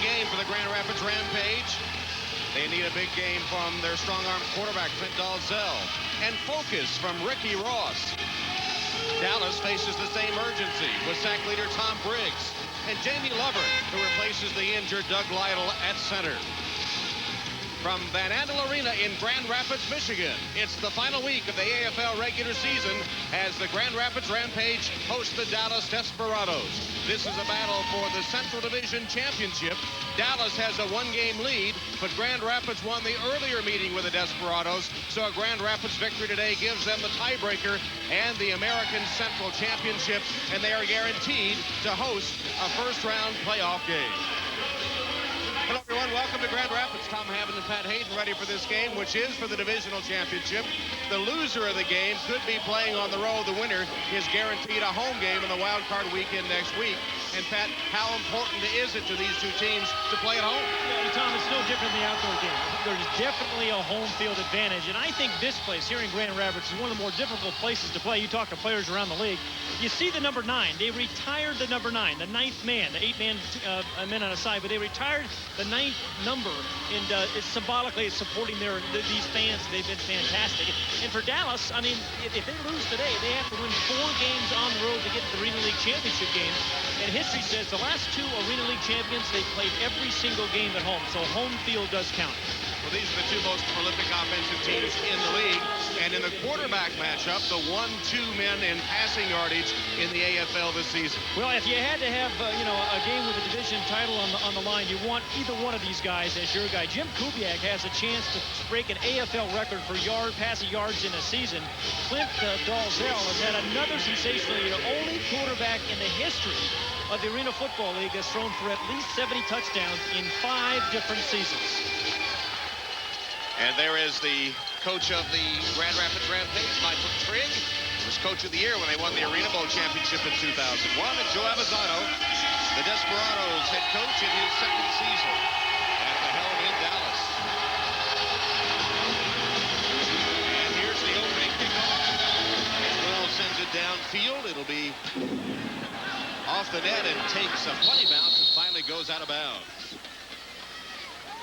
game for the Grand Rapids Rampage. They need a big game from their strong-arm quarterback, Clint Dalzell. And focus from Ricky Ross. Dallas faces the same urgency with sack leader Tom Briggs and Jamie Lover, who replaces the injured Doug Lytle at center. From Van Andel Arena in Grand Rapids, Michigan, it's the final week of the AFL regular season as the Grand Rapids Rampage hosts the Dallas Desperados. This is a battle for the Central Division Championship. Dallas has a one-game lead, but Grand Rapids won the earlier meeting with the Desperados, so a Grand Rapids victory today gives them the tiebreaker and the American Central Championship, and they are guaranteed to host a first-round playoff game. Hello, everyone. Welcome to Grand Rapids. Tom Havin and Pat Hayden ready for this game, which is for the divisional championship. The loser of the game could be playing on the road. The winner is guaranteed a home game in the wild card weekend next week. And, Pat, how important is it to these two teams to play at home? Yeah, Tom, it's no different than the outdoor game. There's definitely a home field advantage. And I think this place here in Grand Rapids is one of the more difficult places to play. You talk to players around the league. You see the number 9. They retired the number 9, the 9th man, the 8-man men on a side, but they retired the 9th number, and it's symbolically supporting these fans. They've been fantastic. And for Dallas, I mean, if they lose today, they have to win 4 games on the road to get to the Arena League Championship game. And history says the last 2 Arena League champions, they played every single game at home, so home field does count. Well, these are the 2 most prolific offensive teams in the league. And in the quarterback matchup, the 1-2 men in passing yardage in the AFL this season. Well, if you had to have, a game with a division title on the line, you want either one of these guys as your guy. Jim Kubiak has a chance to break an AFL record for passing yards in a season. Clint Dalzell has had another sensational year. Only quarterback in the history of the Arena Football League has thrown for at least 70 touchdowns in 5 different seasons. And there is the coach of the Grand Rapids Rampage, Michael Trigg. He was coach of the year when they won the Arena Bowl championship in 2001. And Joe Avisano, the Desperados head coach in his 2nd season at the helm in Dallas. And here's the opening kickoff. Well, sends it downfield. It'll be off the net and takes a funny bounce and finally goes out of bounds.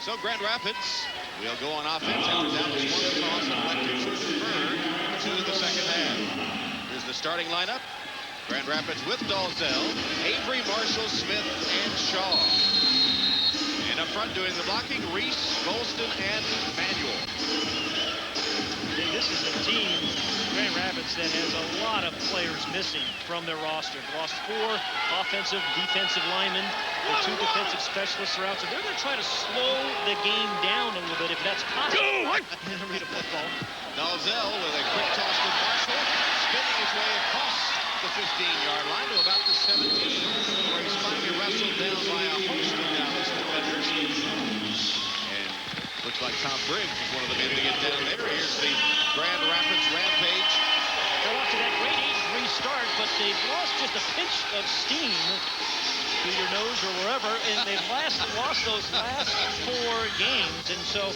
So Grand Rapids will go on offense after Dallas won the toss and elected to defer to the second half. Here's the starting lineup. Grand Rapids with Dalzell, Avery, Marshall, Smith, and Shaw. And up front doing the blocking, Reese, Golston, and Manuel. This is a team, Grand Rapids, that has a lot of players missing from their roster. They lost 4 offensive, defensive linemen. The 2 defensive specialists are out. So they're going to try to slow the game down a little bit if that's possible in Arena football. Dalzell with a quick toss to Marshall, spinning his way across the 15-yard line to about the 17, where he's finally wrestled down by a host of Dallas defenders. And looks like Tom Briggs is one of the men to get down there. Here's the Grand Rapids Rampage. They're off to that great 8-3 start, but they've lost just a pinch of steam to your nose or wherever, and they've lost those last 4 games. And so,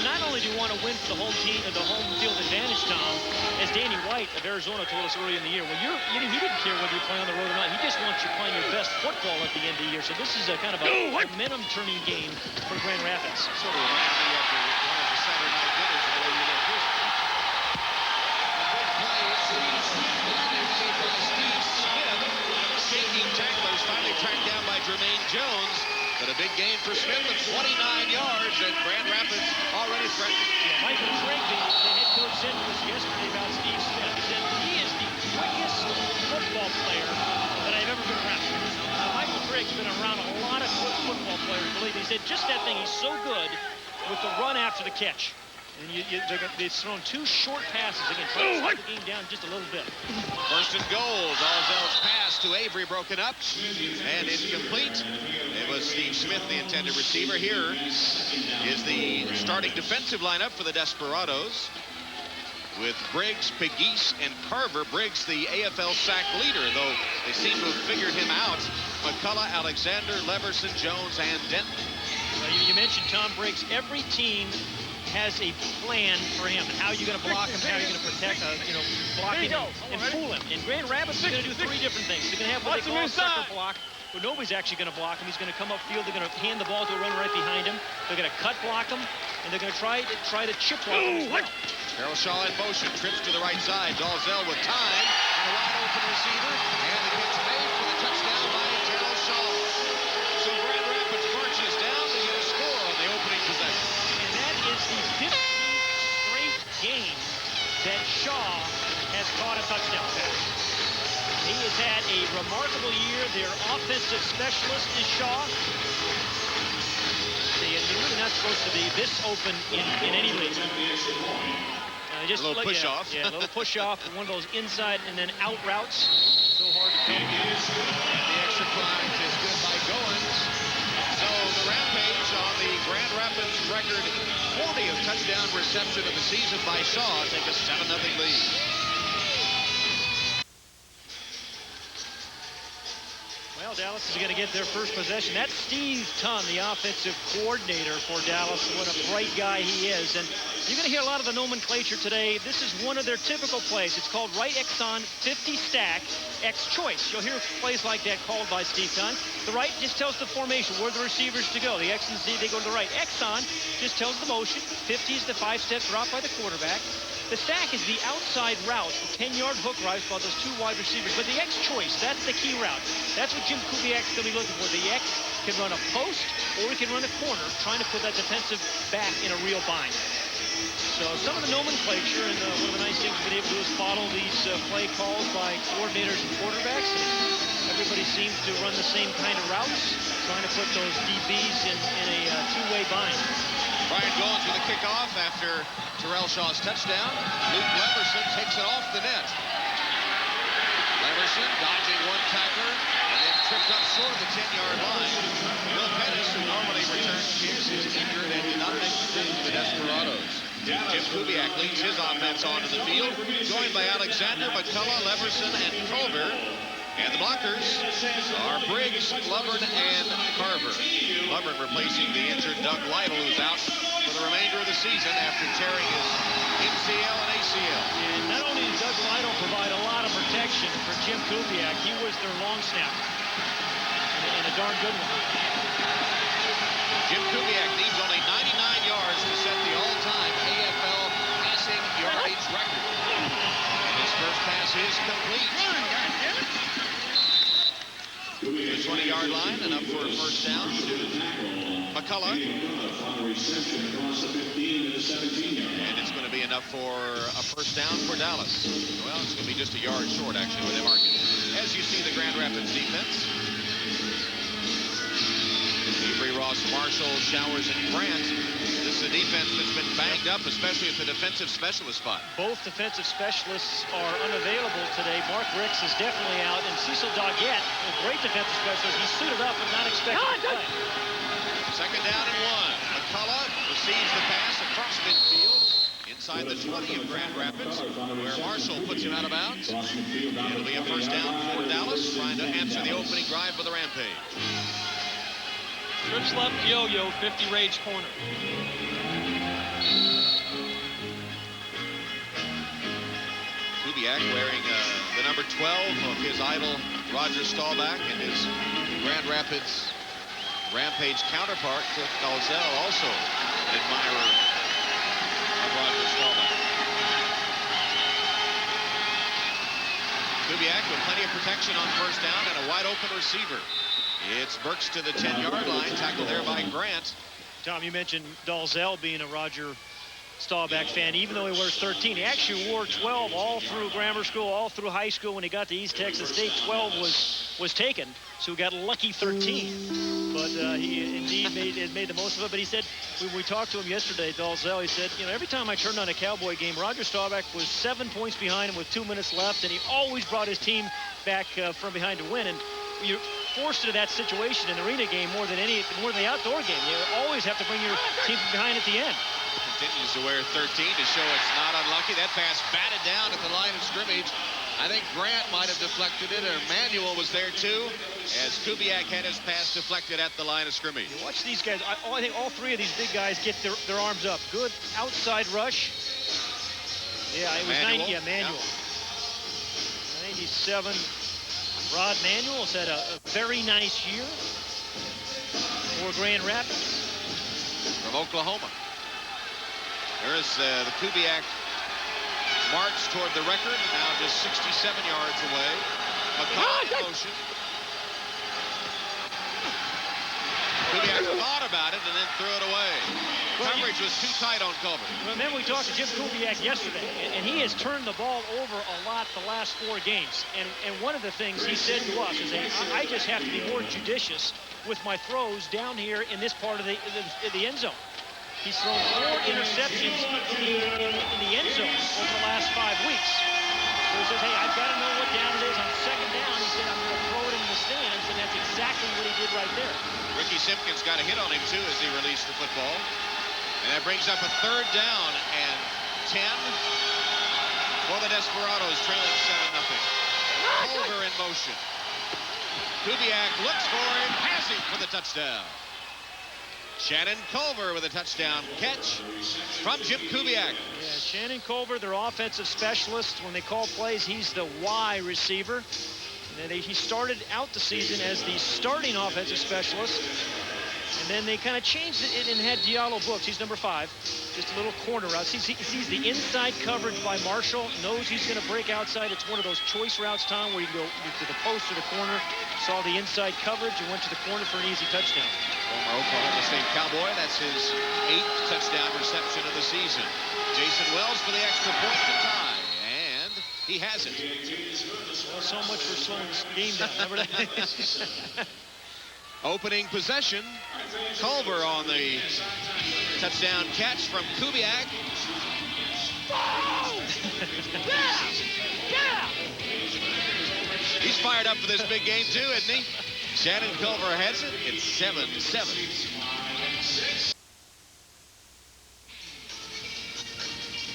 not only do you want to win for the home team and the home field advantage, Tom, as Danny White of Arizona told us early in the year, he didn't care whether you play on the road or not. He just wants you playing your best football at the end of the year. So this is a kind of a momentum-turning game for Grand Rapids. Sort of reminded me of one of the Saturday night dinners the way you look this. A big play. Steve Smith, shaking tacklers, finally tracked down by Jermaine Jones. But a big gain for Smith of 29 yards, and Grand Rapids already threatened. Michael Trigg, the head coach, said to us yesterday about Steve Smith. He said he is the quickest football player that I've ever been around. Michael Trigg's been around a lot of quick football players, believe me. He said just that thing, he's so good with the run after the catch. And they've thrown 2 short passes. They can slow the game down just a little bit. First and goal. Dalzell's pass to Avery broken up and incomplete. It was Steve Smith, the intended receiver. Here is the starting defensive lineup for the Desperados with Briggs, Pegues, and Carver. Briggs, the AFL sack leader, though they seem to have figured him out. McCullough, Alexander, Leverson, Jones, and Denton. Well, you mentioned Tom Briggs. Every team has a plan for him and how you're going to block him, how you're going to protect, block him and fool him. And Grand Rapids is going to do 3 different things. They're going to have what they call a sucker block. where nobody's actually going to block him. He's going to come upfield. They're going to hand the ball to a runner right behind him. They're going to cut block him, and they're going to try to chip block him as well. Terrell Shaw in motion, trips to the right side. Dalzell with time, and a wide open receiver, and the catch made for the touchdown by Terrell Shaw. So Grand Rapids marches down to get a score on the opening possession. And that is the 15th straight game that Shaw has caught a touchdown pass. He has had a remarkable year. Their offensive specialist is Shaw. See, and they're really not supposed to be this open in any league. Just a little push-off. Yeah, a little push-off, one of those inside and then out routes. So hard to come. And the extra point is good by Goins. So the Rampage on the Grand Rapids record 40th touchdown reception of the season by Shaw take a 7-0 lead. Well, Dallas is going to get their first possession. That's Steve Tunn, the offensive coordinator for Dallas. What a bright guy he is. And you're going to hear a lot of the nomenclature today. This is one of their typical plays. It's called right X on, 50 stack, X choice. You'll hear plays like that called by Steve Tunn. The right just tells the formation, where the receivers to go. The X and Z, they go to the right. X on just tells the motion. 50 is the 5-step drop by the quarterback. The stack is the outside route, the 10-yard hook route by those two wide receivers. But the X choice, that's the key route. That's what Jim Kubiak's going to be looking for. The X can run a post or he can run a corner, trying to put that defensive back in a real bind. So some of the nomenclature, and one of the nice things we've been able to do is follow these play calls by coordinators and quarterbacks. And everybody seems to run the same kind of routes, trying to put those DBs in a two-way bind. Brian Goins with a kickoff after Terrell Shaw's touchdown. Luke Leverson takes it off the net. Leverson dodging one tackler and then tripped up short of the 10-yard line. Bill Pettis, who normally returns kicks, is injured and did not make the team for the Desperados. Jim Kubiak leads his offense onto the field, joined by Alexander, McCullough, Leverson, and Culver. And the blockers are Briggs, Lovern, and Carver. Lovern replacing the injured Doug Lytle, who's out for the remainder of the season after tearing his MCL and ACL. And not only did Doug Lytle provide a lot of protection for Jim Kubiak, he was their long snapper. And a darn good one. Jim Kubiak needs only 99 yards to set the all-time AFL passing yardage record. And his first pass is complete. To the 20-yard line and up for a first down to McCullough. And it's going to be enough for a first down for Dallas. Well, it's going to be just a yard short, actually, with them marking. As you see the Grand Rapids defense. Avery, Ross, Marshall, Showers, and Grant. This is a defense that's been banged up, especially at the defensive specialist spot. Both defensive specialists are unavailable today. Mark Ricks is definitely out, and Cecil Doggett, a great defensive specialist, he's suited up and not expected to play. Second down and 1. McCullough receives the pass across midfield inside the 20 of Grand Rapids, where Marshall puts him out of bounds. It'll be a first down for Dallas, trying to answer the opening drive for the Rampage. Trips left, yo-yo, 50 rage corner. Kubiak wearing the number 12 of his idol, Roger Staubach, and his Grand Rapids Rampage counterpart, Cliff Dalzell, also an admirer of Roger Staubach. Kubiak with plenty of protection on first down and a wide open receiver. It's Burks to the 10-yard line, tackled there by Grant. Tom, you mentioned Dalzell being a Roger Staubach fan. Even though he wears 13, he actually wore 12 all through grammar school, all through high school. When he got to East Texas State, 12 was taken, so he got lucky 13. But he indeed made the most of it. But he said, when we talked to him yesterday, Dalzell, he said, you know, every time I turned on a Cowboy game, Roger Staubach was 7 points behind him with 2 minutes left, and he always brought his team back from behind to win. And you're forced into that situation in the arena game more than the outdoor game. You always have to bring your team from behind at the end. Continues to wear 13 to show it's not unlucky. That pass batted down at the line of scrimmage. I think Grant might have deflected it, or Manuel was there too, as Kubiak had his pass deflected at the line of scrimmage. You watch these guys. I think all three of these big guys get their arms up. Good outside rush. Yeah, it was Manuel. 90. Yeah, Manuel. Yeah. 97. Rod Manuel's had a very nice year for Grand Rapids. From Oklahoma. There's the Kubiak march toward the record, now just 67 yards away. McCall in motion. Kubiak thought about it and then threw it away. Coverage was too tight on Culver. Remember, we talked to Jim Kubiak yesterday, and he has turned the ball over a lot the last 4 games. And one of the things he said to us is, I just have to be more judicious with my throws down here in this part of the end zone. He's thrown 4 interceptions in the end zone over the last 5 weeks. So he says, hey, I've got to know what down it is on second down. He said, I'm going to throw it in the stands, and that's exactly what he did right there. Ricky Simpkins got a hit on him, too, as he released the football. And that brings up a 3rd down and 10 for the Desperados, trailing 7-0. Culver in motion. Kubiak looks for him, passing for the touchdown. Shannon Culver with a touchdown catch from Jim Kubiak. Yeah, Shannon Culver, their offensive specialist. When they call plays, he's the Y receiver. And he started out the season as the starting offensive specialist. And then they kind of changed it and had Diallo Brooks. He's number 5. Just a little corner route. He sees the inside coverage by Marshall. Knows he's going to break outside. It's one of those choice routes, Tom, where you go to the post or the corner. Saw the inside coverage and went to the corner for an easy touchdown. Former Oklahoma State Cowboy. That's his 8th touchdown reception of the season. Jason Wells for the extra point to tie. And he has it. Well, so much for slowing this game down. Remember that? Opening possession. Culver on the touchdown catch from Kubiak. He's fired up for this big game, too, isn't he? Shannon Culver has it. It's 7-7.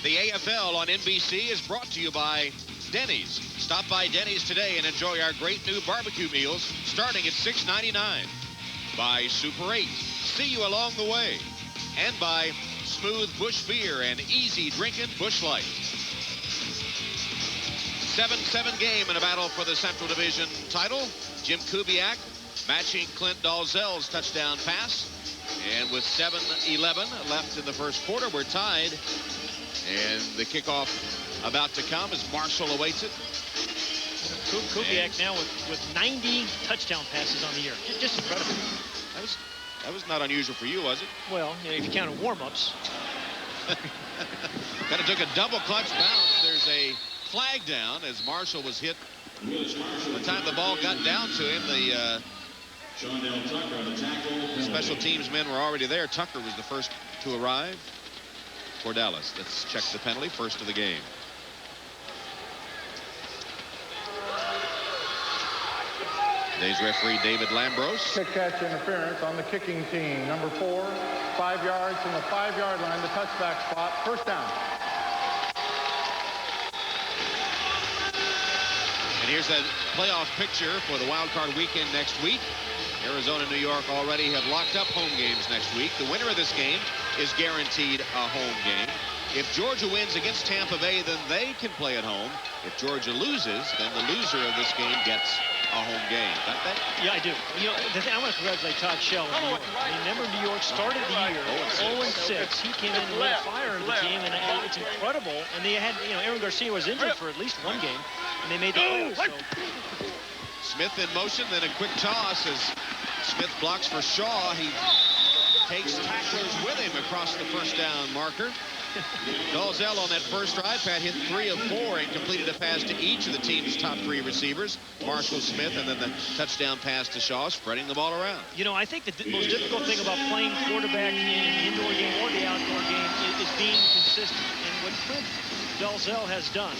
The AFL on NBC is brought to you by Denny's. Stop by Denny's today and enjoy our great new barbecue meals starting at $6.99. By Super 8. See you along the way. And by Smooth Busch Beer and easy drinking Busch Light. 7-7 game in a battle for the Central Division title. Jim Kubiak matching Clint Dalzell's touchdown pass. And with 7:11 left in the first quarter, we're tied. And the kickoff about to come as Marshall awaits it. Kubiak now with 90 touchdown passes on the year. Just incredible. That was not unusual for you, was it? Well, you know, if you count warm-ups. Kind of took a double clutch bounce. There's a flag down as Marshall was hit. By the time the ball got down to him, the special teams men were already there. Tucker was the first to arrive for Dallas. Let's check the penalty, first of the game. Today's referee, David Lambros. Kick catch interference on the kicking team. Number 4, 5 yards from the 5-yard line, the touchback spot, first down. And here's a playoff picture for the wild card weekend next week. Arizona and New York already have locked up home games next week. The winner of this game is guaranteed a home game. If Georgia wins against Tampa Bay, then they can play at home. If Georgia loses, then the loser of this game gets a home game. Got that? Yeah, I do. You know, the thing, I want to congratulate Todd Shell in New York. Remember, New York started the year 0-6. He came in and lit a fire into the team, and it's incredible. And they had, you know, Aaron Garcia was injured for at least one game, and they made the playoffs. So. Smith in motion, then a quick toss as Smith blocks for Shaw. He takes tacklers with him across the first down marker. Dalzell on that first drive, Pat hit 3 of 4 and completed a pass to each of the team's top 3 receivers, Marshall, Smith, and then the touchdown pass to Shaw, spreading the ball around. You know, I think the most difficult thing about playing quarterback in the indoor game or the outdoor game is being consistent. And what Clint Dalzell has done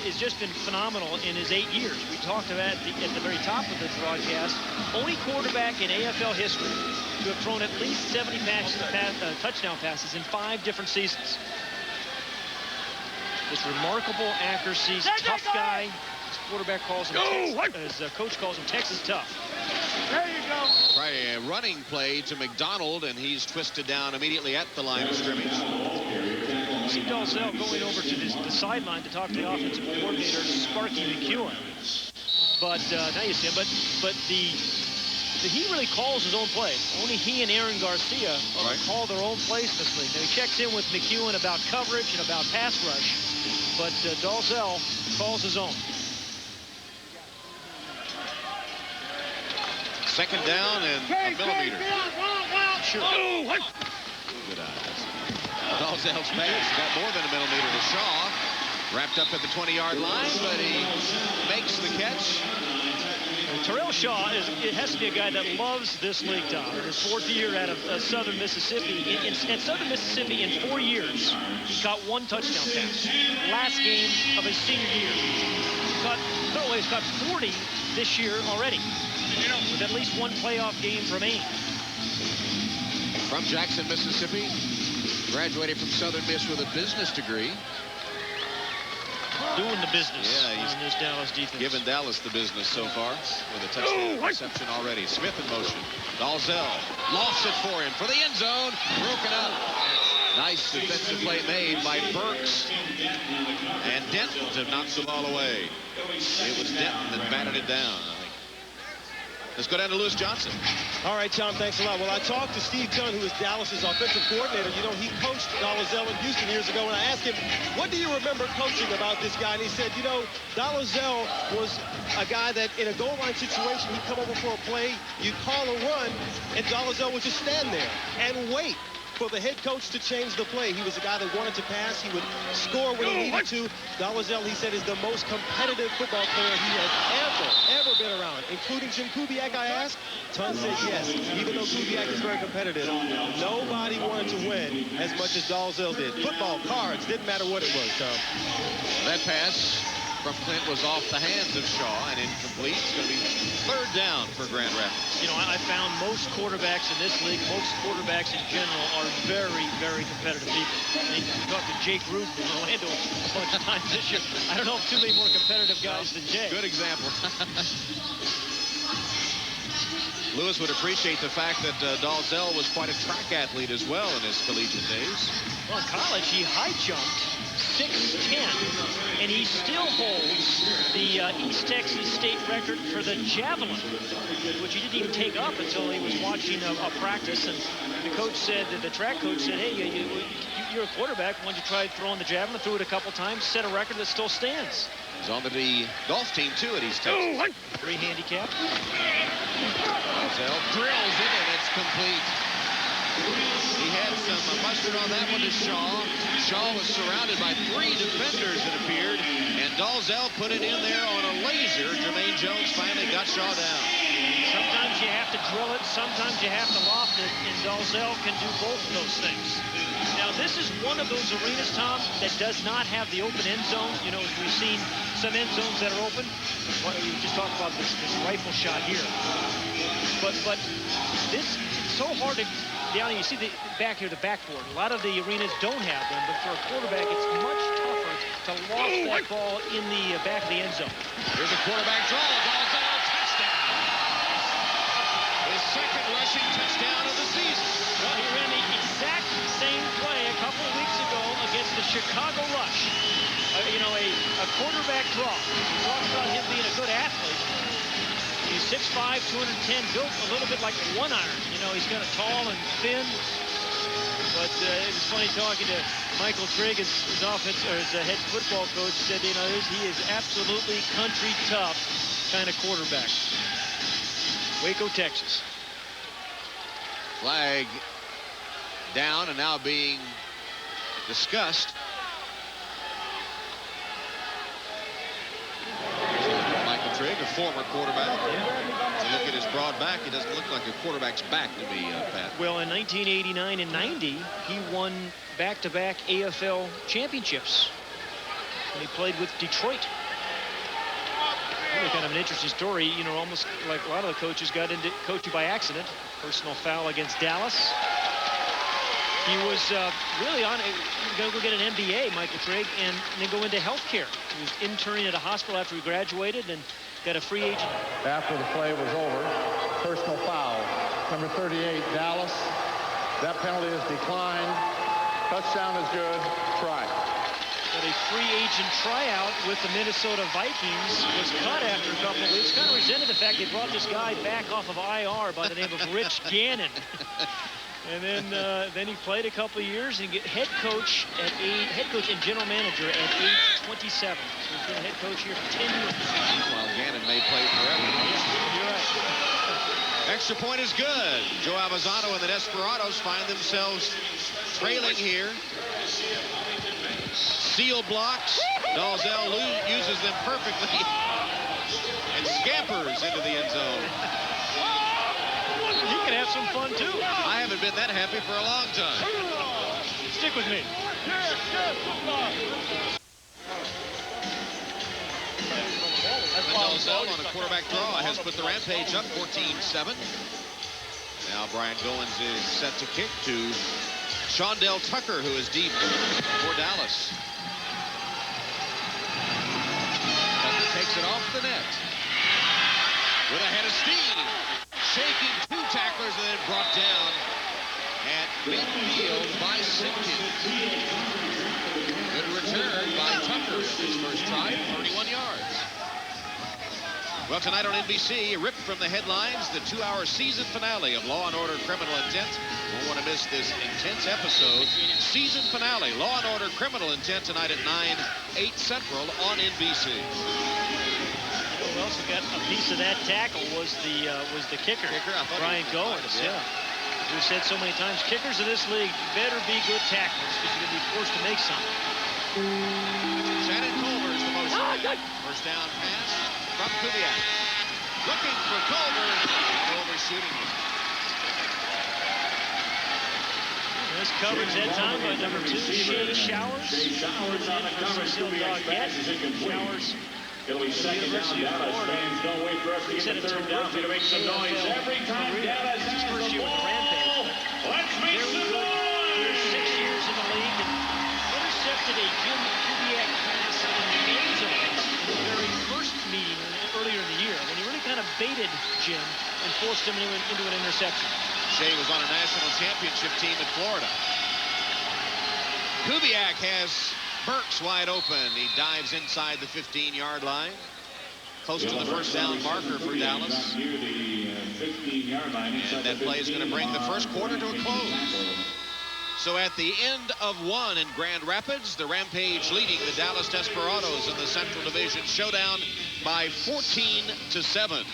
has just been phenomenal in his 8 years. We talked about at the very top of the broadcast, only quarterback in AFL history to have thrown at least 70 touchdown passes in 5 different seasons. This remarkable accuracy, tough guy. His quarterback calls him, his coach calls him Texas tough. There you go. Right, a running play to McDonald, and he's twisted down immediately at the line of scrimmage. You see Dalzell going over to the sideline to talk to the offensive coordinator, Sparky McEwen. But now you see him. But he really calls his own plays. Only he and Aaron Garcia call their own plays in this league. Now he checks in with McEwen about coverage and about pass rush, but Dalzell calls his own. Second down and a millimeter. Sure. Good eyes. Dalzell's pass got more than a millimeter to Shaw. Wrapped up at the 20-yard line, but he makes the catch. Terrell Shaw it has to be a guy that loves this league, Tom. In his fourth year out of Southern Mississippi. At Southern Mississippi in 4 years, he caught 1 touchdown pass. Last game of his senior year. He's caught 40 this year already, with at least 1 playoff game remaining. From Jackson, Mississippi, graduated from Southern Miss with a business degree. Doing the business on this Dallas defense. Giving Dallas the business so far with a touchdown reception already. Smith in motion. Dalzell lofts it for him for the end zone. Broken up. Nice defensive play made by Burks. And Denton to knock the ball away. It was Denton that batted it down, I think. Let's go down to Lewis Johnson. All right, Tom, thanks a lot. Well, I talked to Steve Dunn, who is Dallas's offensive coordinator. You know, he coached Dalzell in Houston years ago, and I asked him, what do you remember coaching about this guy? And he said, you know, Dalzell was a guy that in a goal line situation, he'd come over for a play, you'd call a run, and Dalzell would just stand there and wait for the head coach to change the play. He was a guy that wanted to pass. He would score when he needed to. Dalzell, he said, is the most competitive football player he has ever been around, including Jim Kubiak, I asked. Tun said yes. Even though Kubiak is very competitive, nobody wanted to win as much as Dalzell did. Football, cards, didn't matter what it was, Tom. That pass from Clint was off the hands of Shaw and incomplete. It's going to be 3rd down for Grand Rapids. You know, I found most quarterbacks in this league, most quarterbacks in general, are very, very competitive people. I mean, you talked to Jake Rudin in Orlando a bunch of times this year. I don't know of too many more competitive guys than Jake. Good example. Lewis would appreciate the fact that Dalzell was quite a track athlete as well in his collegiate days. Well, in college, he high jumped 6'10", and he still holds the East Texas State record for the javelin, which he didn't even take up until he was watching a practice. And the coach said, the track coach said, hey, you're a quarterback. Why don't you try throwing the javelin? Threw it a couple times, set a record that still stands. He's on the golf team, too, at East Texas. 3 handicap. Dalzell drills it, and it's complete. He had some mustard on that one to Shaw. Shaw was surrounded by 3 defenders, it appeared, and Dalzell put it in there on a laser. Jermaine Jones finally got Shaw down. Sometimes you have to drill it, sometimes you have to loft it, and Dalzell can do both of those things. Now, this is one of those arenas, Tom, that does not have the open end zone. You know, we've seen some end zones that are open. You just talked about this rifle shot here. But this, it's so hard to... Down here, you see the back here, the backboard. A lot of the arenas don't have them, but for a quarterback, it's much tougher to loft that ball in the back of the end zone. Here's a quarterback draw. Dalzell, touchdown. His 2nd rushing touchdown of the season. Well, he ran the exact same play a couple of weeks ago against the Chicago Rush. You know, a quarterback draw. We talked about him being a good athlete. He's 6'5", 210, built a little bit like a 1-iron. You know, he's kind of tall and thin. But it was funny talking to Michael Trigg, his head football coach, said, you know, he is absolutely country tough kind of quarterback. Waco, Texas. Flag down and now being discussed. Michael Trigg, a former quarterback. To look at his broad back, he doesn't look like a quarterback's back to me, Pat. Well, in 1989 and 90, he won back-to-back AFL championships when he played with Detroit. Really kind of an interesting story, you know, almost like a lot of the coaches got into coaching by accident. Personal foul against Dallas. He was really on going to go get an MBA, Michael Trigg, and then go into healthcare. He was interning at a hospital after he graduated and got a free agent. After the play was over, personal foul. Number 38, Dallas. That penalty is declined. Touchdown is good. Try. But a free agent tryout with the Minnesota Vikings was cut after a couple of weeks. Kind of resented the fact they brought this guy back off of IR by the name of Rich Gannon. And then he played a couple of years and get head coach and general manager at age 27. So he's been a head coach here for 10 years. While Gannon may play forever. Yeah, you're right. Extra point is good. Joe Avazano and the Desperados find themselves trailing here. Seal blocks. Dalzell uses them perfectly and scampers into the end zone. He can have some fun, too. I haven't been that happy for a long time. Stick with me. Dalzell on a quarterback draw has put the Rampage up 14-7. Now Brian Goins is set to kick to Shondell Tucker, who is deep for Dallas. Tucker takes it off the net. With a head of steam. Shaking two tacklers and then brought down at midfield by Simpkins. Good return by Tucker in his first try, 31 yards. Well, tonight on NBC, ripped from the headlines, the 2-hour season finale of Law & Order Criminal Intent. Won't want to miss this intense episode. Season finale, Law & Order Criminal Intent, tonight at 9, 8 Central on NBC. Who also got a piece of that tackle was the kicker Brian Goins. Yeah. We said so many times, kickers in this league better be good tacklers because you're going to be forced to make something. Shannon Culver is the motion. First down pass from Kubiak. Looking for Culver. Culver shooting it. Nice coverage that time by number 2, Shea Showers. Showers in for Cecil Doggett. Showers. It'll be second down. Dallas fans don't wait for us to get the third down. To make some noise every time Dallas has the ball. Let's make some noise. 6 years in the league and intercepted a Jim Kubiak pass in the end zone in the very first meeting earlier in the year when he really kind of baited Jim and forced him into an interception. Shea was on a national championship team in Florida. Kubiak has Burks wide open. He dives inside the 15-yard line. Close to the first down marker for Dallas. And that play is going to bring the first quarter to a close. So at the end of one in Grand Rapids, the Rampage leading the Dallas Desperados in the Central Division Showdown by 14-7.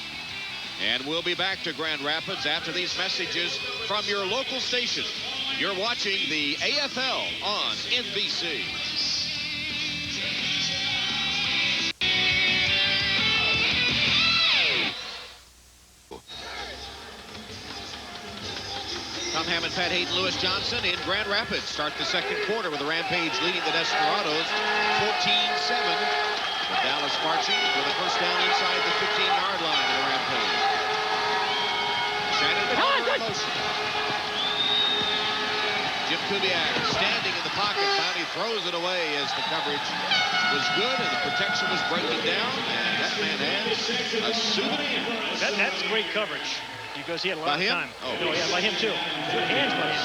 And we'll be back to Grand Rapids after these messages from your local station. You're watching the AFL on NBC. Tom Hammond, Pat Hayden, Lewis Johnson in Grand Rapids start the second quarter with the Rampage leading the Desperados 14-7. The Dallas marching with a first down inside the 15-yard line of the Rampage. Shannon Culver in motion. Jim Kubiak standing in the pocket, finally throws it away as the coverage was good and the protection was breaking down. And that man has a souvenir. That's great coverage. Because he had a lot of time. Oh, no, yeah, by him too. Good hands by him.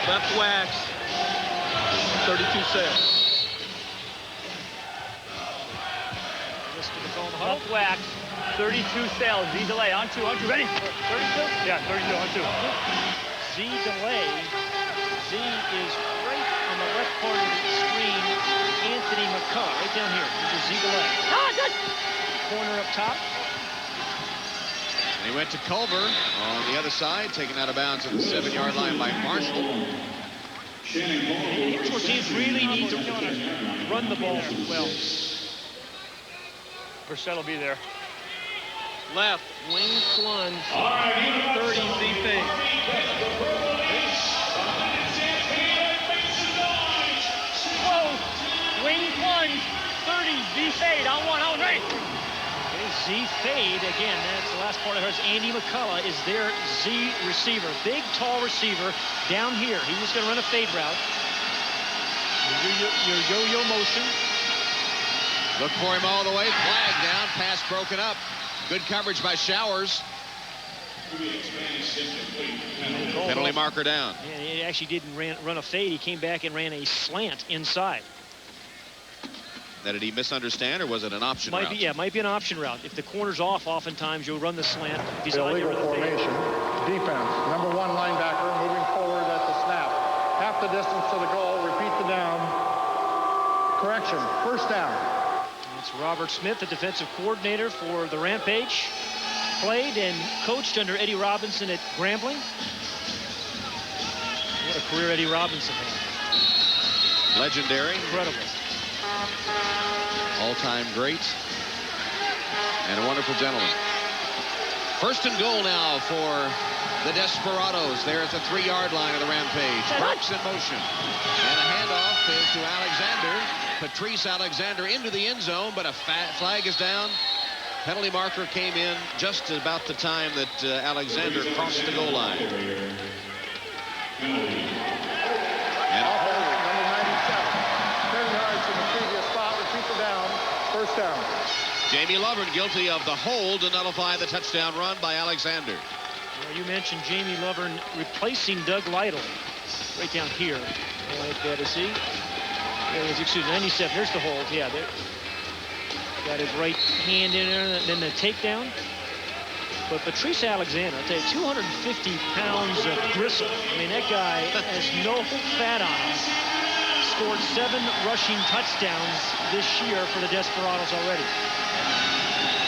Left wax. 32 sales. Left wax. 32 sales. Z delay on two. Ready? 32? Yeah, 32 on two. Z delay. Z is right on the left part of the screen. Anthony McCullough, right down here. This is Z delay. Corner up top. And he went to Culver on the other side, taken out of bounds at the 7-yard line by Marshall. Here's where teams really need to run the ball well. Brissett will be there. Left, wing plunge. 30 Z-fake. Whoa! Wing plunge. 30 Z-fade on one. On right. Z fade again. That's the last part of hers. Andy McCullough is their Z receiver. Big, tall receiver down here. He's just going to run a fade route. Your yo-yo motion. Look for him all the way. Flag down. Pass broken up. Good coverage by Showers. Penalty marker down. Yeah, he actually didn't run a fade. He came back and ran a slant inside. Now, did he misunderstand, or was it an option route? Might be an option route. If the corner's off, oftentimes you'll run the slant. If he's illegal formation. Defense. Number 1 linebacker moving forward at the snap. Half the distance to the goal. Repeat the down. Correction. First down. It's Robert Smith, the defensive coordinator for the Rampage. Played and coached under Eddie Robinson at Grambling. What a career Eddie Robinson had. Legendary. Incredible. All-time great. And a wonderful gentleman. First and goal now for the Desperados. There at the 3-yard line of the Rampage. Burks in motion. And a handoff is to Alexander. Patrice Alexander into the end zone, but a flag is down. Penalty marker came in just about the time that Alexander crossed the goal line. And number 97. 10 yards from the previous spot. Repeat the down. First down. Jamie Lovern guilty of the hold to nullify the touchdown run by Alexander. Well, you mentioned Jamie Lovern replacing Doug Lytle. Right down here. Right there to see. There was, excuse me, 97. There's the hold. Yeah, there. Got his right hand in there, and then the takedown. But Patrice Alexander, I'll tell you, 250 pounds of gristle. I mean, that guy has no fat on him. Scored 7 rushing touchdowns this year for the Desperados already.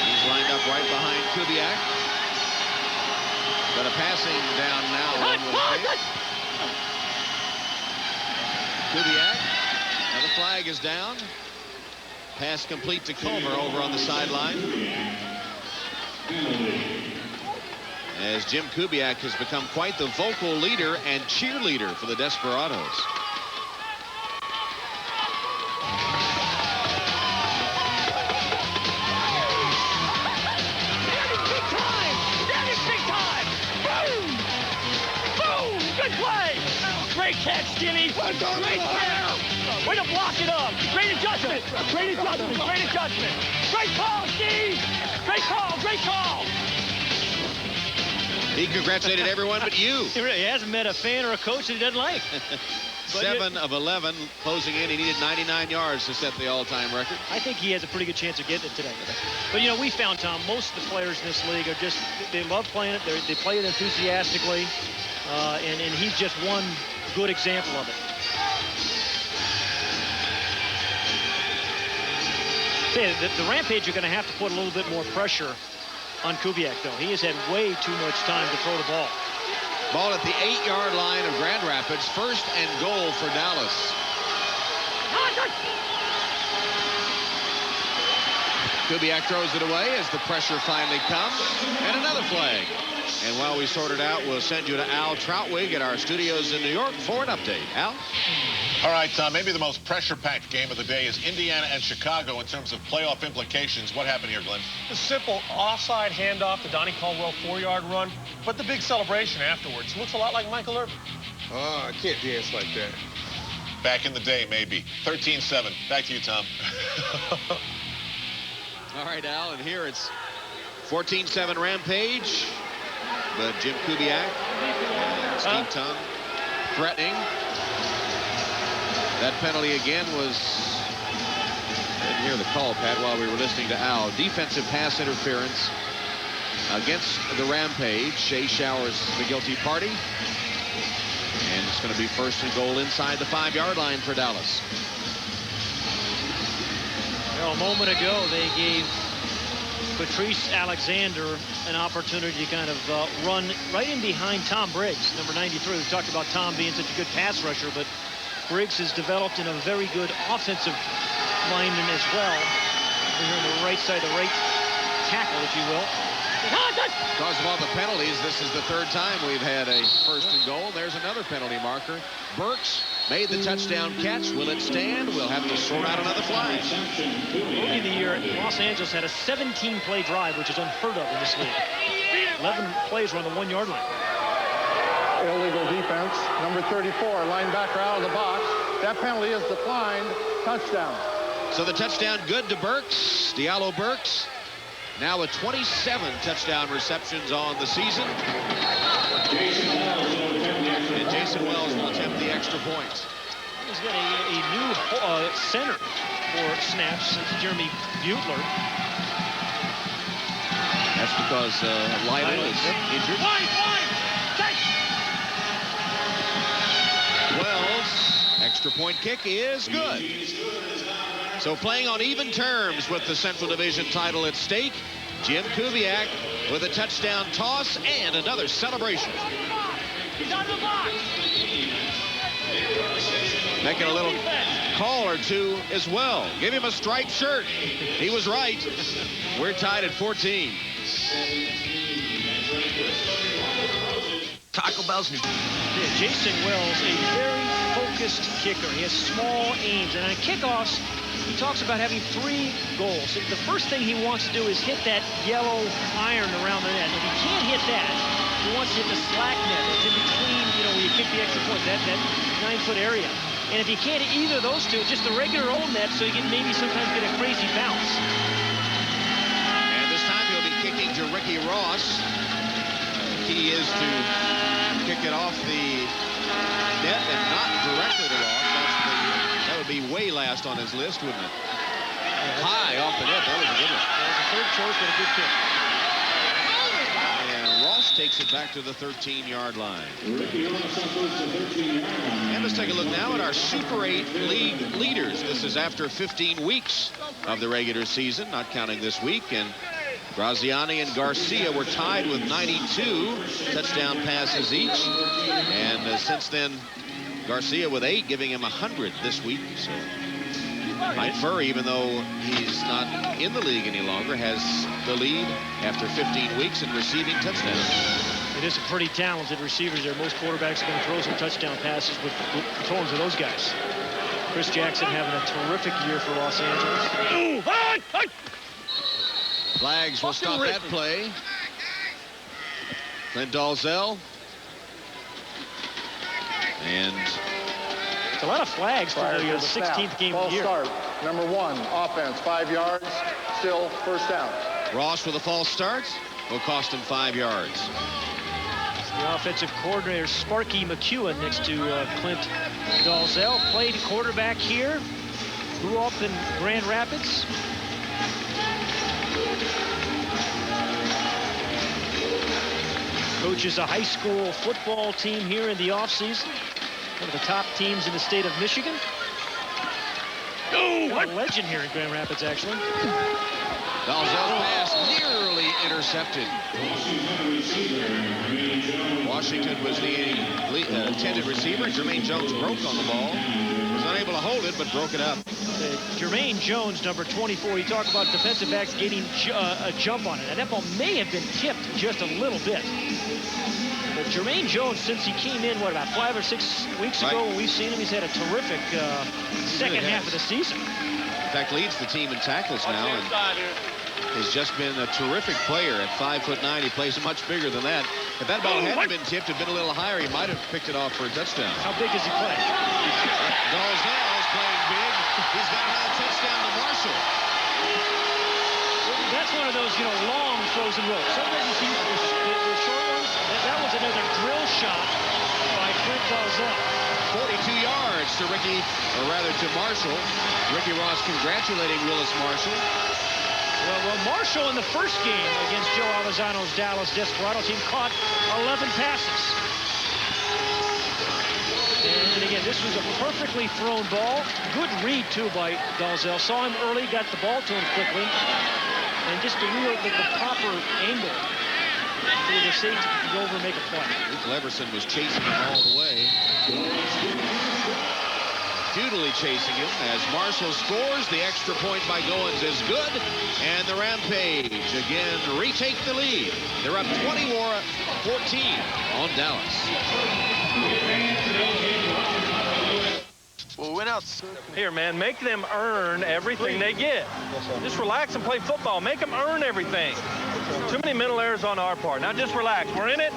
He's lined up right behind Kubiak. But a passing down now. Kubiak. Now the flag is down. Pass complete to Comer over on the sideline. As Jim Kubiak has become quite the vocal leader and cheerleader for the Desperados. Great catch, Jimmy. Great catch. Way to block it up. Great adjustment. Great adjustment. Great adjustment. Great call, Steve. Great call. Great call. He congratulated everyone but you. He hasn't met a fan or a coach that he doesn't like. 7 of 11 closing in. He needed 99 yards to set the all-time record. I think he has a pretty good chance of getting it today. But, you know, we found, Tom, most of the players in this league are just, they love playing it. They play it enthusiastically. And he's just one good example of it. The Rampage are going to have to put a little bit more pressure on Kubiak, though. He has had way too much time to throw the ball. Ball at the 8-yard line of Grand Rapids. First and goal for Dallas. Kubiak throws it away as the pressure finally comes. And another flag. And while we sort it out, we'll send you to Al Troutwig at our studios in New York for an update. Al? All right, maybe the most pressure-packed game of the day is Indiana and Chicago in terms of playoff implications. What happened here, Glenn? A simple offside handoff, the Donnie Caldwell 4-yard run, but the big celebration afterwards looks a lot like Michael Irvin. I can't dance like that. Back in the day, maybe. 13-7. Back to you, Tom. All right, Al, and here it's 14-7 Rampage. But Jim Kubiak and Steve Tongue threatening. That penalty again was, I didn't hear the call, Pat, while we were listening to Al. Defensive pass interference against the Rampage. Shea Showers the guilty party. And it's going to be first and goal inside the 5-yard line for Dallas. Well, a moment ago, they gave Patrice Alexander an opportunity to kind of run right in behind Tom Briggs, number 93. We talked about Tom being such a good pass rusher, but Briggs has developed in a very good offensive lineman as well. Here on the right side, the right tackle, if you will. Because of all the penalties, this is the 3rd time we've had a first and goal. There's another penalty marker. Burks made the touchdown catch. Will it stand? We'll have to sort out another flag. Early in the year, Los Angeles had a 17-play drive, which is unheard of in this league. 11 plays were on the 1-yard line. Illegal defense. Number 34, linebacker out of the box. That penalty is declined. Touchdown. So the touchdown good to Burks. Diallo Burks. now with 27 touchdown receptions on the season. And Jason Wells will attempt the extra point. He's got a new center for snaps since Jeremy Butler. That's because Lytle is injured. Wells, extra point kick is good. So playing on even terms with the Central Division title at stake, Jim Kubiak with a touchdown toss and another celebration. He's on the box. Making a little call or two as well. Give him a striped shirt. He was right. We're tied at 14. Taco Bell's new. Yeah, Jason Wells, a very focused kicker. He has small aims, and on kickoffs, he talks about having 3 goals. The first thing he wants to do is hit that yellow iron around the net. If he can't hit that, he wants to hit the slack net. It's in between, where you kick the extra point, that 9-foot area. And if you can't hit either of those two, just the regular old net, so you can maybe sometimes get a crazy bounce. And this time he'll be kicking to Ricky Ross. The key is to kick it off the net and not directly to Ross. That would be way last on his list, wouldn't it? High off the net. That was a good one. That was a third choice, but a good kick. And Ross takes it back to the 13-yard line. And let's take a look now at our Super 8 league leaders. This is after 15 weeks of the regular season, not counting this week. And Graziani and Garcia were tied with 92 touchdown passes each. And since then, Garcia with 8, giving him 100 this week. So Mike Furry, even though he's not in the league any longer, has the lead after 15 weeks in receiving touchdowns. It is a pretty talented receivers there. Most quarterbacks are going to throw some touchdown passes with throwing to those guys. Chris Jackson having a terrific year for Los Angeles. Flags will stop that play. Clint Dalzell. And it's a lot of flags for the 16th game of the year. False start. Number 1, offense, 5 yards. Still first down. Ross with a false start will cost him 5 yards. The offensive coordinator, Sparky McEwen, next to Clint Dalzell. Played quarterback here. Grew up in Grand Rapids. Coaches a high school football team here in the offseason. One of the top teams in the state of Michigan. Oh, what a legend here in Grand Rapids, actually. Dalzell's pass nearly intercepted. Washington was the intended receiver. Jermaine Jones broke on the ball. Was unable to hold it, but broke it up. Jermaine Jones, number 24. You talk about defensive backs getting a jump on it. And that ball may have been tipped just a little bit. But Jermaine Jones, since he came in, about 5 or 6 weeks ago, when we've seen him, he's had a terrific second half of the season. In fact, leads the team in tackles now. And has just been a terrific player at 5'9". He plays much bigger than that. If that ball hadn't been tipped, had been a little higher, he might have picked it off for a touchdown. How big does he play? Dalzell's playing big. He's got another touchdown to Marshall. That's one of those, long throws and rolls. Sometimes you see the short ones. That was another drill shot by Clint Dalzell. 42 yards to to Marshall. Ricky Ross congratulating Willis Marshall. Well, Marshall in the first game against Joe Alizano's Dallas Desperado team caught 11 passes. And again, this was a perfectly thrown ball. Good read, too, by Dalzell. Saw him early, got the ball to him quickly. And just the proper angle for the safety to go over and make a play. Luke Leverson was chasing him all the way. Futilely chasing him as Marshall scores. The extra point by Goins is good. And the Rampage again retake the lead. They're up 24-14 on Dallas. Well, we went out here, man. Make them earn everything they get. Just relax and play football. Make them earn everything. Too many mental errors on our part. Now just relax. We're in it.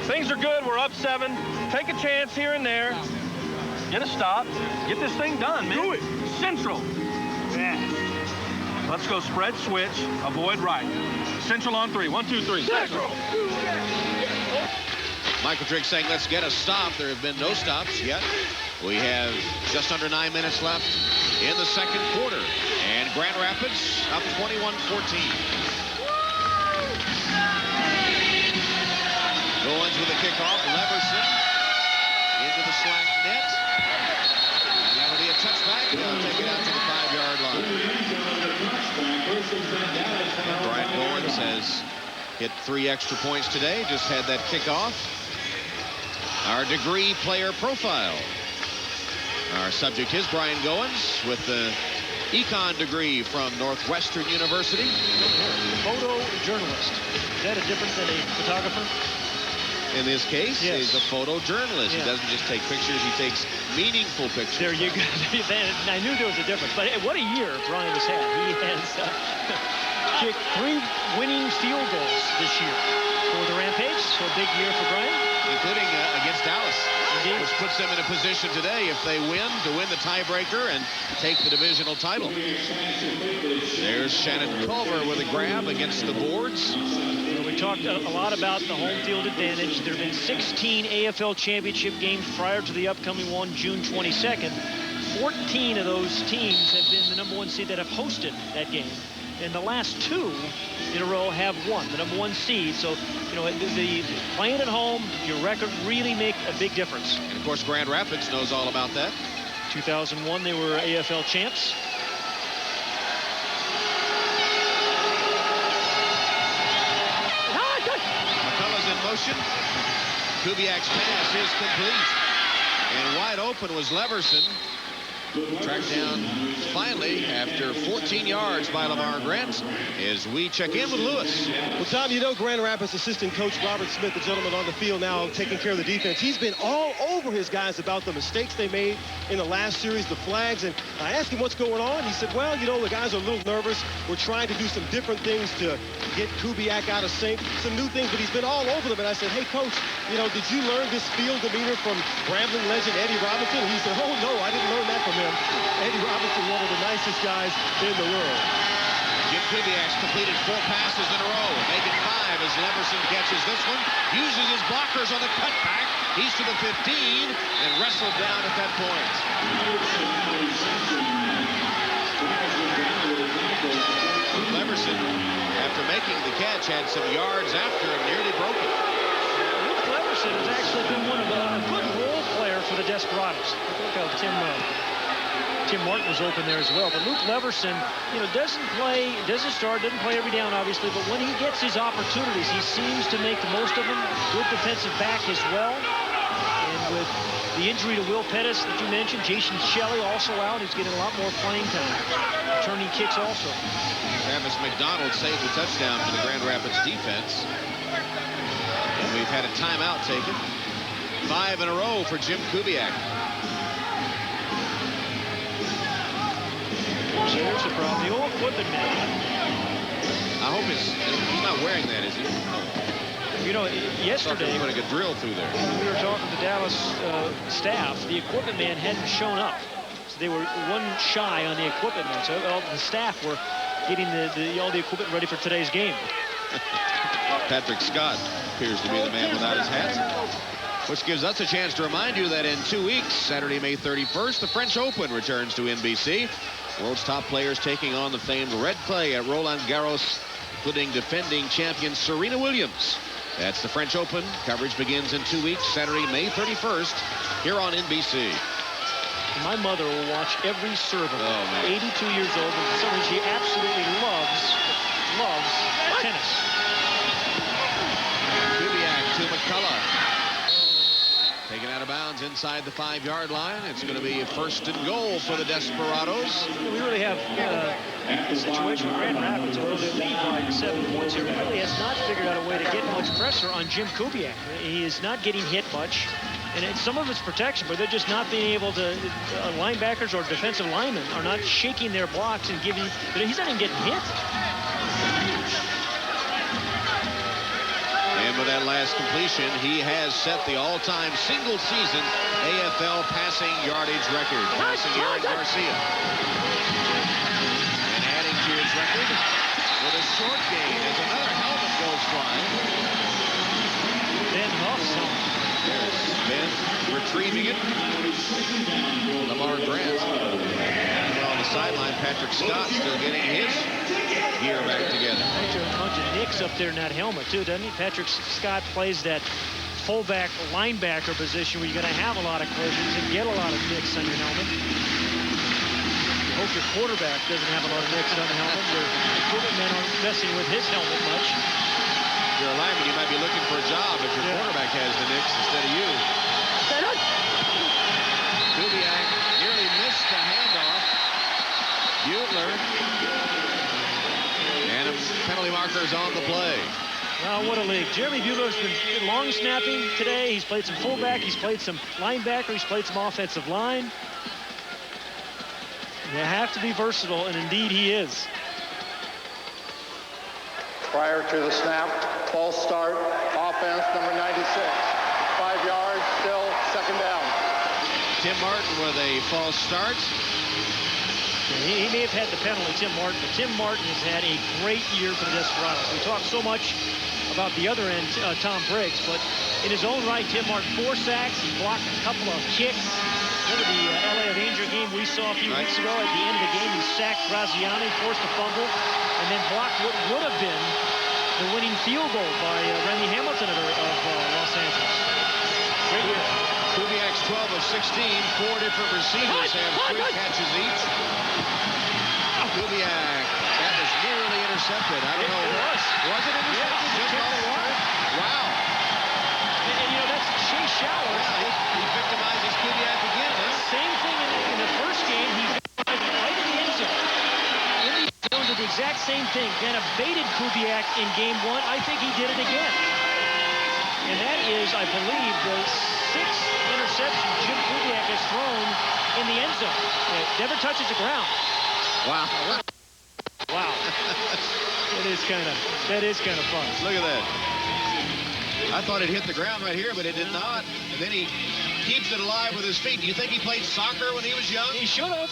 Things are good. We're up 7. Take a chance here and there. Get a stop. Get this thing done, man. Do it. Central. Yeah. Let's go spread switch, avoid right. Central on 3. 1, 2, 3. Central. Michael Trigg saying, let's get a stop. There have been no stops yet. We have just under 9 minutes left in the second quarter. And Grand Rapids up 21-14. Goins with a kickoff. Leverson into the slack net. And that'll be a touchback. They'll take it out to the 5-yard line. Brian Goins has hit 3 extra points today. Just had that kickoff. Our degree player profile. Our subject is Brian Goins with the econ degree from Northwestern University. Photojournalist. Is that a different than a photographer? In this case, yes. He's a photojournalist. Yeah. He doesn't just take pictures, he takes meaningful pictures. There you go. I knew there was a difference. But what a year Brian has had. He has kicked 3 winning field goals this year for the Rampage. So a big year for Brian. Including against Dallas. Indeed. Which puts them in a position today, if they win, to win the tiebreaker and take the divisional title. There's Shannon Culver with a grab against the boards. We talked a lot about the home field advantage. There have been 16 AFL championship games prior to the upcoming one, June 22nd. 14 of those teams have been the #1 seed that have hosted that game. And the last 2 in a row have won, the #1 seed. So, you know, the playing at home, your record really make a big difference. And, of course, Grand Rapids knows all about that. 2001, they were AFL champs. McCullough's in motion. Kubiak's pass is complete. And wide open was Leverson. Tracked down finally after 14 yards by Lamar Grant as we check in with Lewis. Well, Tom, you know Grand Rapids assistant coach Robert Smith, the gentleman on the field now taking care of the defense. He's been all over his guys about the mistakes they made in the last series, the flags. And I asked him what's going on. He said, well, you know, the guys are a little nervous. We're trying to do some different things to get Kubiak out of sync, some new things, but he's been all over them. And I said, hey, coach, you know, did you learn this field demeanor from Grambling legend Eddie Robinson? He said, oh, no, I didn't learn that from him. Eddie Robinson, one of the nicest guys in the world. Jim Kubiak's completed 4 passes in a row. Make it 5 as Leverson catches this one. Uses his blockers on the cutback. He's to the 15 and wrestled down at that point. Leverson, after making the catch, had some yards after and nearly broke it. Luke Leverson has actually been one of a good role player for the Desperados. Look how Tim Martin was open there as well. But Luke Leverson, you know, doesn't start, doesn't play every down, obviously, but when he gets his opportunities, he seems to make the most of them. Good defensive back as well. And with the injury to Will Pettis that you mentioned, Jason Shelley also out. He's getting a lot more playing time. Returning kicks also. Travis McDonald saved the touchdown for the Grand Rapids defense. And we've had a timeout taken. 5 in a row for Jim Kubiak. So here's the problem. The old equipment man. I hope he's not wearing that, is he? No. You know, yesterday, putting a drill through there. When we were talking to the Dallas staff, the equipment man hadn't shown up. So they were 1 shy on the equipment man. So all the staff were getting all the equipment ready for today's game. Patrick Scott appears to be the man without his hat. Which gives us a chance to remind you that in 2 weeks, Saturday, May 31st, the French Open returns to NBC. World's top players taking on the famed red clay at Roland Garros, including defending champion Serena Williams. That's the French Open. Coverage begins in 2 weeks, Saturday, May 31st, here on NBC. My mother will watch every serve of it. 82 years old, and for some reason she absolutely loves tennis. Kubiak to McCullough. Taken out of bounds inside the 5-yard line. It's going to be a 1st and goal for the Desperados. We really have a situation with Grand Rapids, although they lead by 7 points here, really has not figured out a way to get much pressure on Jim Kubiak. He is not getting hit much, and some of it's protection, but they're just not being able to, linebackers or defensive linemen are not shaking their blocks and giving, he's not even getting hit. And with that last completion, he has set the all-time single-season AFL passing yardage record, passing Aaron Garcia. And adding to his record with a short gain as another helmet goes flying. Ben Huff's helmet. There's Ben retrieving it. Lamar Grant. And on the sideline, Patrick Scott still getting his gear back together. A bunch of nicks up there in that helmet, too, doesn't he? Patrick Scott plays that fullback linebacker position where you're going to have a lot of collisions and get a lot of nicks on your helmet. You hope your quarterback doesn't have a lot of nicks on the helmet. Your equipment men aren't messing with his helmet much. If you're a lineman, you might be looking for a job if your quarterback has the nicks instead of you. Kubiak nearly missed the handoff. Butler. And a penalty markers on the play. Well, what a league. Jeremy Butler's been long snapping today. He's played some fullback. He's played some linebacker. He's played some offensive line. You have to be versatile, and indeed he is. Prior to the snap, false start, offense, number 96. 5 yards, still second down. Tim Martin with a false start. He may have had the penalty, Tim Martin, but Tim Martin has had a great year for the Desperados. We talk so much about the other end, Tom Briggs, but in his own right, Tim Martin, 4 sacks. He blocked a couple of kicks. Remember the LA Avenger game we saw a few weeks ago? At the end of the game, he sacked Graziani, forced a fumble, and then blocked what would have been the winning field goal by Randy Hamilton of Los Angeles. Great year. Kubiak's 12 of 16. 4 different receivers have 3 catches each. Kubiak, that was nearly intercepted. I don't know. It was. Was it intercepted? Yeah, wow. And you know, that's Shea Showers. Yeah, he victimizes Kubiak again, huh? Same thing in the first game. He victimized right in the end zone. In the end zone did the exact same thing. Kind of baited Kubiak in game 1. I think he did it again. And that is, I believe, the 6th interception Jim Kubiak has thrown in the end zone. It never touches the ground. Wow. Wow. That is kind of fun. Look at that. I thought it hit the ground right here, but it did not. And then he keeps it alive with his feet. Do you think he played soccer when he was young? He should have.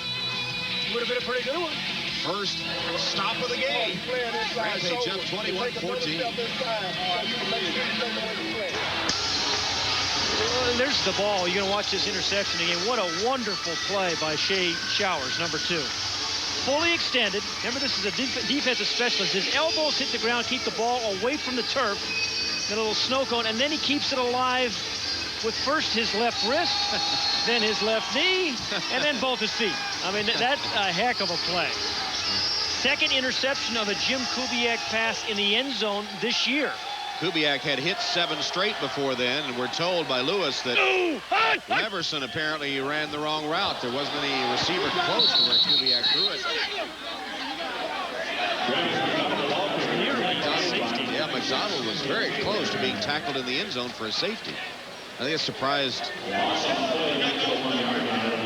Would have been a pretty good one. First stop of the game. Rampage up 21-14. There's the ball. You're going to watch this interception again. What a wonderful play by Shea Showers, number 2. Fully extended. Remember, this is a defensive specialist. His elbows hit the ground, keep the ball away from the turf. Then a little snow cone, and then he keeps it alive with first his left wrist, then his left knee, and then both his feet. I mean, that's a heck of a play. Second interception of a Jim Kubiak pass in the end zone this year. Kubiak had hit 7 straight before then, and we're told by Lewis that Leverson apparently ran the wrong route. There wasn't any receiver close to where Kubiak threw it. Yeah, McDonald was very close to being tackled in the end zone for a safety. I think it surprised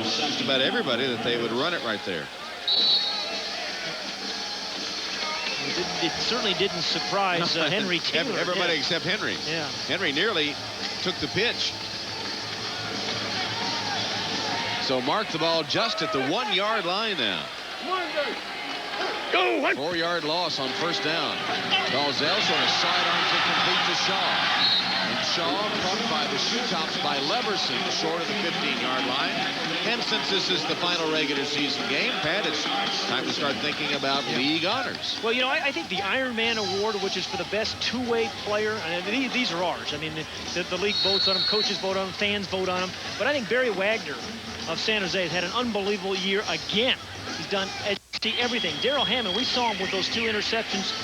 just about everybody that they would run it right there. It certainly didn't surprise Henry Taylor. Everybody except Henry. Yeah. Henry nearly took the pitch. So mark the ball just at the 1-yard line now. 4-yard loss on first down. Dalzell sort of sidearms it complete to Shaw. And Shaw caught by the shoe tops by Leverson short of the 15-yard line. And since this is the final regular season game, Pat, it's time to start thinking about league honors. Well, you know, I think the Iron Man Award, which is for the best two-way player, and these are ours. I mean, the league votes on them, coaches vote on them, fans vote on them. But I think Barry Wagner of San Jose has had an unbelievable year again. He's done everything. Darrell Hammond, we saw him with those 2 interceptions,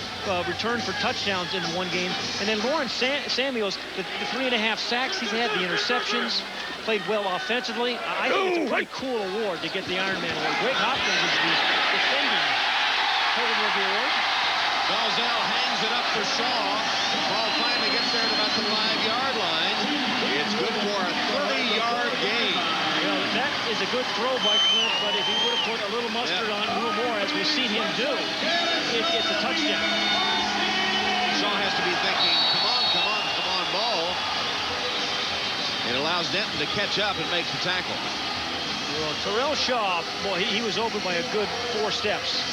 returned for touchdowns in one game. And then Lawrence Samuels, the 3.5 sacks he's had, the interceptions, played well offensively. I think it's a pretty cool award to get the Iron Man Award. Greg Hopkins is the defending holder of the award. Dalzell hangs it up for Shaw. The ball finally gets there at about the 5-yard line. It's good for a 30-yard gain. Well, that is a good throw by Clint, but if he would have put a little mustard on, a little more, as we've seen him do, it's a touchdown. Shaw has to be thinking, come on, ball. It allows Denton to catch up and make the tackle. Well, Terrell Shaw, boy, he was open by a good 4 steps.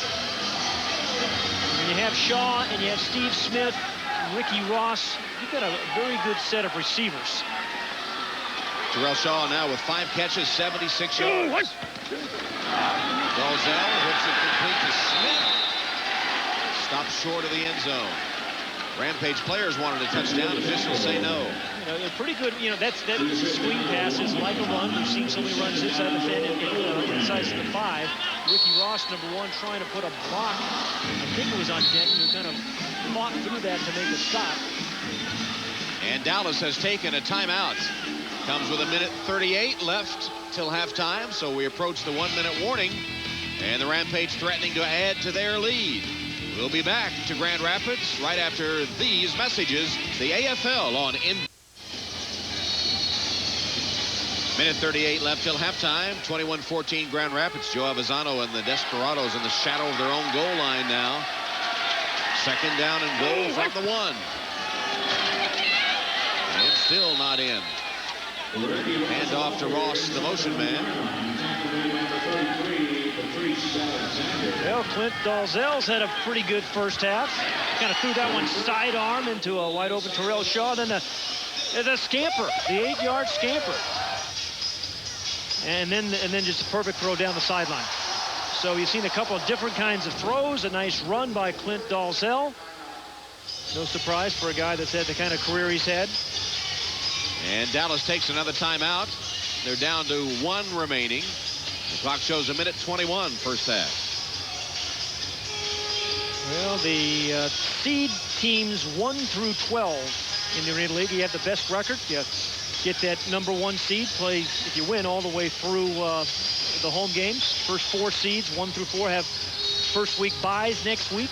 When you have Shaw and you have Steve Smith, Ricky Ross, you've got a very good set of receivers. Terrell Shaw now with 5 catches, 76 yards. Dalzell hits it complete to Smith. Stops short of the end zone. Rampage players wanted a touchdown. Officials say no. They're pretty good. That screen pass is like a run. We've seen so many runs inside the 10 and inside the 5. Ricky Ross, number 1, trying to put a block. I think it was on Denton, who kind of fought through that to make a stop. And Dallas has taken a timeout. Comes with 1:38 left till halftime, so we approach the 1-minute warning. And the Rampage threatening to add to their lead. We'll be back to Grand Rapids right after these messages. The AFL on NBC. 1:38 left till halftime. 21-14 Grand Rapids. Joe Avezano and the Desperados in the shadow of their own goal line now. 2nd down and goal from the 1. And still not in. Hand off to Ross, the motion man. Well, Clint Dalzell's had a pretty good first half. Kind of threw that one sidearm into a wide open Terrell Shaw. Then the scamper, the 8-yard scamper. And then just a perfect throw down the sideline. So you've seen a couple of different kinds of throws. A nice run by Clint Dalzell. No surprise for a guy that's had the kind of career he's had. And Dallas takes another timeout. They're down to 1 remaining. The clock shows 1:21 first half. Well, the seed teams 1 through 12 in the Arena League. You have the best record. You get that number 1 seed. Play, if you win, all the way through the home games. First 4 seeds, 1 through 4, have first week buys next week.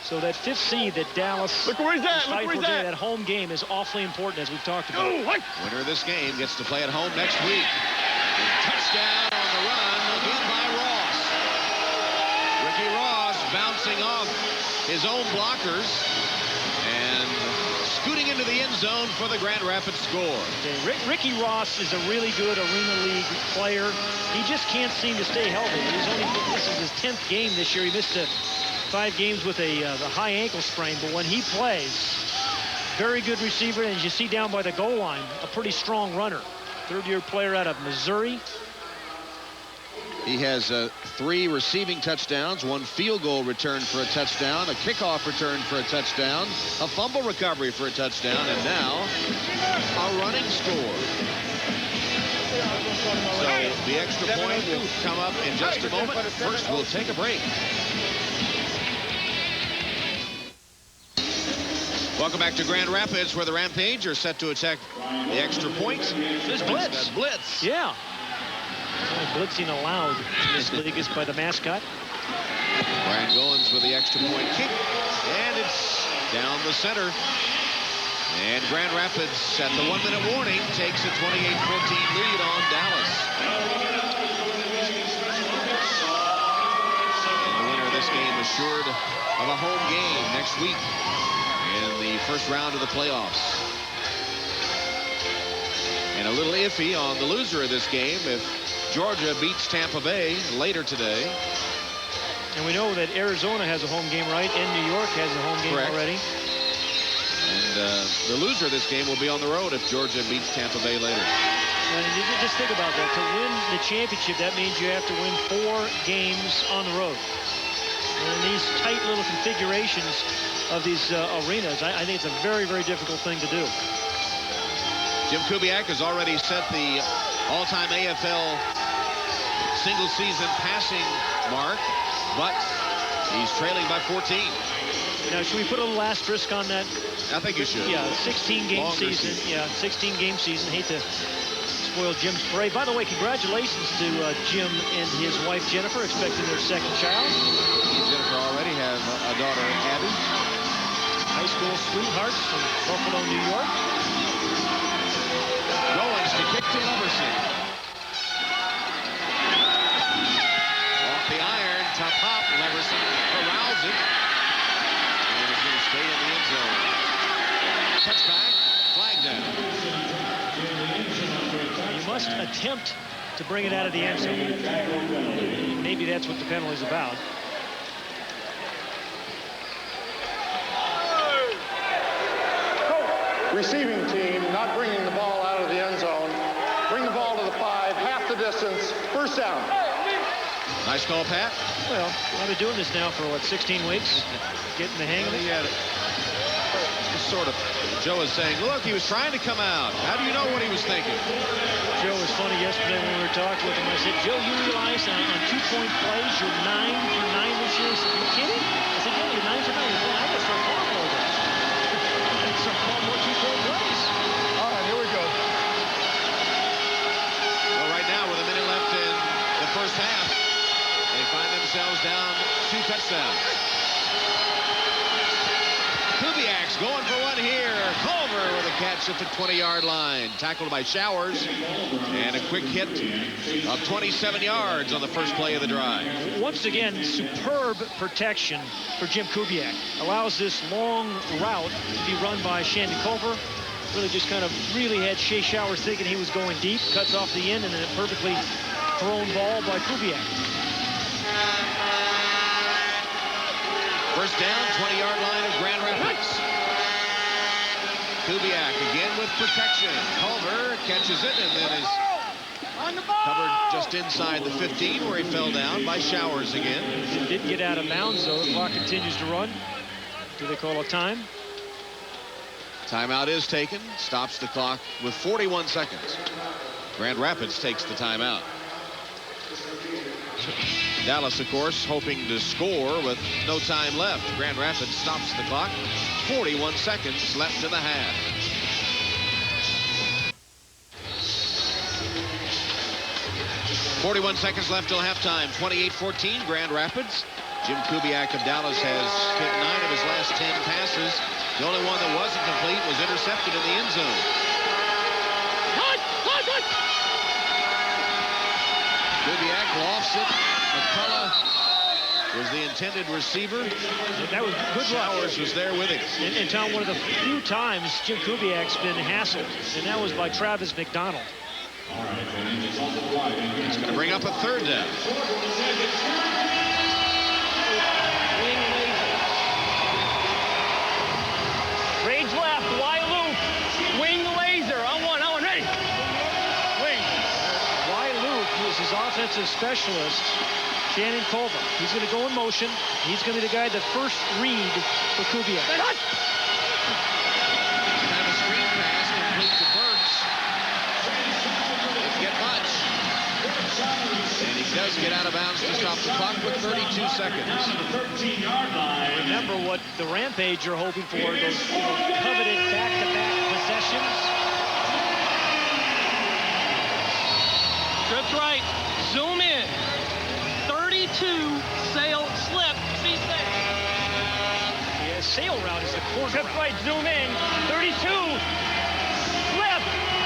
So that 5th seed that Dallas Look where he's at. Look where he's at. That home game is awfully important, as we've talked about. Winner of this game gets to play at home next week. And touchdown on the run again by Ross. Ricky Ross bouncing off his own blockers and scooting into the end zone for the Grand Rapids score. Okay, Ricky Ross is a really good Arena League player. He just can't seem to stay healthy. This is his 10th game this year. He missed 5 games with a high ankle sprain, but when he plays, very good receiver, and as you see down by the goal line, a pretty strong runner. 3rd-year player out of Missouri. He has 3 receiving touchdowns, 1 field goal return for a touchdown, a kickoff return for a touchdown, a fumble recovery for a touchdown, and now a running score. So the extra point will come up in just a moment. First, we'll take a break. Welcome back to Grand Rapids, where the Rampage are set to attack the extra point. This blitz. Blitz. Yeah. Blitzing allowed in this league is by the mascot. Brian Goins with the extra point kick. And it's down the center. And Grand Rapids at the 1-minute warning takes a 28-14 lead on Dallas. And the winner of this game assured of a home game next week in the first round of the playoffs. And a little iffy on the loser of this game if Georgia beats Tampa Bay later today. And we know that Arizona has a home game, right? And New York has a home game already. And the loser of this game will be on the road if Georgia beats Tampa Bay later. And just think about that. To win the championship, that means you have to win 4 games on the road. And in these tight little configurations of these arenas, I think it's a very, very difficult thing to do. Jim Kubiak has already set the all-time AFL single-season passing mark, but he's trailing by 14. Now, should we put a little asterisk on that? I think you should. Yeah, 16-game season. Yeah, 16-game season. Hate to spoil Jim's parade. By the way, congratulations to Jim and his wife, Jennifer, expecting their 2nd child. He and Jennifer already have a daughter, Abby. High school sweethearts from Buffalo, New York. Goins to kick to Leverson. Off the iron, tough hop. Leverson corrals it. And is going to stay in the end zone. Touchback, flag down. You must attempt to bring it out of the end zone. Maybe that's what the penalty is about. receiving team not bringing the ball out of the end zone. Bring the ball to the 5, half the distance, first down. Nice call, Pat. Well, I've been doing this now for, what, 16 weeks? Getting the hang of it? Yeah. Sort of. Joe was saying, look, he was trying to come out. How do you know what he was thinking? Joe was funny yesterday when we were talking with him. I said, Joe, you realize on 2-point plays, you're 9 for 9 this year? He said, you kidding? I said, yeah, you're 9 for 9. He said, I got to start calling more of those. I got to start calling more 2-point plays. All right, here we go. Well, right now, with a minute left in the first half, they find themselves down 2 touchdowns. Kubiak's going for one here. Culver with a catch at the 20-yard line. Tackled by Showers. And a quick hit of 27 yards on the first play of the drive. Once again, superb protection for Jim Kubiak. Allows this long route to be run by Shannon Culver. Really just kind of had Shea Showers thinking he was going deep. Cuts off the end and then a perfectly thrown ball by Kubiak. First down, 20-yard line of Grand Rapids. Kubiak again with protection. Culver catches it and then is covered just inside the 15 where he fell down by Showers again. It didn't get out of bounds, though. The clock continues to run. Do they call a time? Timeout is taken. Stops the clock with 41 seconds. Grand Rapids takes the timeout. Dallas, of course, hoping to score with no time left. Grand Rapids stops the clock. 41 seconds left in the half. .41 seconds left till halftime. 28-14, Grand Rapids. Jim Kubiak of Dallas has hit 9 of his last 10 passes. The only one that wasn't complete was intercepted in the end zone. Kubiak lofts it. McCullough was the intended receiver. That was good luck. Showers was there with him. And Tom, one of the few times Jim Kubiak's been hassled, and that was by Travis McDonald. It's going to bring up a third down. Rage left, wide loop, wing laser, on one, ready. Wing. Wide loop is his offensive specialist, Shannon Culver. He's going to go in motion. He's going to be the guy that first read for Kubiak. And a screen pass complete to Burks. Didn't get much. And he does get out of bounds to stop the clock with 32 seconds. Remember what the Rampage are hoping for, those coveted back-to-back possessions. Trips right, zoom in. 32, sail, slip, see sail. Yeah, sail route is the corner. Trips right, zoom in. 32, slip,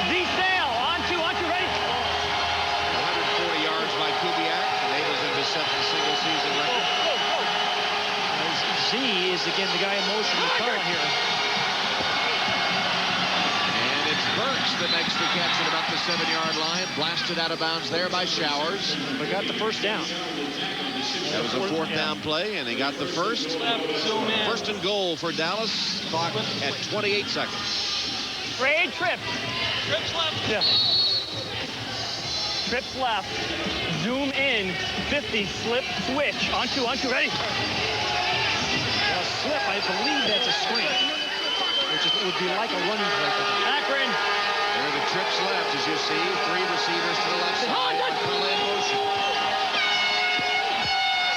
Z sail, on two, ready. 140 yards by Kubiak, enables him to set the single season record. Z is again the guy in motion, McCullough here. And it's Burks that makes the catch at about the 7-yard line. Blasted out of bounds there by Showers. But got the first down. That was a fourth down play, and he got the first. First and goal for Dallas. Clock at 28 seconds. Raid, trip. Trips left. Yeah. Trips left. Zoom in. 50, slip, switch. On two, ready. Slip, I believe that's a screen, which would be like a running play. Akron. There are the trips left, as you see. 3 receivers to the left side. McCullough in motion.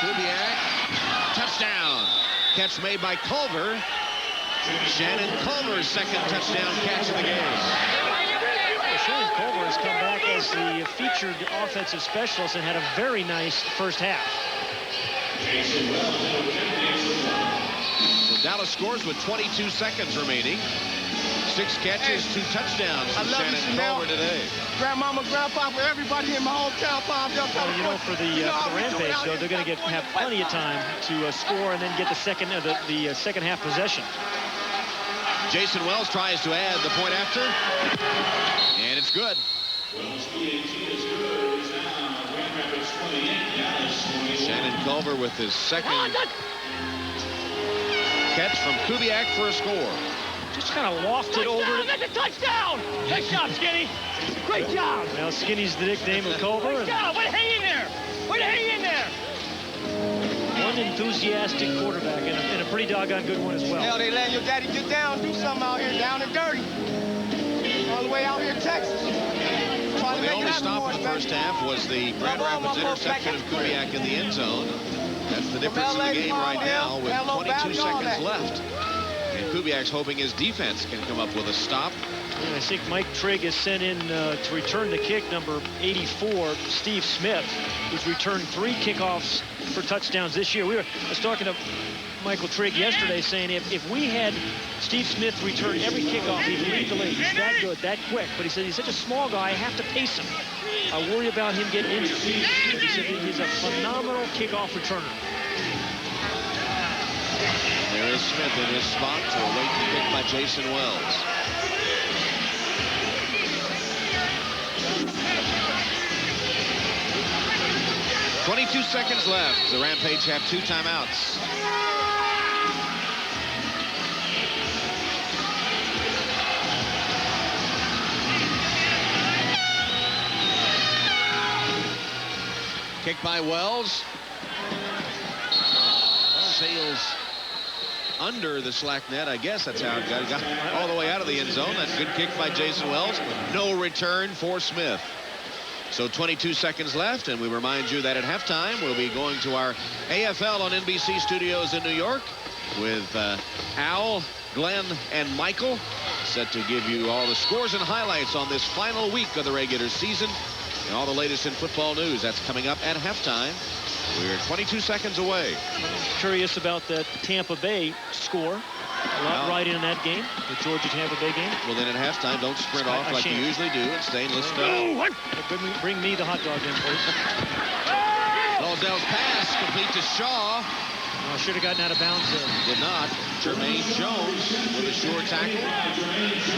Kubiak, touchdown. Catch made by Culver. Shannon Culver's second touchdown catch of the game. Shannon Culver has come back as the featured offensive specialist and had a very nice first half. So Dallas scores with 22 seconds remaining. 6 catches, 2 touchdowns for Shannon Culver today. Grandmama, grandpapa, everybody in my hometown, Bob. Well, you know, for the Rampage, though, they're going to have plenty of time to score and then get the second half possession. Jason Wells tries to add the point after, and it's good. Shannon Culver with his second catch from Kubiak for a score. just kind of lofted over it. That's a touchdown! Nice job, Skinny. Great job. Now Skinny's the nickname of Culver. Great job. Way to hang in there. Way to hang in there. One enthusiastic quarterback and a pretty doggone good one as well. Hell, they let your daddy get down, do something out here, down and dirty. All the way out here in Texas. Well, the only stop in the first half was the Grand Rapids interception of Kubiak in the end zone. That's the difference in the game right now with 22 seconds left. And Kubiak's hoping his defense can come up with a stop. And I think Mike Trigg has sent in to return the kick, number 84, Steve Smith, who's returned 3 kickoffs for touchdowns this year. I was talking to Michael Trigg yesterday saying if we had Steve Smith return every kickoff, he'd lead the league. He's that good, that quick. But he said he's such a small guy, I have to pace him. I worry about him getting injured. He said he's a phenomenal kickoff returner. There is Smith in his spot to await the kick by Jason Wells. .22 seconds left. The Rampage have 2 timeouts. Kick by Wells. Sails under the slack net. I guess that's how it got all the way out of the end zone. That good kick by Jason Wells. No return for Smith. So 22 seconds left, and we remind you that at halftime we'll be going to our AFL on NBC studios in New York with Al, Glenn, and Michael, set to give you all the scores and highlights on this final week of the regular season and all the latest in football news. That's coming up at halftime. We're 22 seconds away. Curious about that Tampa Bay score. A lot riding in that game, the Georgia-Tampa Bay game. Well, then at halftime, don't sprint off like you usually do and stay and listen up. Bring me the hot dog in, please. Dalzell's pass complete to Shaw. Well, should have gotten out of bounds there. Did not. Jermaine Jones with a sure tackle.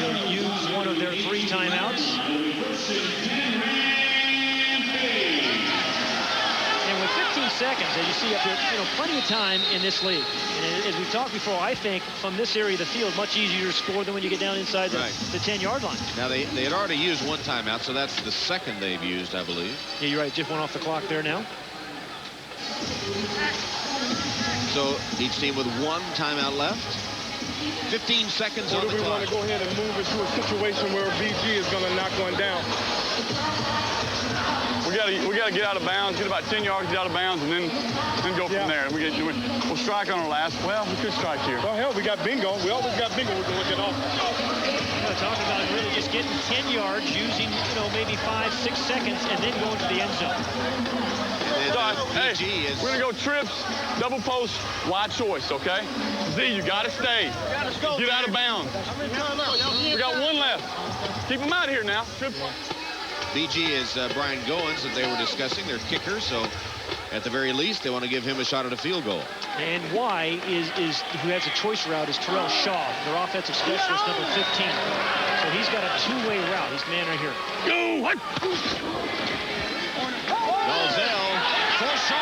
They'll use one of their 3 timeouts. And with 15 seconds, as you see up here, plenty of time in this league. And as we've talked before, I think from this area of the field, much easier to score than when you get down inside the 10-yard line. Now, they had already used 1 timeout, so that's the second they've used, I believe. Yeah, you're right. Just went off the clock there now. So each team with 1 timeout left. 15 seconds on the clock. We want to go ahead and move into a situation where BG is going to knock one down. We got to get out of bounds, get about 10 yards, get out of bounds, and then go from there. We'll strike on our last. Well, we could strike here. Well, hell, we got bingo. We always got bingo. We can look it off. Talking about really just getting 10 yards, using maybe 5-6 seconds, and then going to the end zone. Hey, we're gonna go trips, double post, wide choice, okay? Z, you gotta stay. Get out of bounds. We got 1 left. Keep them out of here now. Trips. BG is Brian Goins that they were discussing, their kicker, so at the very least they want to give him a shot at a field goal. And Y is who has a choice route is Terrell Shaw, their offensive specialist, number 15. So he's got a 2-way route. He's man right here. Dalzell for Shaw.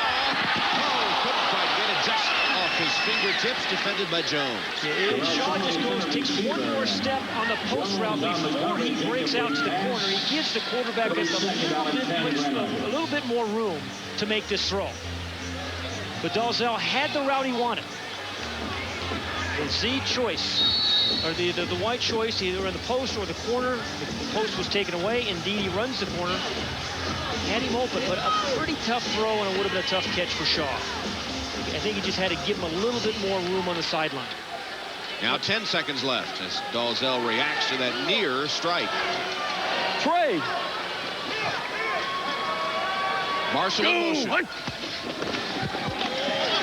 Couldn't quite get it just off his fingertips, defended by Jones. Yeah, Shaw just takes 1 more step on the post route before he breaks out to the corner. He gives the quarterback a little bit more room to make this throw. But Dalzell had the route he wanted. The Z choice, or the white choice, either in the post or the corner. The post was taken away. Indeed, he runs the corner. Had him open, but a pretty tough throw and it would have been a tough catch for Shaw. I think he just had to give him a little bit more room on the sideline. Now 10 seconds left as Dalzell reacts to that near strike. Trey. Marshall in motion.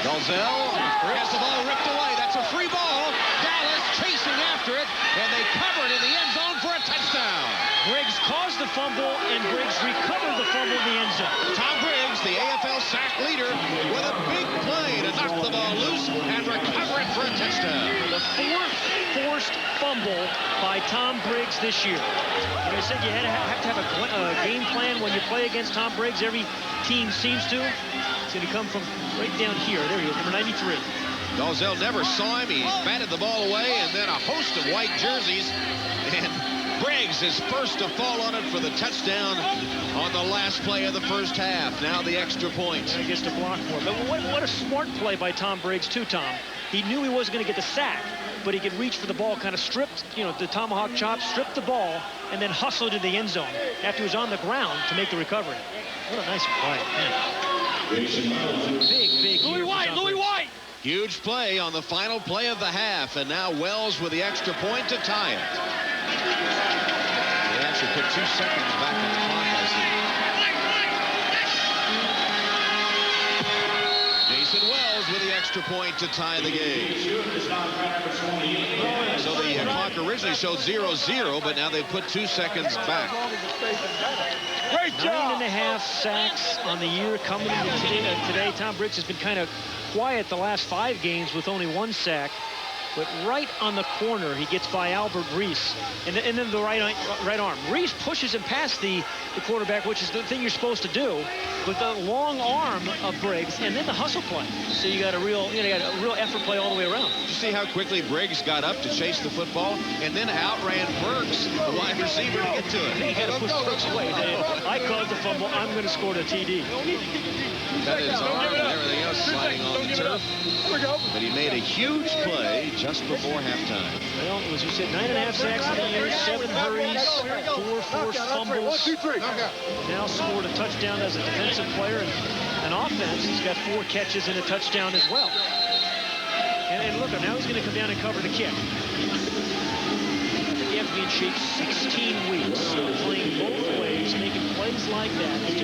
Dalzell has the ball ripped away. That's a free ball. Dallas chasing after it, and they cover it in the end zone for a touchdown. Briggs caused the fumble, and Briggs recovered the fumble in the end zone. Tom Briggs, the AFL sack leader, with a big play to knock the ball loose and recover it for a touchdown. The 4th forced fumble by Tom Briggs this year. Like I said, you have to have a game plan when you play against Tom Briggs. Every team seems to. It's going to come from right down here. There he is, number 93. Dalzell never saw him. He batted the ball away, and then a host of white jerseys. And Briggs is first to fall on it for the touchdown on the last play of the first half. Now the extra point. He gets to block for it. But what a smart play by Tom Briggs, too, Tom. He knew he wasn't going to get the sack, but he could reach for the ball, kind of stripped, the tomahawk chop, stripped the ball, and then hustled to the end zone after he was on the ground to make the recovery. What a nice play. Man. Big Louis White! Huge play on the final play of the half, and now Wells with the extra point to tie it. They actually put 2 seconds back on the clock, I see. Jason Wells with the extra point to tie the game. So the clock originally showed 0-0, but now they've put 2 seconds back. Great job. 9.5 sacks on the year coming into today. Tom Briggs has been kind of quiet the last 5 games with only 1 sack. But right on the corner, he gets by Albert Reese, and then the right arm. Reese pushes him past the quarterback, which is the thing you're supposed to do, with the long arm of Briggs, and then the hustle play. So you got a real effort play all the way around. Did you see how quickly Briggs got up to chase the football, and then outran Burks, the wide receiver, to get to it? I think he had to push Burks away. I caused the fumble. I'm going to score the TD. Cut his arm and everything else sliding on the turf. But he made a huge play just before halftime. Well, as you said, 9.5 sacks in the year, 7 hurries, 4 forced fumbles. Now scored a touchdown as a defensive player, and offense, he's got 4 catches and a touchdown as well. And look, now he's going to come down and cover the kick. You have to be in shape 16 weeks, so playing both ways, making plays like that. It's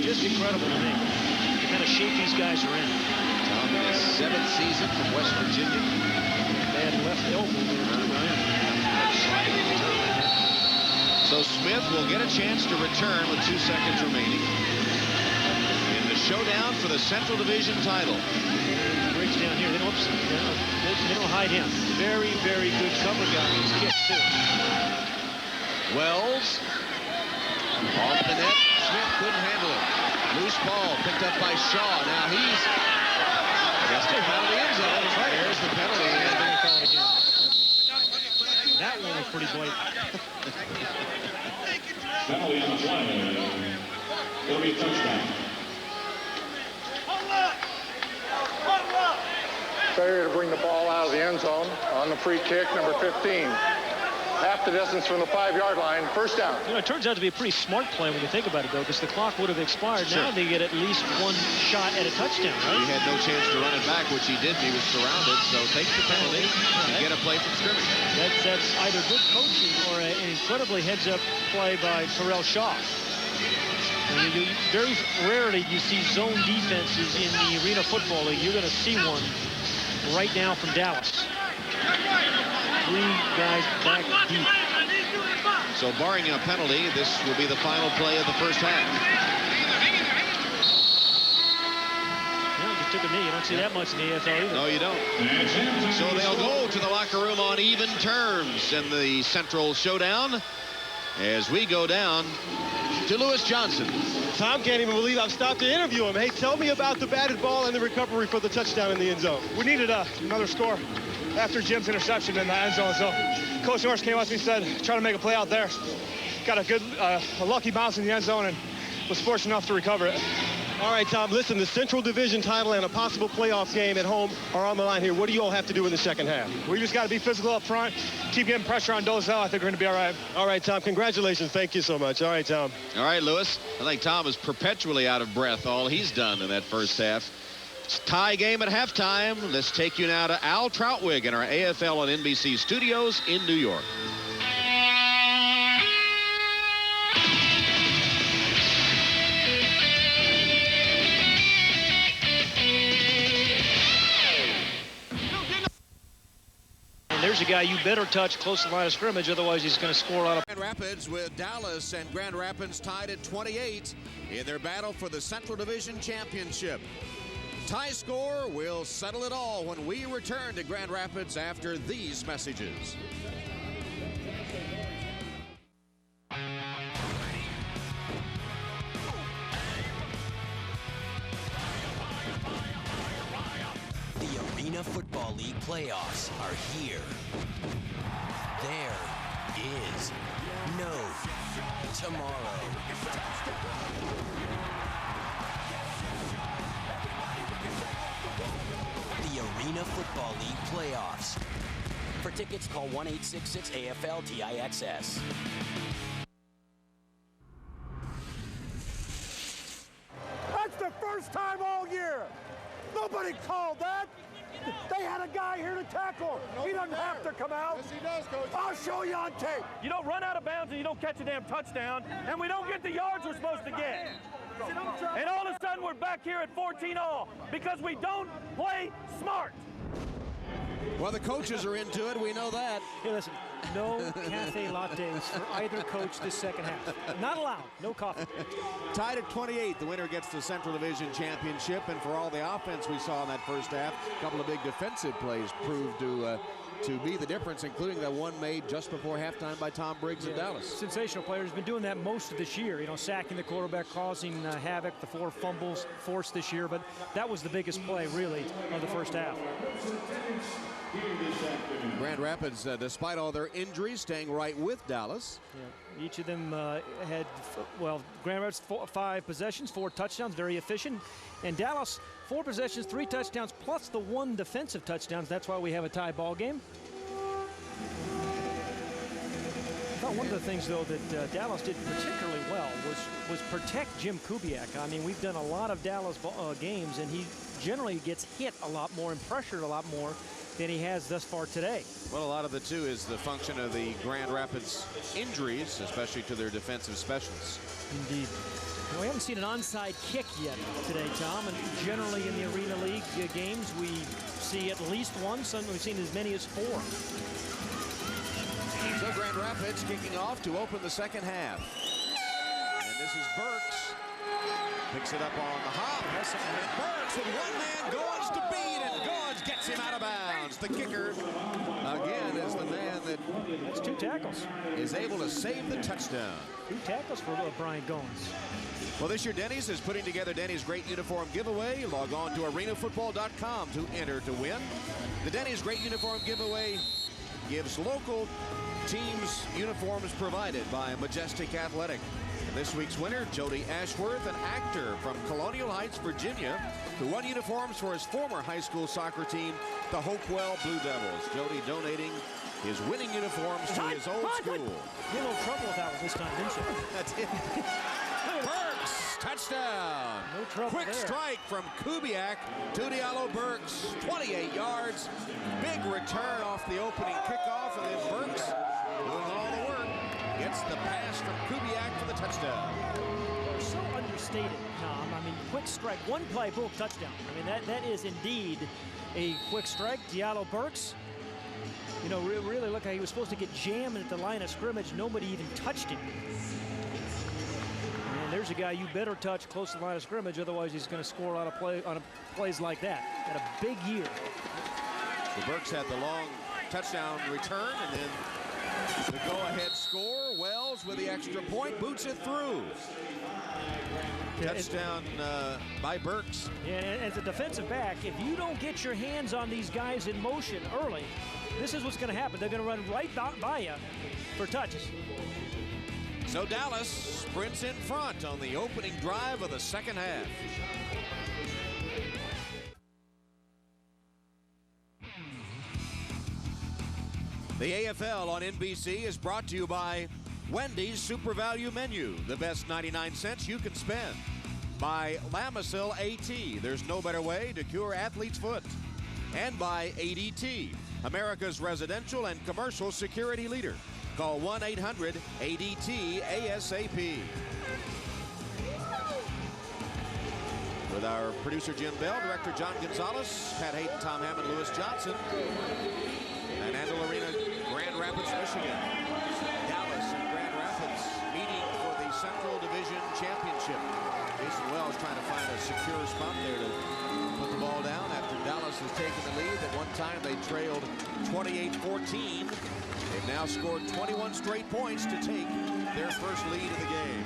just incredible to me. The kind of shape these guys are in. Tom in his 7th season from West Virginia. Bad left elbow there. So Smith will get a chance to return with 2 seconds remaining in the showdown for the Central Division title. Briggs down here. They don't hide him. Very, very good cover guy. He's kicked too. Wells off the net. Smith couldn't handle it. Loose ball picked up by Shaw. Now he's just out of the end zone. There's the penalty. That one was pretty blatant. Penalty on the play. It'll be a touchdown. Failure to bring the ball out of the end zone on the free kick, number 15. Half the distance from the 5-yard line, first down. It turns out to be a pretty smart play when you think about it, though, because the clock would have expired. Sure. Now they get at least 1 shot at a touchdown, right? He had no chance to run it back, which he didn't. He was surrounded, so takes the penalty and get a play from scrimmage. That's either good coaching or an incredibly heads-up play by Terrell Shaw. Very rarely you see zone defenses in the Arena Football League. You're going to see one right now from Dallas. 3 guys back deep. So barring a penalty, this will be the final play of the first half. Well, just took a knee. You don't see that much in the AFL either. No, you don't. So they'll go to the locker room on even terms in the Central Showdown as we go down to Lewis Johnson. Tom can't even believe I've stopped to interview him. Hey, tell me about the batted ball and the recovery for the touchdown in the end zone. We needed another score after Jim's interception in the end zone. So Coach Norris came up to me and said, try to make a play out there. Got a lucky bounce in the end zone and was fortunate enough to recover it. All right, Tom, listen, the Central Division title and a possible playoff game at home are on the line here. What do you all have to do in the second half? We just got to be physical up front, keep getting pressure on Dalzell. I think we're going to be all right. All right, Tom, congratulations. Thank you so much. All right, Tom. All right, Lewis. I think Tom is perpetually out of breath, all he's done in that first half. It's a tie game at halftime. Let's take you now to Al Troutwig in our AFL and NBC studios in New York. There's a guy you better touch close to the line of scrimmage, otherwise he's going to score out of. Grand Rapids with Dallas and Grand Rapids tied at 28 in their battle for the Central Division Championship. Tie score will settle it all when we return to Grand Rapids after these messages. The Arena Football League playoffs are here. There is no tomorrow. The Arena Football League playoffs. For tickets, call 1-866-AFL-TIXS. That's the first time all year. Nobody called that. They had a guy here to tackle. He doesn't have to come out. Yes, he does, Coach. I'll show you on tape. You don't run out of bounds and you don't catch a damn touchdown, and we don't get the yards we're supposed to get. And all of a sudden we're back here at 14-all because we don't play smart. Well, the coaches are into it. We know that. Hey, listen, no cafe lattes for either coach this second half. Not allowed. No coffee. Tied at 28. The winner gets the Central Division Championship. And for all the offense we saw in that first half, a couple of big defensive plays proved to be the difference, including that one made just before halftime by Tom Briggs in Dallas. Sensational player. Has been doing that most of this year, sacking the quarterback, causing havoc, the 4 fumbles forced this year, but that was the biggest play, really, of the first half. Grand Rapids, despite all their injuries, staying right with Dallas. Yeah. Each of them had, Grand Rapids 5 possessions, 4 touchdowns, very efficient. And Dallas, 4 possessions, 3 touchdowns, plus the 1 defensive touchdown. That's why we have a tie ball game. I thought one of the things, though, that Dallas did particularly well was protect Jim Kubiak. I mean, we've done a lot of Dallas games, and he generally gets hit a lot more and pressured a lot more than he has thus far today. Well, a lot of it, too, is the function of the Grand Rapids injuries, especially to their defensive specialists. Indeed. We haven't seen an onside kick yet today, Tom, and generally in the Arena League games, we see at least one. Some we've seen as many as 4. So Grand Rapids kicking off to open the second half. And this is Burks. Picks it up on the hop. And Burks with one man, Goins to beat, and Goins gets him out of bounds. The kicker, again, is the man that's 2 tackles. Is able to save the touchdown. 2 tackles for Brian Goins. Well, this year Denny's is putting together Denny's Great Uniform Giveaway. Log on to arenafootball.com to enter to win. The Denny's Great Uniform Giveaway gives local teams uniforms provided by Majestic Athletic. And this week's winner, Jody Ashworth, an actor from Colonial Heights, Virginia, who won uniforms for his former high school soccer team, the Hopewell Blue Devils. Jody donating his winning uniforms to his old school. You had a little trouble with that one this time, didn't you? That's it. Burks, touchdown. No trouble Quick there. strike from Kubiak to Diallo Burks, 28 yards. Big return off the opening kickoff, and then Burks, doing all the work, gets the pass from Kubiak for the touchdown. They're so understated, Tom. I mean, quick strike, 1 play, boom, touchdown. I mean, that is indeed a quick strike. Diallo Burks, really looked like he was supposed to get jammed at the line of scrimmage. Nobody even touched him. And there's a guy you better touch close to the line of scrimmage, otherwise he's going to score on plays like that. Had a big year. So Burks had the long touchdown return, and then the go-ahead score. Wells with the extra point, boots it through. Touchdown by Burks. Yeah, and as a defensive back, if you don't get your hands on these guys in motion early, this is what's going to happen. They're going to run right by you for touches. So Dallas sprints in front on the opening drive of the second half. The AFL on NBC is brought to you by Wendy's Super Value Menu, the best 99 cents you can spend. By Lamisil AT, there's no better way to cure athlete's foot. And by ADT, America's residential and commercial security leader. Call 1-800-ADT-ASAP. With our producer Jim Bell, director John Gonzalez, Pat Hayden, Tom Hammond, Lewis Johnson, and Andel Arena, Grand Rapids, Michigan. Dallas and Grand Rapids meeting for the Central Division Championship. Jason Wells trying to find a secure spot there to put the ball down after Dallas has taken the lead. At one time they trailed 28-14. They've now scored 21 straight points to take their first lead of the game.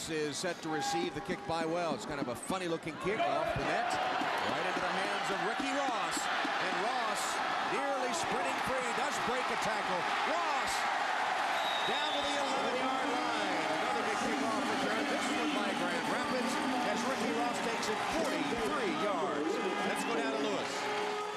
Ross is set to receive the kick by Wells. Kind of a funny-looking kick off the net, right into the hands of Ricky Ross. And Ross, nearly sprinting free, does break a tackle. Ross down to the 11-yard line. Another big kickoff return. This one by Grand Rapids as Ricky Ross takes it 43 yards. Let's go down to Lewis.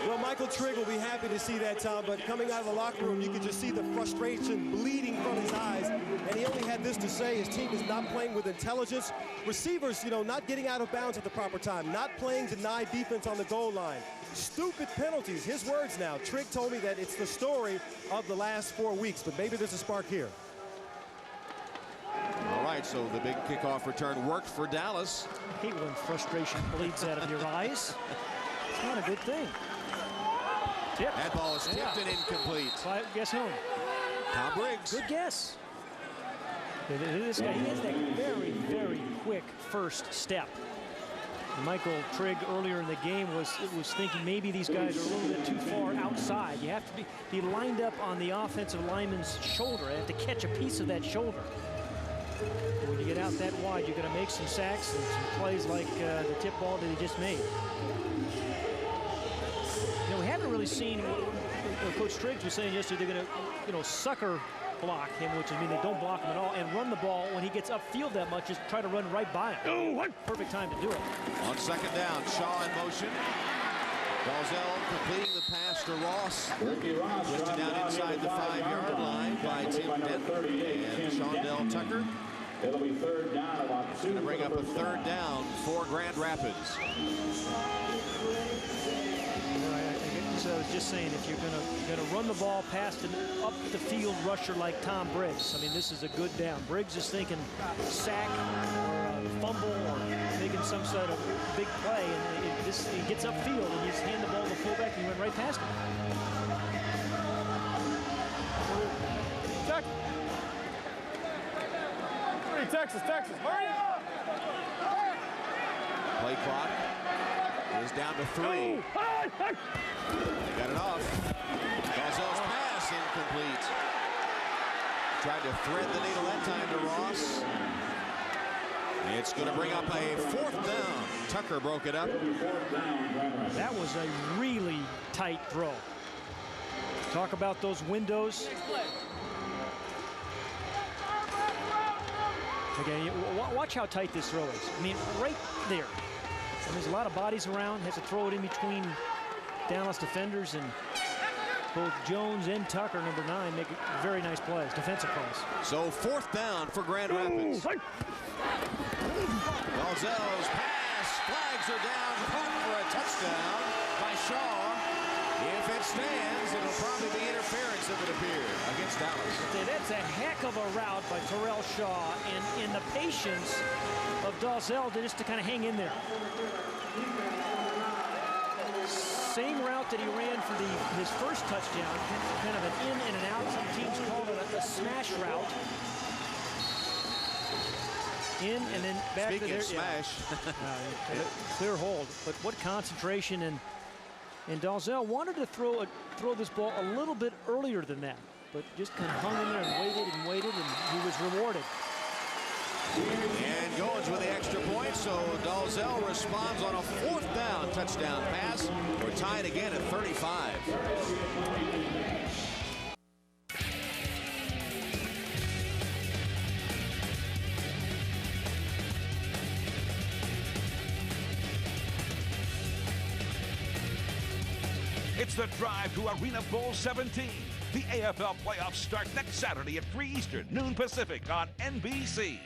Well, Michael Trigg will be happy to see that, Tom, but coming out of the locker room, you could just see the frustration bleeding from his eyes, and he only had this to say: his team is not playing with intelligence. Receivers, not getting out of bounds at the proper time, not playing denied defense on the goal line. Stupid penalties, his words now. Trigg told me that it's the story of the last 4 weeks, but maybe there's a spark here. All right, so the big kickoff return worked for Dallas. I hate when frustration bleeds out of your eyes. It's not a good thing. Tip. That ball is tipped and incomplete. Guess whom? Tom Briggs. Good guess. This guy, he has that very, very quick first step. Michael Trigg earlier in the game was thinking maybe these guys are a little bit too far outside. You have to be lined up on the offensive lineman's shoulder. You have to catch a piece of that shoulder. When you get out that wide, you're going to make some sacks and some plays like the tip ball that he just made. We haven't really seen what Coach Triggs was saying yesterday. They're going to, sucker block him, which I mean they don't block him at all, and run the ball when he gets upfield that much. Just try to run right by him. Oh, what? Perfect time to do it. On second down, Shaw in motion. Dalzell completing the pass to Ross. Lifted down inside the 5-yard line by Tim Denton and Shondell Tucker. It'll be third down. It's going to bring up a third down for Grand Rapids. So I was just saying, if you're gonna run the ball past an up the field rusher like Tom Briggs, I mean, this is a good down. Briggs is thinking sack or fumble or making some sort of big play, and he gets upfield and you just hand the ball to the fullback and he went right past him. Texas, hurry up! Play clock is down to 3. Got it off. Dalzell's pass incomplete. Tried to thread the needle that time to Ross. It's going to bring up a 4th down. Tucker broke it up. That was a really tight throw. Talk about those windows. Again, watch how tight this throw is. I mean, right there. And there's a lot of bodies around. Has to throw it in between Dallas defenders, and both Jones and Tucker, number 9, make very nice plays, defensive plays. So 4th down for Grand Rapids. Dalzell's pass, flags are down, caught for a touchdown by Shaw. If it stands, it'll probably be interference, it would appear, against Dallas. That's a heck of a route by Terrell Shaw, and in the patience of Dalzell just to kind of hang in there. Same route that he ran for his first touchdown, kind of an in and an out. Some teams call it a smash route. In and then back Speaking to their smash. Clear hold, but what concentration, and Dalzell wanted to throw this ball a little bit earlier than that, but just kind of hung in there and waited, and he was rewarded. And Goins with the extra point, so Dalzell responds on a 4th down touchdown pass. We're tied again at 35. It's the drive to Arena Bowl 17. The AFL playoffs start next Saturday at 3 Eastern, noon Pacific on NBC.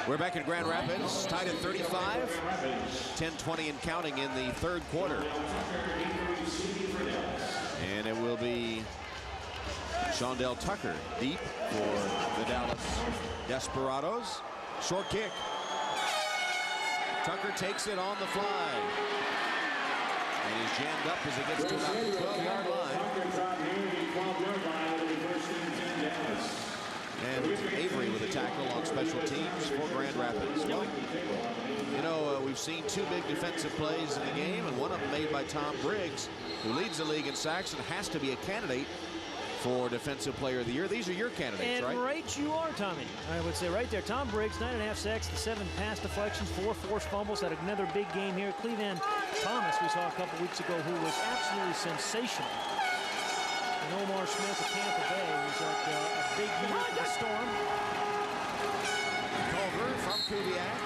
We're back in Grand Rapids, tied at 35. 10-20 and counting in the 3rd quarter. And it will be Shondell Tucker deep for the Dallas Desperados. Short kick. Tucker takes it on the fly. And he's jammed up as he gets to about the 12-yard line. And Avery with a tackle on special teams for Grand Rapids. Well, we've seen 2 big defensive plays in the game, and one of them made by Tom Briggs, who leads the league in sacks and has to be a candidate for Defensive Player of the Year. These are your candidates, and right? Right you are, Tommy. I would say right there. Tom Briggs, 9.5 sacks, the 7 pass deflections, 4 forced fumbles. Had another big game here. Cleveland Thomas, we saw a couple weeks ago, who was absolutely sensational. And Omar Smith of Tampa Bay was a big year for the Storm. Culver from Kubiak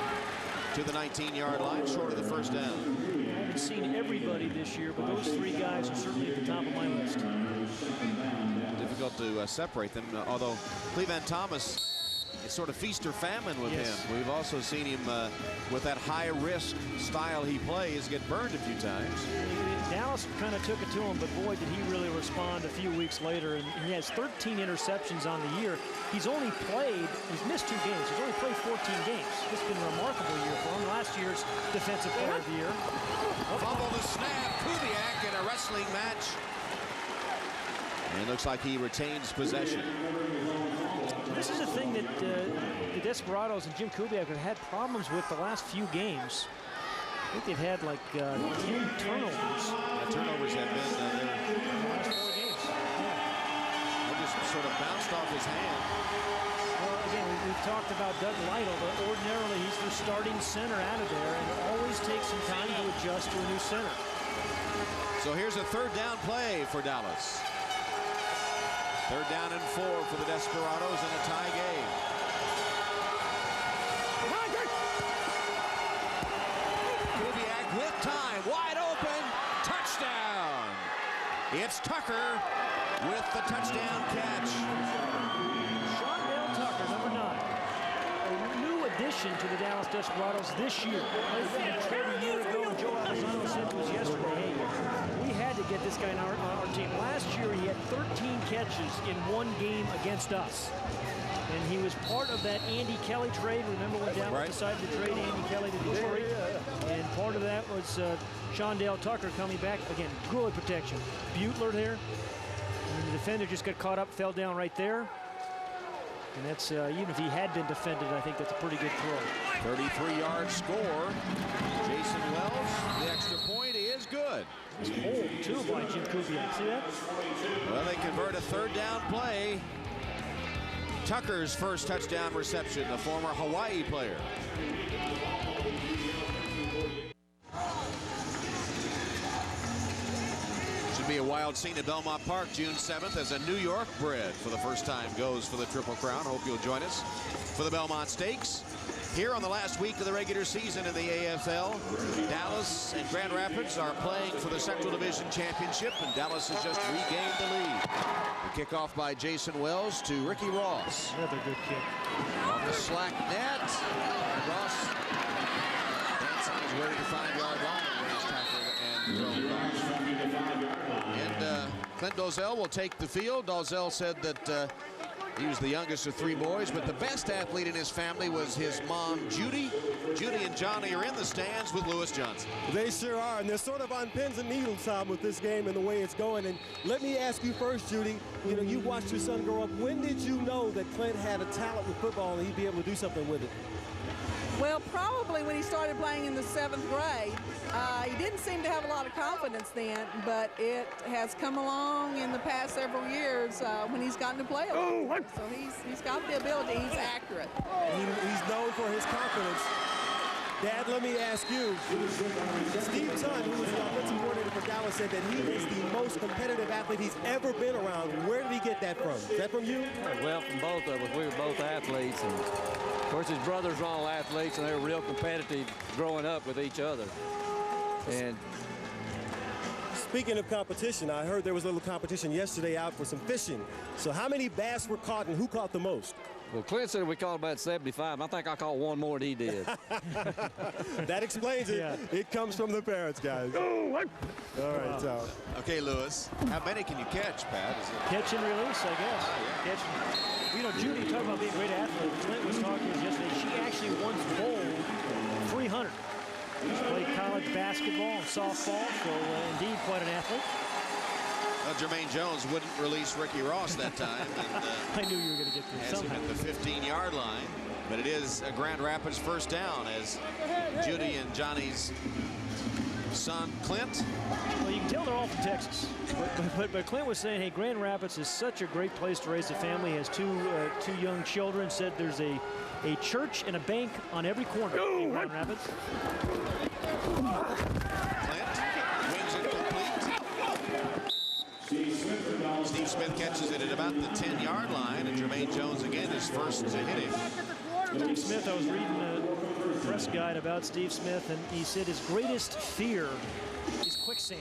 to the 19-yard line, short of the first down. I haven't seen everybody this year, but those 3 guys are certainly at the top of my list. Difficult to separate them, although Cleveland Thomas, it's sort of feast or famine with him. We've also seen him with that high-risk style he plays get burned a few times. Dallas kind of took it to him, but boy, did he really respond a few weeks later. And he has 13 interceptions on the year. He's missed 2 games. He's only played 14 games. It's been a remarkable year for him. Last year's Defensive Player of the Year. Fumble the snap. Kubiak in a wrestling match. And it looks like he retains possession. This is a thing that the Desperados and Jim Kubiak have had problems with the last few games. I think they've had like 10 turnovers. Turnovers have been the last 4 games. They just sort of bounced off his hand. Well, again, we've talked about Doug Lytle, but ordinarily he's the starting center out of there, and it always takes some time to adjust to a new center. So here's a 3rd down play for Dallas. 3rd down and 4 for the Desperados in a tie game. Kubiak with time, wide open, touchdown. It's Tucker with the touchdown catch. Shondell Tucker, number 9. A new addition to the Dallas Desperados this year. Played for Detroit a year ago, and Joe Alessandro said to us yesterday, hey, we had to get this guy on our team. Last year, he had 13 catches in 1 game against us. And he was part of that Andy Kelly trade. Remember when Dallas decided to trade Andy Kelly to Detroit? And part of that was Shondell Tucker coming back. Again, good protection. Butler there. And the defender just got caught up, fell down right there. And that's, even if he had been defended, I think that's a pretty good throw. 33-yard score. Jason Wells, the extra point is good. He's hold, too, by Jim Kubiak. See that? Well, they convert a 3rd down play. Tucker's first touchdown reception, the former Hawaii player. Should be a wild scene at Belmont Park June 7th as a New York bred for the first time goes for the Triple Crown. Hope you'll join us for the Belmont Stakes. Here on the last week of the regular season in the AFL, Dallas and Grand Rapids are playing for the Central Division Championship, and Dallas has just regained the lead. The kickoff by Jason Wells to Ricky Ross. Another good kick. Off the slack net. Ross dancing his way to the 5-yard line. Raised tackle and thrown. And Clint Dozell will take the field. Dozell said that he was the youngest of 3 boys, but the best athlete in his family was his mom, Judy. Judy and Johnny are in the stands with Lewis Johnson. They sure are, and they're sort of on pins and needles, Tom, with this game and the way it's going. And let me ask you first, Judy, you know, you watched your son grow up. When did you know that Clint had a talent with football and he'd be able to do something with it? Well, probably when he started playing in the 7th grade. He didn't seem to have a lot of confidence then, but it has come along in the past several years when he's gotten to play a lot. So he's got the ability. He's accurate. He's known for his confidence. Dad, let me ask you. Steve Tunn, who was the offensive coordinator for Dallas, said that he is the most competitive athlete he's ever been around. Where did he get that from? Is that from you? Well, from both of us. We were both athletes. And of course, his brothers were all athletes, and they were real competitive growing up with each other. And speaking of competition, I heard there was a little competition yesterday out for some fishing. So how many bass were caught, and who caught the most? Well, Clint said we caught about 75. I think I caught 1 more than he did. That explains it. Yeah. It comes from the parents, guys. All right, Tom. Okay, Lewis. How many can you catch, Pat? Is it... Catch and release, I guess. Catch. You know, Judy talked about being a great athlete. Clint was talking yesterday. She actually once bowled 300. She's played college basketball and softball, so indeed quite an athlete. Well, Jermaine Jones wouldn't release Ricky Ross that time. And, I knew you were going to get this somehow. Him at the 15-yard line. But it is a Grand Rapids first down as Judy and Johnny's son, Clint. Well, you can tell they're all from Texas. But Clint was saying, hey, Grand Rapids is such a great place to raise a family. He has two young children. Said there's a church and a bank on every corner in Grand Rapids. Steve Smith catches it at about the 10-yard line, and Jermaine Jones again is first to hit him. Steve Smith, I was reading a press guide about Steve Smith, and he said his greatest fear is quicksand.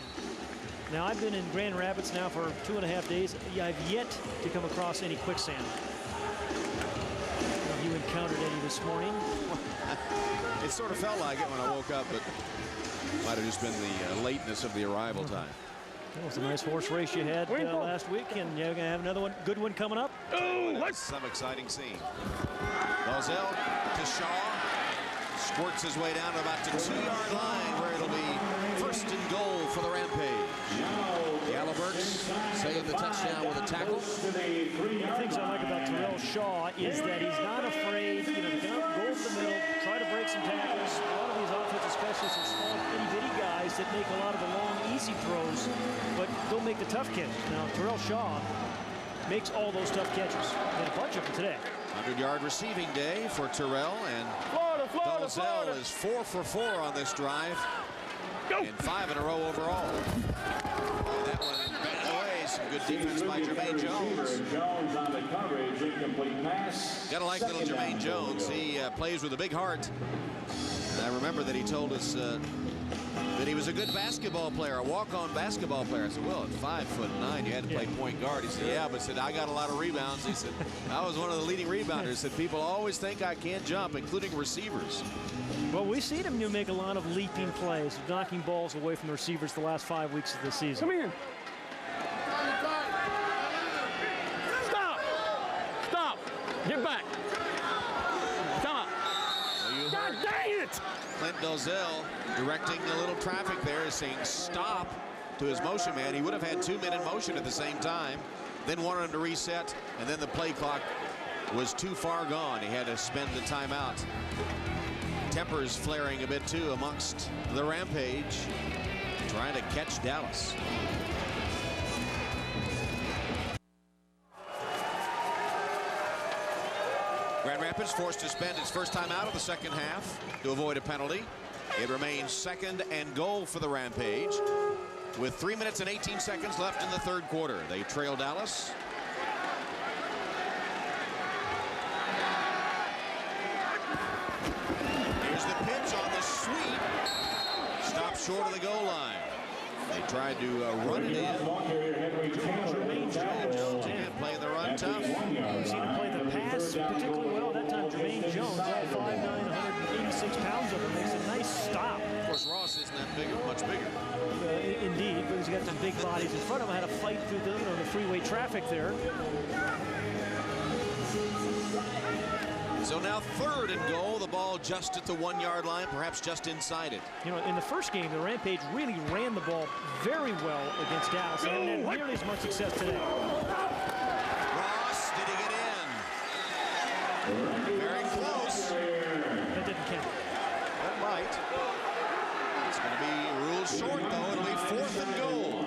Now, I've been in Grand Rapids now for 2.5 days. I've yet to come across any quicksand. You encountered any this morning? It sort of felt like it when I woke up, but might have just been the lateness of the arrival time. That was a nice horse race you had last week, and you're going to have another good one coming up. That's some exciting scene. Dalzell to Shaw. Squirts his way down to about the 2-yard line, where it'll be first and goal for the Rampage. The Alabirds saved the touchdown with a tackle. One of the things I like about Terrell Shaw is that he's not afraid, to come up, go over the middle, try to break some tackles. A lot of these offensive specialists are small, itty-bitty guys that make a lot of the long, easy throws, but don't make the tough catches. Now, Terrell Shaw makes all those tough catches. Had a bunch of them today. 100-yard receiving day for Terrell, and Dalzell is 4 for 4 on this drive, and 5 in a row overall. And that one back away. Some good defense by Jermaine Jones. On the coverage, incomplete pass. Gotta like little Jermaine Jones. He plays with a big heart. And I remember that he told us that he was a good basketball player, a walk-on basketball player. I said, well, at 5'9", you had to play point guard. He said, yeah, but said, I got a lot of rebounds. He said, I was one of the leading rebounders. He said, people always think I can't jump, including receivers. Well, we've seen him make a lot of leaping plays, knocking balls away from the receivers the last 5 weeks of the season. Come here. Stop. Stop. Get back. Stop. God dang it! Clint Dalzell directing a little traffic there, is saying stop to his motion man. He would have had 2 men in motion at the same time, then wanted him to reset, and then the play clock was too far gone. He had to spend the timeout. Tempers flaring a bit too amongst the Rampage, trying to catch Dallas. Grand Rapids forced to spend its first time out of the second half to avoid a penalty. It remains second and goal for the Rampage with 3 minutes and 18 seconds left in the third quarter. They trail Dallas. Here's the pitch on the sweep. Stopped short of the goal line. They tried to run it in. Jermaine Jones again playing the run tough. We've seen him play the pass particularly well. That time Jermaine Jones, all 5'9", 186 pounds of him, makes a nice stop. Of course, Ross isn't that big, much bigger. Indeed, but he's got some big bodies in front of him. Had to fight through the freeway traffic there. So now third and goal, the ball just at the 1-yard line, perhaps just inside it. In the first game, the Rampage really ran the ball very well against Dallas. They haven't had nearly as much success today. Ross, did he get in? Very close. That didn't count. That might. It's going to be ruled short, though. It'll be 4th and goal.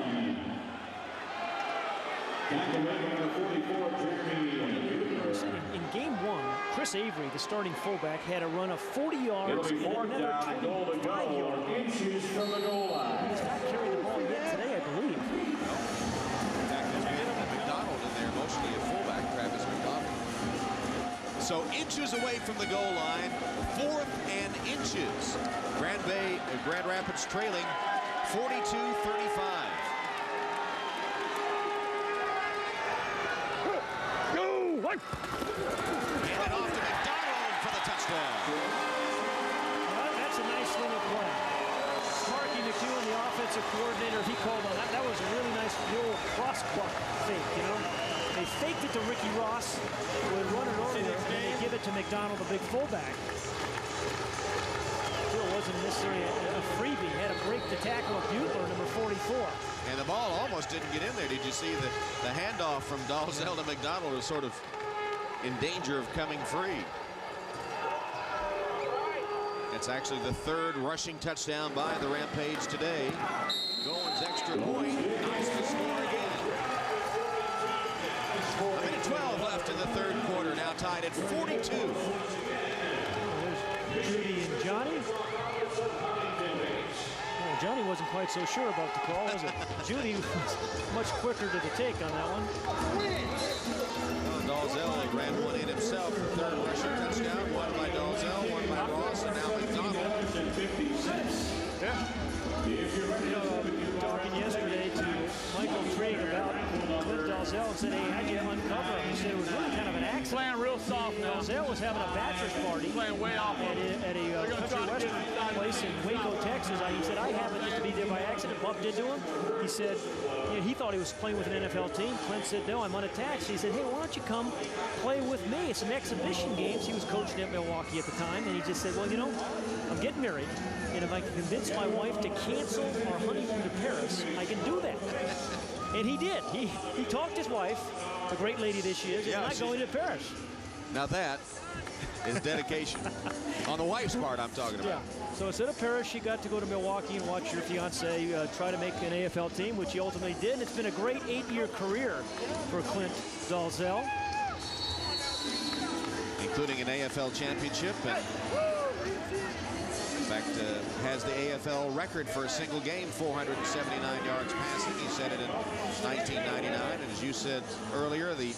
In game 1, Chris Avery, the starting fullback, had a run of 40 yards and another 25 yards. Inches from the goal line. He has not carried the ball yet today, I believe. In fact, there's McDonald in there, mostly a fullback, Travis McDonald. So inches away from the goal line, 4th and inches. Grand Rapids trailing 42-35. Handed off to McDonald for the touchdown. Well, that's a nice little play. Marky McEwen, the offensive coordinator, he called on that. That was a really nice little cross-buck fake, They faked it to Ricky Ross, who would run it over there, and they give it to McDonald, the big fullback. Still wasn't necessarily a freebie. He had to break the tackle of Butler, number 44. And the ball almost didn't get in there. Did you see the handoff from Dalzell to McDonald was sort of in danger of coming free. That's actually the third rushing touchdown by the Rampage today. Goins extra point, nice to score again. A minute 12 left in the third quarter, now tied at 42. There's Judy and Johnny. Well, Johnny wasn't quite so sure about the call, was it? Judy was much quicker to the take on that one. Dalzell ran one in himself. The third rushing touchdown, one by Dalzell, one by Ross, and now McDonald. Yeah. Talking yesterday to Michael Trigg about Clint Dalzell and said, hey, how'd you uncover him? He said it was really kind of an accident. Playing real soft now. Dalzell was having a bachelor's party playing way off at a country western place in Waco, Texas. He said, I happened just to be there by accident. Buck did to him. He said, he thought he was playing with an NFL team. Clint said, no, I'm unattached. He said, hey, why don't you come play with me? It's some exhibition games. He was coaching at Milwaukee at the time, and he just said, well, I'm getting married, and if I can convince my wife to cancel our honeymoon to Paris, I can do that. And he did. He talked his wife, the great lady that she is, and not going to Paris. Now that is dedication. On the wife's part, I'm talking about. Yeah. So instead of Paris, she got to go to Milwaukee and watch her fiance try to make an AFL team, which he ultimately did. And it's been a great 8-year career for Clint Dalzell. Including an AFL championship. And in fact, has the AFL record for a single game, 479 yards passing. He set it in 1999. And as you said earlier, the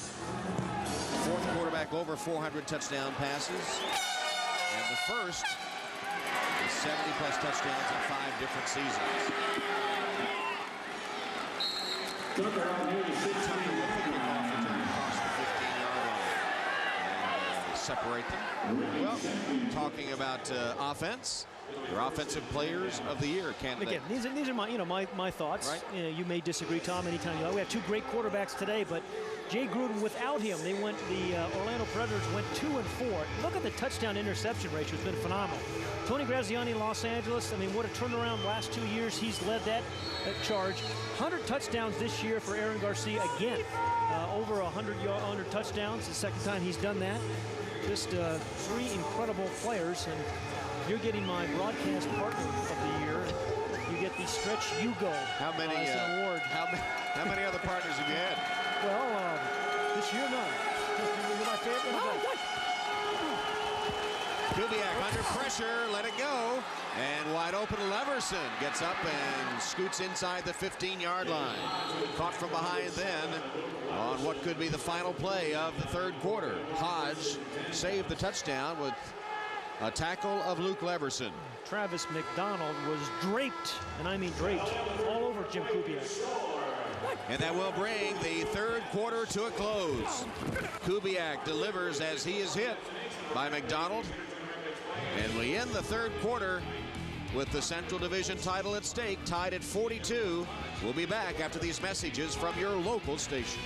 fourth quarterback over 400 touchdown passes. And the first is 70-plus touchdowns in 5 different seasons. Separate them. Well, talking about offense, your offensive players of the year candidate. Again, these are my thoughts. Right. You may disagree, Tom, anytime you like. We have 2 great quarterbacks today, but Jay Gruden, without him, the Orlando Predators went 2-4. Look at the touchdown interception ratio. It's been phenomenal. Tony Graziani, Los Angeles, what a turnaround last 2 years. He's led that charge. 100 touchdowns this year for Aaron Garcia again. Over 100 touchdowns, the second time he's done that. Just 3 incredible players, and you're getting my broadcast partner of the year. You get the Stretch Hugo award. How many other partners have you had? Well, this year, none. You're my favorite. Kubiak under pressure, let it go. And wide open, Leverson gets up and scoots inside the 15-yard line. Caught from behind then on what could be the final play of the third quarter. Hodge saved the touchdown with a tackle of Luke Leverson. Travis McDonald was draped, and I mean draped, all over Jim Kubiak. And that will bring the third quarter to a close. Kubiak delivers as he is hit by McDonald. And we end the third quarter with the Central Division title at stake, tied at 42. We'll be back after these messages from your local station.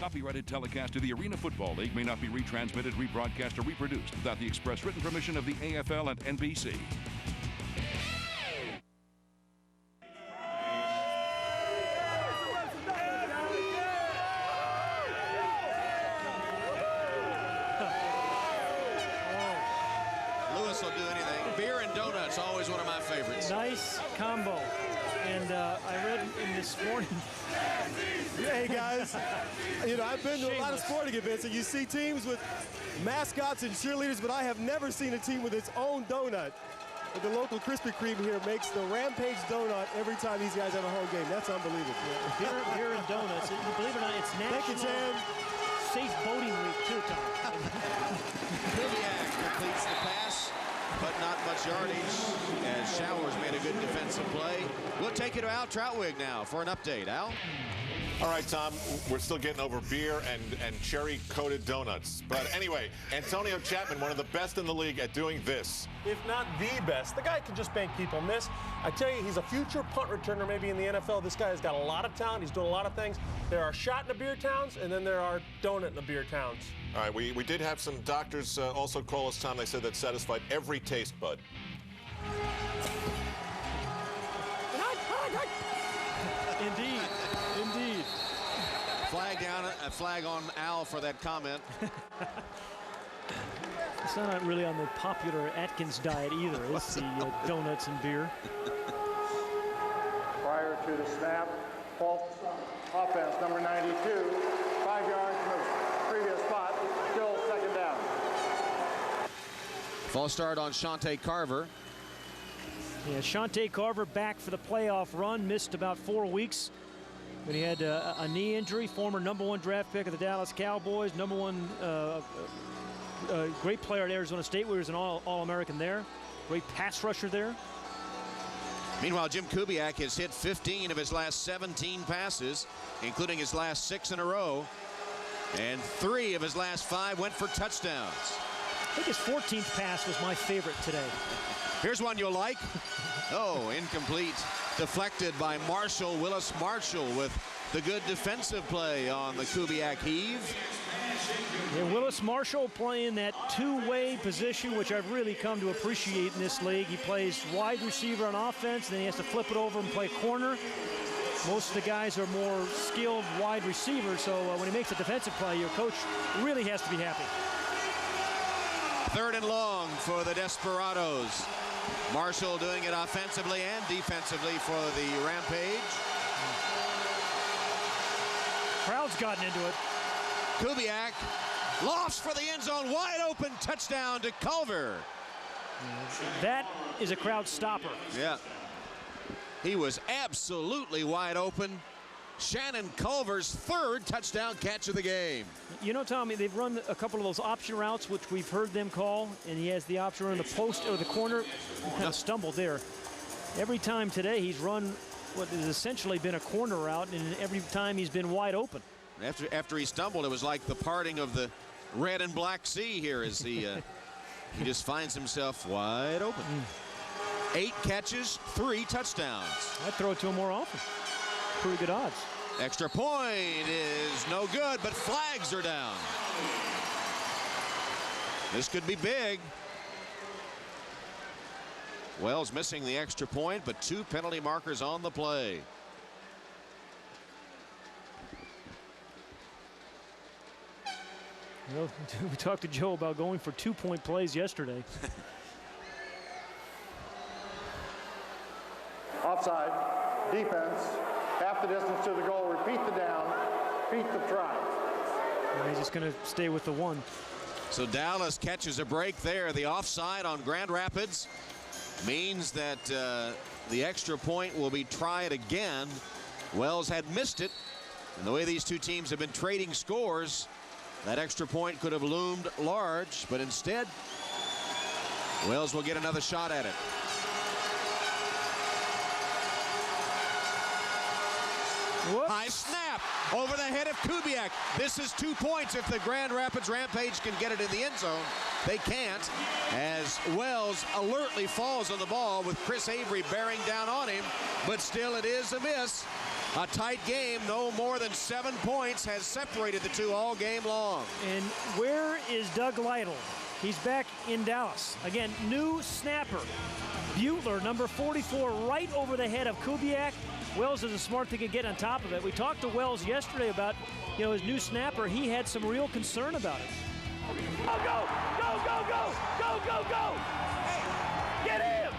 Copyrighted telecast of the Arena Football League may not be retransmitted, rebroadcast, or reproduced without the express written permission of the AFL and NBC. Lewis will do anything. Beer and donuts, always one of my favorites. Nice combo. And I read in this morning. Hey guys, I've been to a lot of sporting events, and you see teams with mascots and cheerleaders, but I have never seen a team with its own donut. But the local Krispy Kreme here makes the Rampage donut every time these guys have a home game. That's unbelievable. Beer and donuts. Believe it or not, it's National Safe Boating Week too, Tom. Kubiak completes the pass, but not much yardage as Showers made a good defensive play. We'll take it to Al Troutwig now for an update. Al? All right, Tom, we're still getting over beer and cherry-coated donuts. But anyway, Antonio Chapman, one of the best in the league at doing this. If not the best. The guy can just bank people on this. I tell you, he's a future punt returner maybe in the NFL. This guy has got a lot of talent. He's doing a lot of things. There are shot in the beer towns, and then there are donut in the beer towns. All right, we did have some doctors also call us, Tom. They said that satisfied every taste bud. Indeed. Flag down a flag on Al for that comment. It's not really on the popular Atkins diet either. It's the donuts and beer. Prior to the snap, false offense, number 92, 5 yards from the previous spot, still second down. False start on Shante Carver. Yeah, Shante Carver back for the playoff run, missed about 4 weeks. But he had a knee injury, former #1 draft pick of the Dallas Cowboys, #1 great player at Arizona State, where he was an All-American there. Great pass rusher there. Meanwhile, Jim Kubiak has hit 15 of his last 17 passes, including his last 6 in a row. And 3 of his last 5 went for touchdowns. I think his 14th pass was my favorite today. Here's one you'll like. Oh, incomplete. Deflected by Marshall, Willis Marshall, with the good defensive play on the Kubiak heave. Yeah, Willis Marshall playing that two-way position, which I've really come to appreciate in this league. He plays wide receiver on offense, then he has to flip it over and play corner. Most of the guys are more skilled wide receivers, so when he makes a defensive play, your coach really has to be happy. 3rd and long for the Desperados. Marshall doing it offensively and defensively for the Rampage. Crowd's gotten into it. Kubiak lofts for the end zone, wide open touchdown to Culver. That is a crowd stopper. Yeah. He was absolutely wide open. Shannon Culver's 3rd touchdown catch of the game. You know, Tommy, they've run a couple of those option routes, which we've heard them call, and he has the option in the post or the corner. He kind of stumbled there. Every time today, he's run what has essentially been a corner route, and every time he's been wide open. After he stumbled, it was like the parting of the Red and Black Sea here as he just finds himself wide open. 8 catches, 3 touchdowns. I'd throw it to him more often. Pretty good odds. Extra point is no good, but flags are down. This could be big. Wells missing the extra point, but 2 penalty markers on the play. You know, we talked to Joe about going for 2-point plays yesterday. Offside, defense, half the distance to the goal, repeat the down, repeat the try. And he's just going to stay with the 1. So Dallas catches a break there. The offside on Grand Rapids means that the extra point will be tried again. Wells had missed it, and the way these two teams have been trading scores, that extra point could have loomed large, but instead, Wells will get another shot at it. Whoops. High snap over the head of Kubiak. This is 2 points if the Grand Rapids Rampage can get it in the end zone. They can't, as Wells alertly falls on the ball with Chris Avery bearing down on him, but still it is a miss. A tight game, no more than 7 points has separated the two all game long. And where is Doug Lytle? He's back in Dallas. Again, new snapper. Butler, number 44, right over the head of Kubiak. Wells is a smart thing to get on top of it. We talked to Wells yesterday about, you know, his new snapper. He had some real concern about it. Go, go, go, go, go, go, go, go. Get him.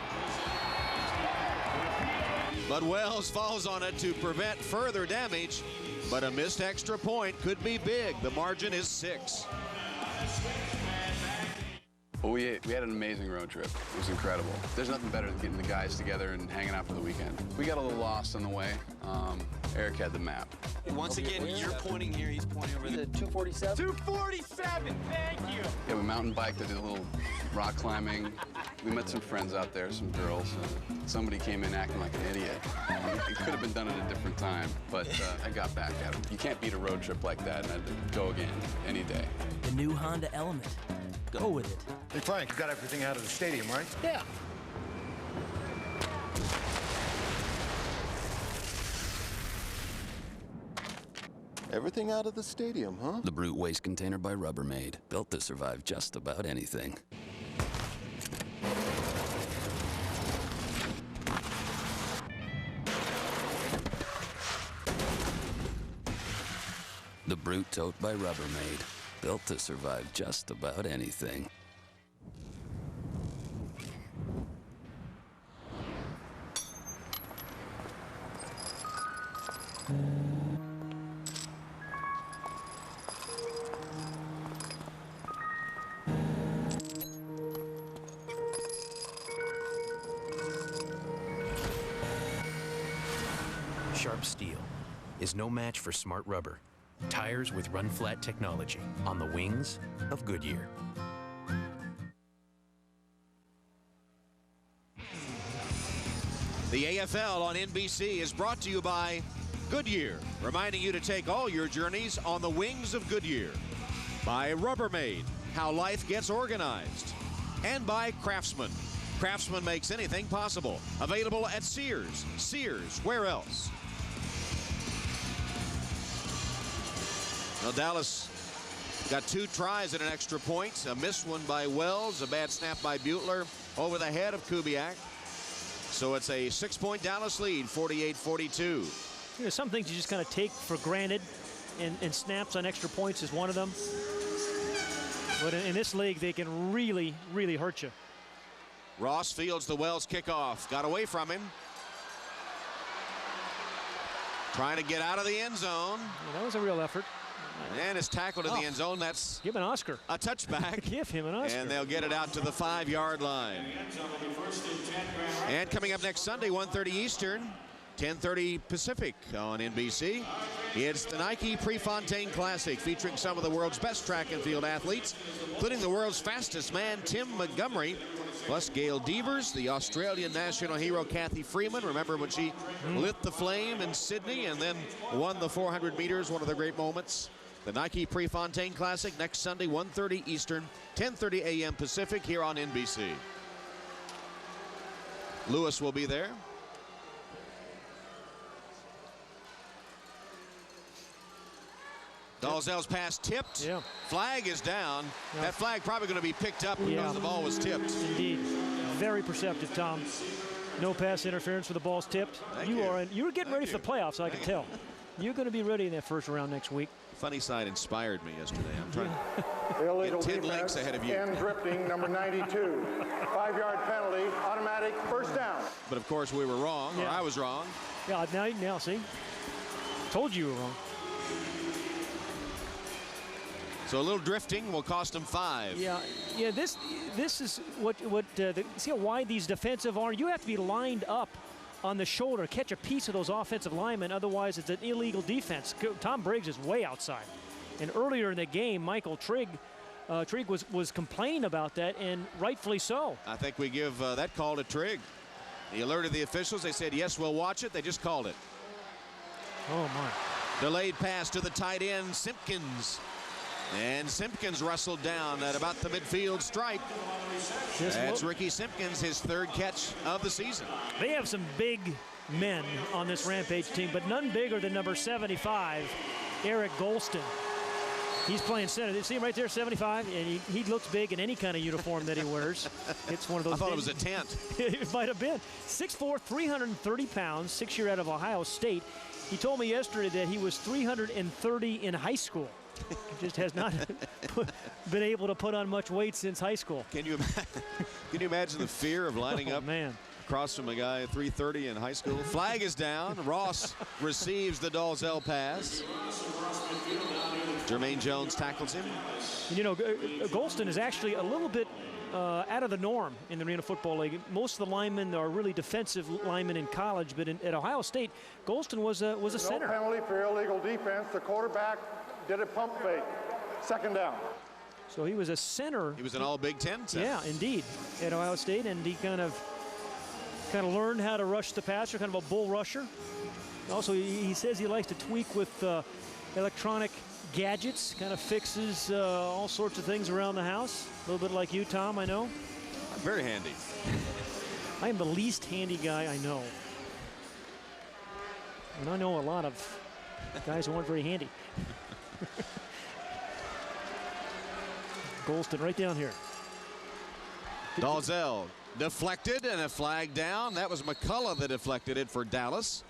But Wells falls on it to prevent further damage, but a missed extra point could be big. The margin is 6. Well, we had an amazing road trip. It was incredible. There's nothing better than getting the guys together and hanging out for the weekend. We got a little lost on the way. Eric had the map. Once again, you're pointing here, he's pointing over there. 247? 247, thank you. Yeah, we mountain biked, I did a little rock climbing. We met some friends out there, some girls. Somebody came in acting like an idiot. It could have been done at a different time, but I got back at him. You can't beat a road trip like that, and I'd go again, any day. The new Honda Element. Go with it. Hey, Frank, you got everything out of the stadium, right? Yeah. Everything out of the stadium, huh? The Brute waste container by Rubbermaid. Built to survive just about anything. The Brute. fruit tote by Rubbermaid. Built to survive just about anything. Sharp steel is no match for smart rubber. Tires with run-flat technology on the wings of Goodyear. The AFL on NBC is brought to you by Goodyear, reminding you to take all your journeys on the wings of Goodyear. By Rubbermaid, how life gets organized. And by Craftsman. Craftsman makes anything possible. Available at Sears. Sears, where else? Well, Dallas got 2 tries at an extra point. A missed one by Wells, a bad snap by Butler over the head of Kubiak. So it's a 6-point Dallas lead, 48-42. You know, some things you just kind of take for granted, and snaps on extra points is one of them. But in this league, they can really, really hurt you. Ross fields the Wells kickoff. Got away from him. Trying to get out of the end zone. Yeah, that was a real effort. And is tackled in the end zone. That's give an Oscar. A touchback. Give him an Oscar. And they'll get it out to the 5-yard line. And coming up next Sunday, 1:30 Eastern, 10:30 Pacific on NBC. It's the Nike Prefontaine Classic, featuring some of the world's best track and field athletes, including the world's fastest man, Tim Montgomery, plus Gail Devers, the Australian national hero, Kathy Freeman. Remember when she lit the flame in Sydney and then won the 400 meters, one of the great moments. The Nike Prefontaine Classic next Sunday, 1:30 Eastern, 10:30 a.m. Pacific, here on NBC. Lewis will be there. Dalzell's pass tipped. Yeah. Flag is down. Yeah. That flag probably going to be picked up because the ball was tipped. Indeed. Very perceptive, Tom. No pass interference for the ball's tipped. You're getting ready for the playoffs, I can tell. You're going to be ready in that first round next week. Funny side inspired me yesterday. I'm trying The to illegal get 10 defense links ahead of you. and drifting, number 92. 5-yard penalty, automatic first down. But of course we were wrong, or I was wrong. Yeah, now see. Told you were wrong. So a little drifting will cost him 5. Yeah. This is what see how wide these defensive are. You have to be lined up on the shoulder, catch a piece of those offensive linemen. Otherwise, it's an illegal defense. Tom Briggs is way outside. And earlier in the game, Michael Trigg was complaining about that, and rightfully so. I think we give that call to Trigg. He alerted the officials. They said, yes, we'll watch it. They just called it. Oh, my. Delayed pass to the tight end, Simpkins. And Simpkins wrestled down at about the midfield stripe. That's Ricky Simpkins, his 3rd catch of the season. They have some big men on this Rampage team, but none bigger than number 75, Eric Golston. He's playing center. See him right there, 75, and he looks big in any kind of uniform that he wears. It's one of those. I thought it was a tent. It might have been. 6'4", 330 pounds, 6-year out of Ohio State. He told me yesterday that he was 330 in high school. Just has not been able to put on much weight since high school. Can you imagine the fear of lining up across from a guy at 330 in high school? Flag is down. Ross receives the Dalzell pass. Jermaine Jones tackles him. And you know, Golston is actually a little bit out of the norm in the Arena Football League. Most of the linemen are really defensive linemen in college, but at Ohio State, Golston was a center. No penalty for illegal defense. The quarterback did a pump fake. 2nd down. So he was a center. He was an all Big Ten center. Yeah, indeed, at Ohio State, and he kind of learned how to rush the passer, kind of a bull rusher. Also, he says he likes to tweak with electronic gadgets, kind of fixes all sorts of things around the house. A little bit like you, Tom, I know. Very handy. I am the least handy guy I know. And I know a lot of guys who aren't very handy. Golston right down here. Dalzell deflected and a flag down. That was McCullough that deflected it for Dallas.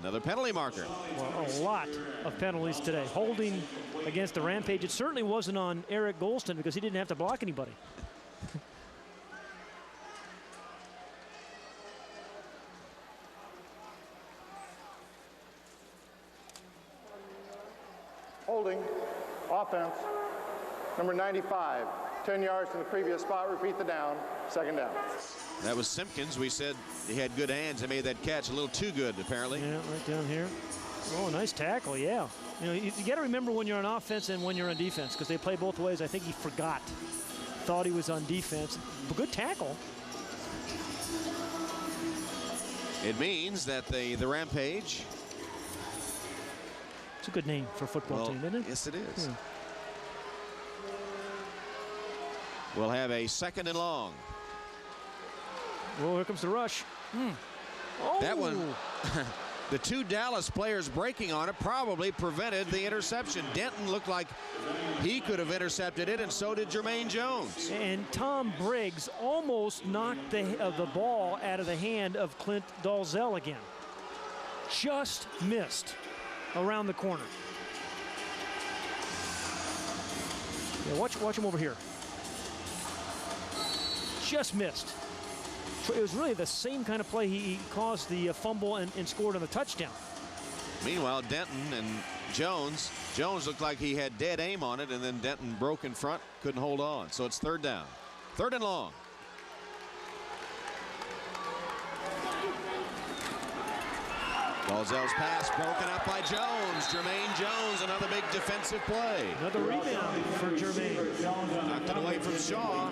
Another penalty marker. Well, a lot of penalties today. Holding against the Rampage. It certainly wasn't on Eric Golston because he didn't have to block anybody. Holding, offense, number 95, 10 yards from the previous spot. Repeat the down, second down. That was Simpkins. We said he had good hands. He made that catch a little too good, apparently. Yeah, right down here. Oh, nice tackle, yeah. You know, you got to remember when you're on offense and when you're on defense because they play both ways. I think he forgot. Thought he was on defense. But good tackle. It means that the Rampage. It's a good name for a football team, isn't it? Yes, it is. Yeah. We'll have a 2nd and long. Well, here comes the rush. Oh. That one, the 2 Dallas players breaking on it probably prevented the interception. Denton looked like he could have intercepted it, and so did Jermaine Jones. And Tom Briggs almost knocked the ball out of the hand of Clint Dalzell again. Just missed around the corner. Yeah, watch him over here. Just missed. It was really the same kind of play. He caused the fumble and scored on the touchdown. Meanwhile, Denton and Jones looked like he had dead aim on it, and then Denton broke in front, couldn't hold on. So it's 3rd down. 3rd and long. Dalzell's pass broken up by Jones. Jermaine Jones, another big defensive play. Another rebound for Jermaine. Knocked it away from Shaw.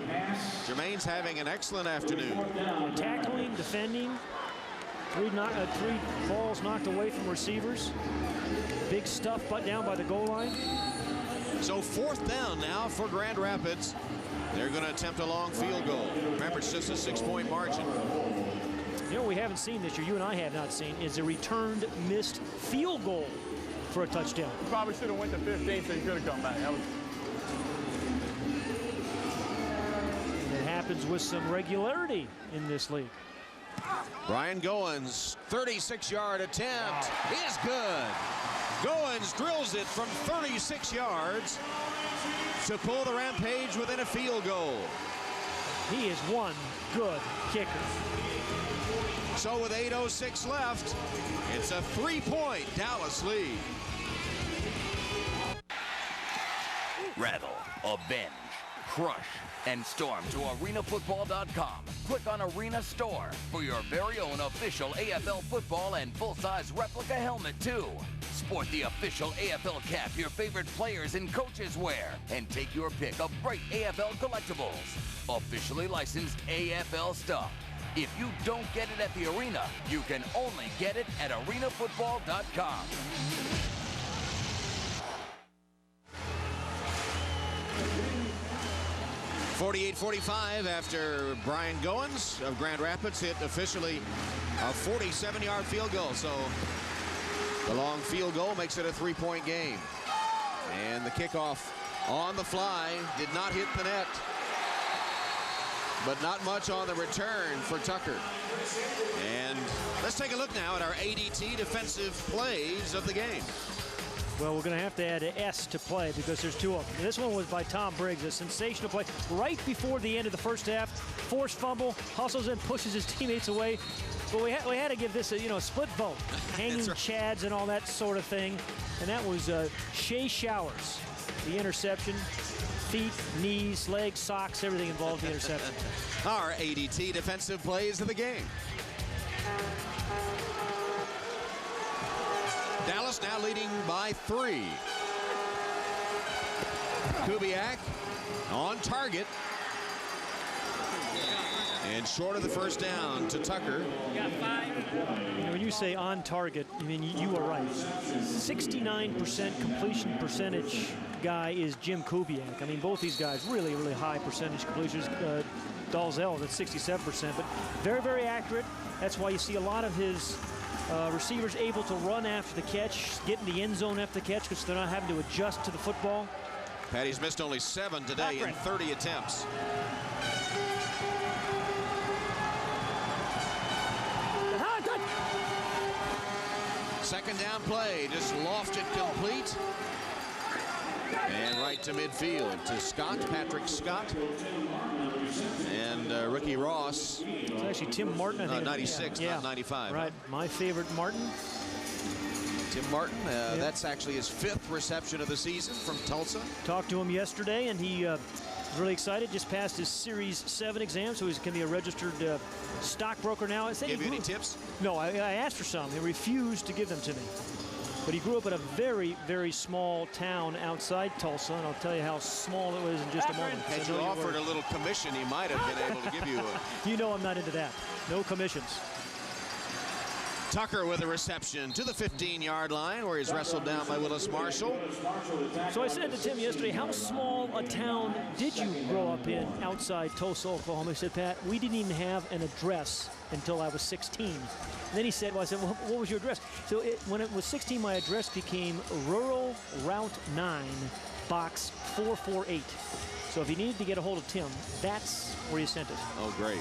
Jermaine's having an excellent afternoon. Tackling, defending. 3 balls knocked away from receivers. Big stuff but down by the goal line. So 4th down now for Grand Rapids. They're going to attempt a long field goal. Remember, it's just a 6-point margin. You know what we haven't seen this year, you and I have not seen, is a returned missed field goal for a touchdown. Probably should have went to 15 so he could have come back. It happens with some regularity in this league. Brian Goins' 36-yard attempt is good. Goins drills it from 36 yards to pull the Rampage within a field goal. He is one good kicker. So with 8:06 left, it's a 3-point Dallas lead. Rattle, avenge, crush, and storm to arenafootball.com. Click on Arena Store for your very own official AFL football and full-size replica helmet, too. Sport the official AFL cap your favorite players and coaches wear, and take your pick of great AFL collectibles. Officially licensed AFL stuff. If you don't get it at the arena, you can only get it at arenafootball.com. .45 after Brian Goins of Grand Rapids hit officially a 47-yard field goal. So the long field goal makes it a 3-point game. And the kickoff on the fly did not hit the net. But not much on the return for Tucker. And let's take a look now at our ADT defensive plays of the game. Well, we're going to have to add an S to play because there's 2 of them. This one was by Tom Briggs, a sensational play right before the end of the first half. Forced fumble, hustles in, pushes his teammates away. But we had to give this a split vote, hanging right. Chads and all that sort of thing. And that was Shea Showers, the interception. Feet, knees, legs, socks, everything involved in the interception. Our ADT defensive plays of the game. Dallas now leading by 3. Kubiak on target. And short of the first down to Tucker. When you say on target, I mean, you are right. 69% completion percentage guy is Jim Kubiak. I mean, both these guys really, really high percentage completions. Dalzell at 67%, but very, very accurate. That's why you see a lot of his receivers able to run after the catch, get in the end zone after the catch because they're not having to adjust to the football. Patty's missed only 7 today in 30 attempts. Second down play, just lofted complete. And right to midfield to Scott, Patrick Scott. And Ricky Ross. It's actually Tim Martin, I think. 96, not 95. Right, my favorite Martin. Tim Martin, that's actually his 5th reception of the season from Tulsa. Talked to him yesterday, and he was really excited. Just passed his Series 7 exam, so he's going to be a registered stockbroker now. I said Give you any tips? No, I asked for some. He refused to give them to me. But he grew up in a very, very small town outside Tulsa, and I'll tell you how small it was in just a moment. Had you offered a little commission, he might have been able to give you a... You know I'm not into that. No commissions. Tucker with a reception to the 15-yard line where he's wrestled down by Willis Marshall. So I said to Tim yesterday, how small a town did you grow up in outside Tulsa, Oklahoma? He said, Pat, we didn't even have an address until I was 16. And then he said, well, I said, well, what was your address? So when it was 16, my address became Rural Route 9, Box 448. So if you needed to get a hold of Tim, that's where you sent it. Oh, great.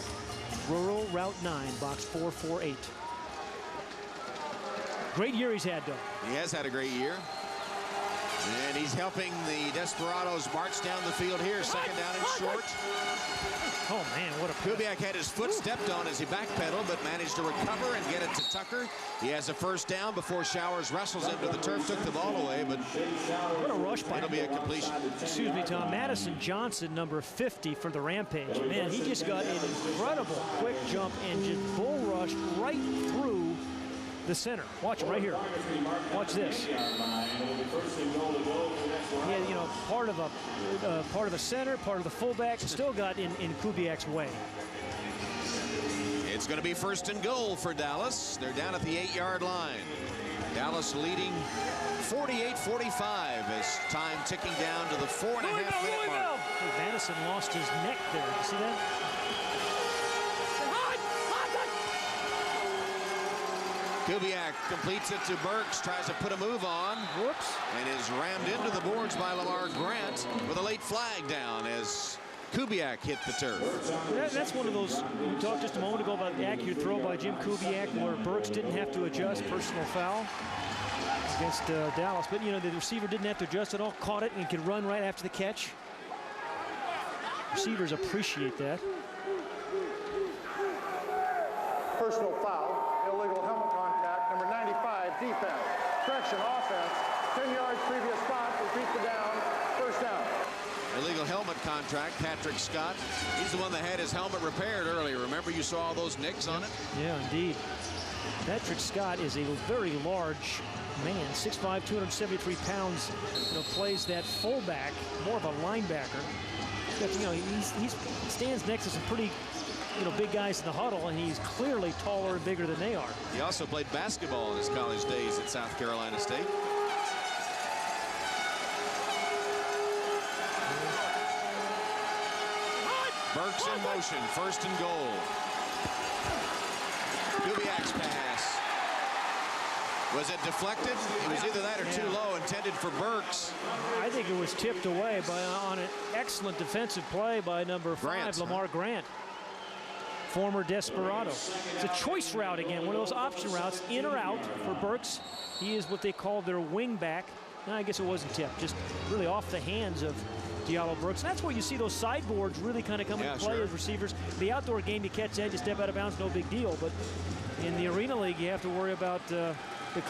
Rural Route 9, Box 448. Great year he's had, though. He has had a great year. And he's helping the Desperados march down the field here. Second down and short. Oh, man, what a pass. Kubiak had his foot stepped on as he backpedaled, but managed to recover and get it to Tucker. He has a first down before Showers wrestles him to the turf, took the ball away, but what a rush by it'll be a completion. Excuse me, Tom. Madison Johnson, number 50 for the Rampage. Man, he just got an incredible quick jump and just bull rushed right through the center. Watch him right here. Watch this. He had, you know, part of a center, part of the fullback, still got in Kubiak's way. It's going to be first and goal for Dallas. They're down at the 8-yard line. Dallas leading 48-45 as time ticking down to the 4.5-minute mark. Madison lost his neck there. You see that? Kubiak completes it to Burks, tries to put a move on. Whoops. And is rammed into the boards by Lamar Grant with a late flag down as Kubiak hit the turf. That's one of those, we talked just a moment ago about the accurate throw by Jim Kubiak where Burks didn't have to adjust, personal foul against Dallas. But, you know, the receiver didn't have to adjust at all, caught it and could run right after the catch. Receivers appreciate that. Personal foul, illegal helmet contact, number 95, defense. Correction, offense, 10 yards previous spot, repeat the down, first down. Illegal helmet contract, Patrick Scott. He's the one that had his helmet repaired earlier. Remember you saw all those nicks on it? Yeah, indeed. Patrick Scott is a very large man, 6'5", 273 pounds, you know, plays that fullback, more of a linebacker. But, you know, he stands next to some pretty, you know, big guys in the huddle, and he's clearly taller and bigger than they are. He also played basketball in his college days at South Carolina State. Burks in motion, first and goal. Kubiak's pass. Was it deflected? It was either that or too low, intended for Burks. I think it was tipped away on an excellent defensive play by number 5, Lamar Grant. Former Desperado. It's a choice route again, one of those option routes, in or out for Burks. He is what they call their wing back. No, I guess it wasn't tipped, just really off the hands of Diallo Brooks. And that's where you see those sideboards really kind of come into play as receivers. The outdoor game, you catch that, you step out of bounds, no big deal. But in the Arena League, you have to worry about the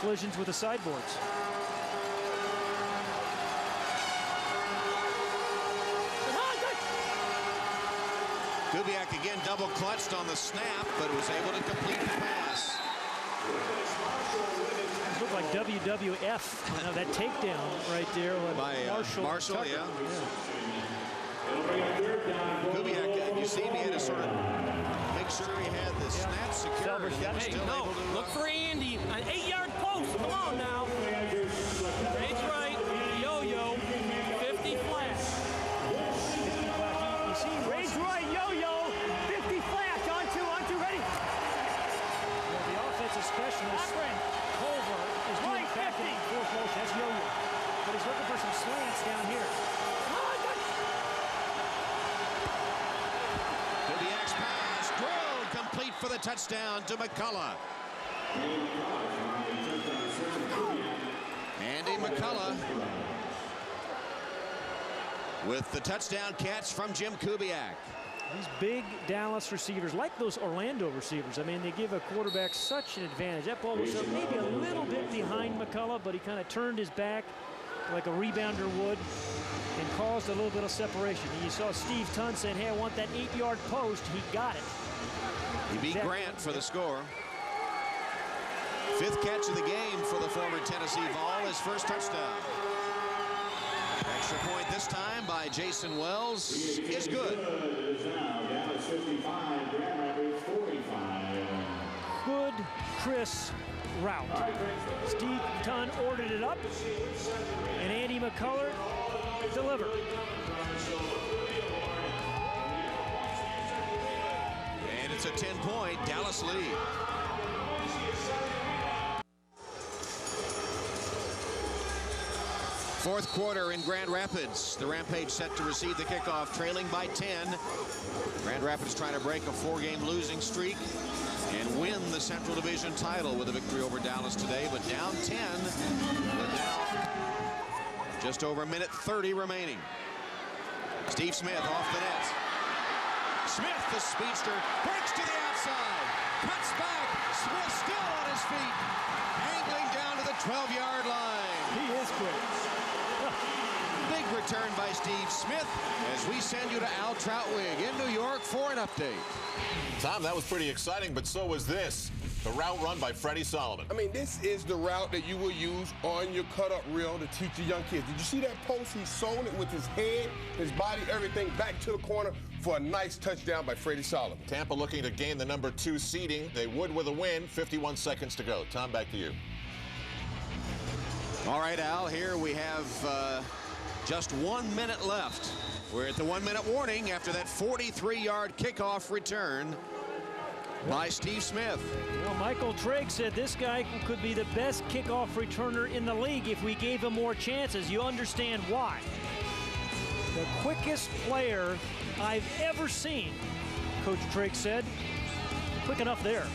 collisions with the sideboards. Kubiak again double clutched on the snap, but was able to complete the pass. It looked like WWF, that takedown right there. By Marshall, yeah. Kubiak, you see he had to sort of make sure he had the snap secure. Hey, look for Andy, an 8-yard post. Come on now. Raise right, yo-yo, 50 flat. You see, raise right, yo-yo, 50 flat. On two, ready? Yeah, the offensive specialist, Culver, is doing back in fourth motion. That's yo-yo. But he's looking for some slants down here. Kubiak's pass, drilled, complete for the touchdown to McCullough. Andy McCullough with the touchdown catch from Jim Kubiak. These big Dallas receivers, like those Orlando receivers, I mean, they give a quarterback such an advantage. That ball was maybe a little bit behind McCullough, but he kind of turned his back like a rebounder would and caused a little bit of separation. And you saw Steve Tunn saying, hey, I want that 8-yard post. He got it. He beat Grant for the score. 5th catch of the game for the former Tennessee Vol, his first touchdown. Extra point this time by Jason Wells is good. Good, Chris route. Steve Tunn ordered it up, and Andy McCullough delivered. And it's a 10-point Dallas lead. Fourth quarter in Grand Rapids. The Rampage set to receive the kickoff, trailing by 10. Grand Rapids trying to break a 4-game losing streak and win the Central Division title with a victory over Dallas today, but down 10. But now just over a minute 30 remaining. Steve Smith off the net. Smith, the speedster, breaks to the outside, cuts back. Smith still on his feet, angling down to the 12-yard line. He is quick. Big return by Steve Smith as we send you to Al Troutwig in New York for an update. Tom, that was pretty exciting, but so was this. The route run by Freddie Solomon. I mean, this is the route that you will use on your cut-up reel to teach your young kids. Did you see that post? He sold it with his head, his body, everything back to the corner for a nice touchdown by Freddie Solomon. Tampa looking to gain the number 2 seeding. They would with a win. 51 seconds to go. Tom, back to you. All right, Al, here we have just 1 minute left. We're at the 1-minute warning after that 43-yard kickoff return by Steve Smith. Well, Michael Trigg said this guy could be the best kickoff returner in the league if we gave him more chances. You understand why. The quickest player I've ever seen, Coach Trigg said. Quick enough there.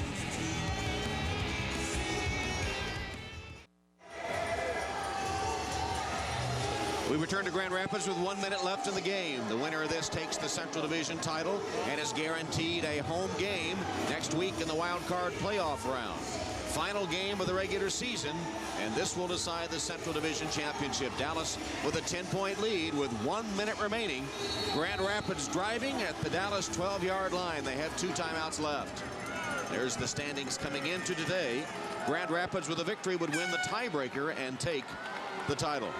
We return to Grand Rapids with 1 minute left in the game. The winner of this takes the Central Division title and is guaranteed a home game next week in the wild card playoff round. Final game of the regular season, and this will decide the Central Division championship. Dallas with a 10-point lead with 1 minute remaining. Grand Rapids driving at the Dallas 12-yard line. They have 2 timeouts left. There's the standings coming into today. Grand Rapids with a victory would win the tiebreaker and take the title.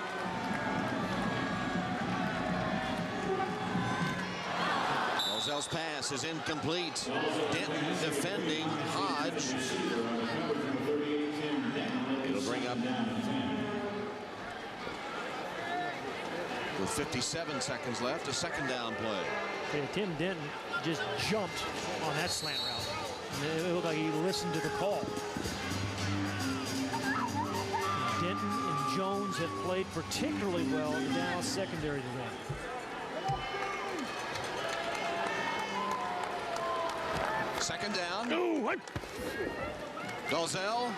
Dalzell's pass is incomplete. Denton defending Hodge. It'll bring up with 57 seconds left, a second down play. Okay, Tim Denton just jumped on that slant route. It looked like he listened to the call. Denton and Jones have played particularly well in the Dallas secondary today. Second down. Dalzell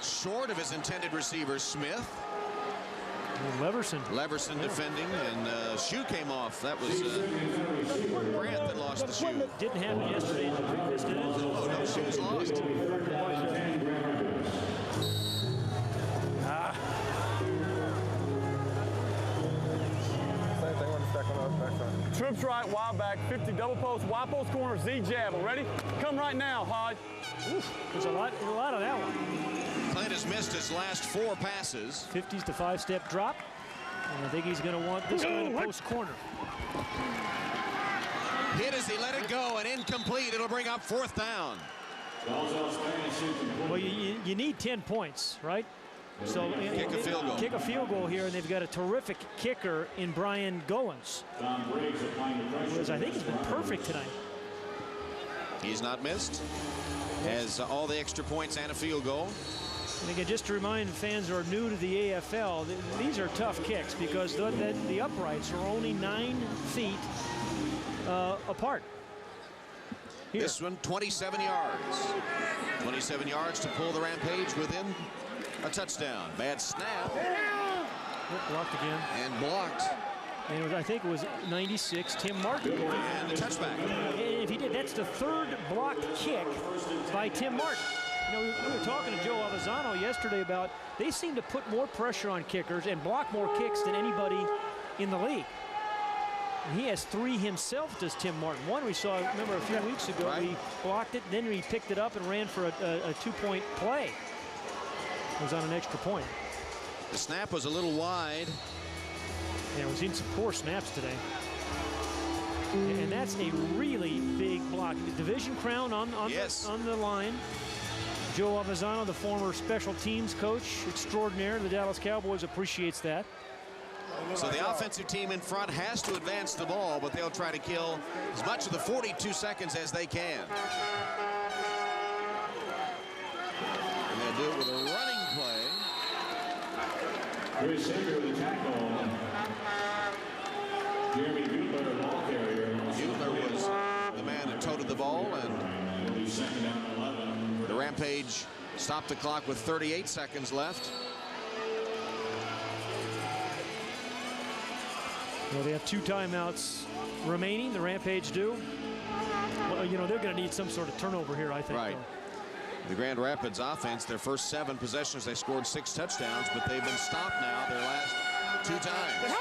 short of his intended receiver, Smith. Leverson defending, and shoe came off. That was Grant that lost the shoe. Didn't happen yesterday in the previous, did it? Oh, no, shoe was lost. Trips right, wild back, 50 double post, wide post corner, Z jab. Ready? Come right now, Hodge. There's a lot of that one. Clint has missed his last 4 passes. 50s to 5-step drop. And I think he's going to want this guy to post corner. Hit as he let it go and incomplete. It'll bring up 4th down. Well, you need 10 points, right? So kick a field goal. Kick a field goal here, and they've got a terrific kicker in Brian Goins. I think he's been perfect tonight. He's not missed. Has all the extra points and a field goal. And again, just to remind fans who are new to the AFL, these are tough kicks because the uprights are only 9 feet apart. Here. This one, 27 yards. 27 yards to pull the Rampage within a touchdown. Bad snap. Blocked again. And blocked. And it was, I think it was 96, Tim Martin. And the touchback. And if he did, that's the third blocked kick by Tim Martin. You know, we were talking to Joe Avezzano yesterday about they seem to put more pressure on kickers and block more kicks than anybody in the league. And he has 3 himself, does Tim Martin. One we saw, remember, a few weeks ago, he blocked it, then he picked it up and ran for a 2-point play. It was on an extra point. The snap was a little wide. Yeah, we've seen some poor snaps today. And that's a really big block. The division crown on the line. Joe Avezzano, the former special teams coach extraordinaire, the Dallas Cowboys, appreciates that. So the offensive team in front has to advance the ball, but they'll try to kill as much of the 42 seconds as they can. And they'll do it with a running play. Chris Hager with the tackle. Jeremy Butler, the ball carrier. Butler was the man who toted the ball, and the Rampage stopped the clock with 38 seconds left. Well, they have 2 timeouts remaining. The Rampage do. Well, you know, they're going to need some sort of turnover here, I think. Right. The Grand Rapids offense, their first 7 possessions, they scored 6 touchdowns, but they've been stopped now their last 2 times.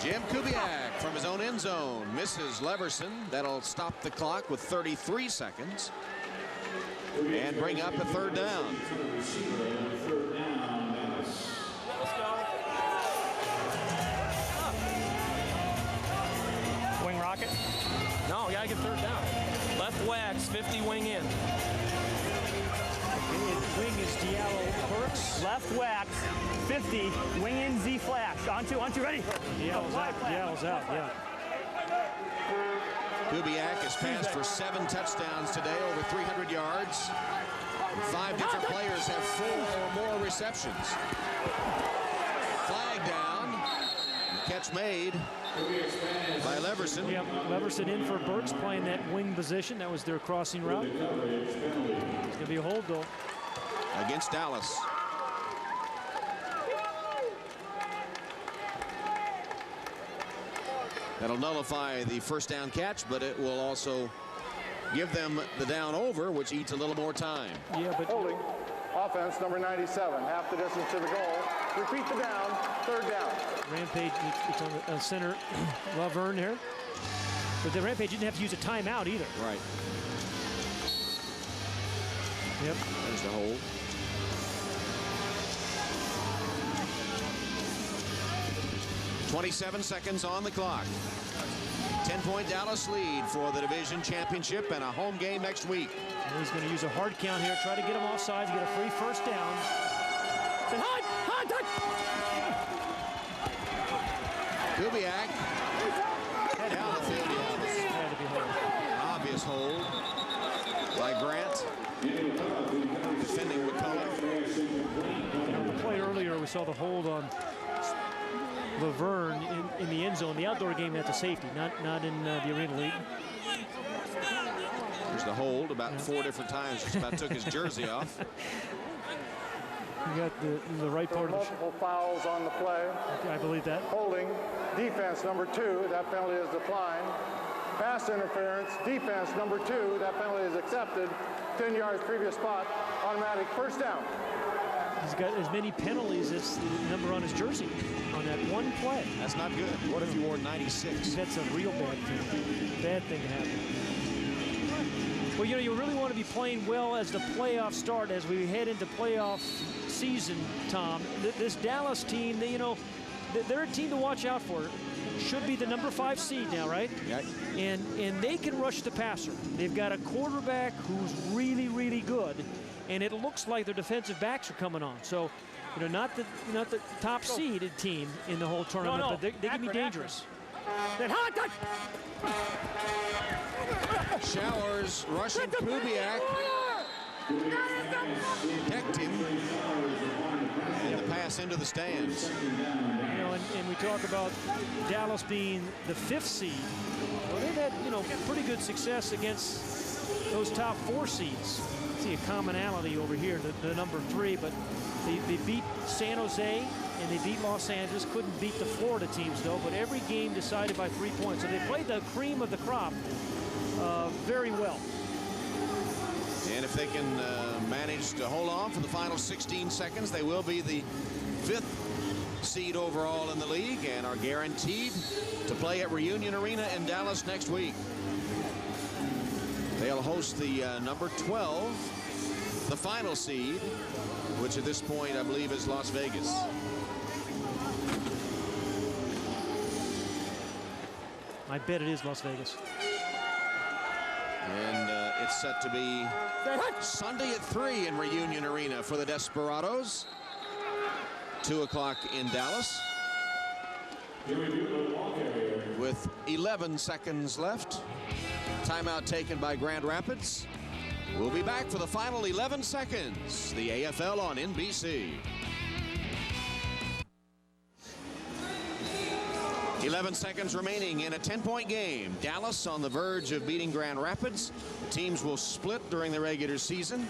Jim Kubiak from his own end zone misses Leverson. That'll stop the clock with 33 seconds and bring up a 3rd down. Wing rocket? No, you gotta get 3rd down. Left wax, 50 wing in. Wing is Diallo Burks. Left wax, 50, wing in, Z flash. On two, ready? Diallo's out, yeah. Kubiak has passed for 7 touchdowns today, over 300 yards. And 5 different players have 4 or more receptions. Flag down. The catch made by Leverson. Yeah, Leverson in for Burks, playing that wing position. That was their crossing route. It's going to be a hold, though. Against Dallas. That'll nullify the 1st down catch, but it will also give them the down over, which eats a little more time. Yeah, but holding offense number 97, half the distance to the goal. Repeat the down, 3rd down. Rampage, it's on the center, Laverne here. But the Rampage didn't have to use a timeout either. Right. Yep. There's the hold. .27 seconds on the clock. 10-point Dallas lead for the division championship and a home game next week. And he's going to use a hard count here, try to get him off sides, get a free 1st down. Kubiak down the field. Had to be hold. Obvious hold by Grant. Defending McCullough. The play earlier, we saw the hold on Laverne in the end zone. The outdoor game, that's a safety, not in the Arena League. There's the hold about 4 different times. Just about took his jersey off. You got the right part of the multiple fouls on the play. I believe that. Holding, defense number 2, that penalty is declined. Pass interference, defense number 2, that penalty is accepted. 10 yards previous spot, automatic 1st down. He's got as many penalties as the number on his jersey on that one play. That's not good. What if he wore 96? That's a real bad thing. Bad thing to happen. Well, you know, you really want to be playing well as the playoffs start, as we head into playoff season, Tom. This Dallas team, they're a team to watch out for. Should be the number 5 seed now, right? Yeah. And they can rush the passer. They've got a quarterback who's really, really good, and it looks like their defensive backs are coming on. So, not the top seeded team in the whole tournament, but they can be dangerous. Showers rushing Kubiak. Decked him. And the pass into the stands. And we talk about Dallas being the 5th seed. Well, they've had, pretty good success against those top 4 seeds. See a commonality over here, the number 3, but they beat San Jose and they beat Los Angeles. Couldn't beat the Florida teams though, but every game decided by 3 points. So they played the cream of the crop very well. And if they can manage to hold on for the final 16 seconds, they will be the 5th seed overall in the league and are guaranteed to play at Reunion Arena in Dallas next week. They'll host the number 12, the final seed, which at this point I believe is Las Vegas. I bet it is Las Vegas. And it's set to be Sunday at 3 in Reunion Arena for the Desperados. 2 o'clock in Dallas. With 11 seconds left. Timeout taken by Grand Rapids. We'll be back for the final 11 seconds. The AFL on NBC. 11 seconds remaining in a 10-point game. Dallas on the verge of beating Grand Rapids. The teams will split during the regular season,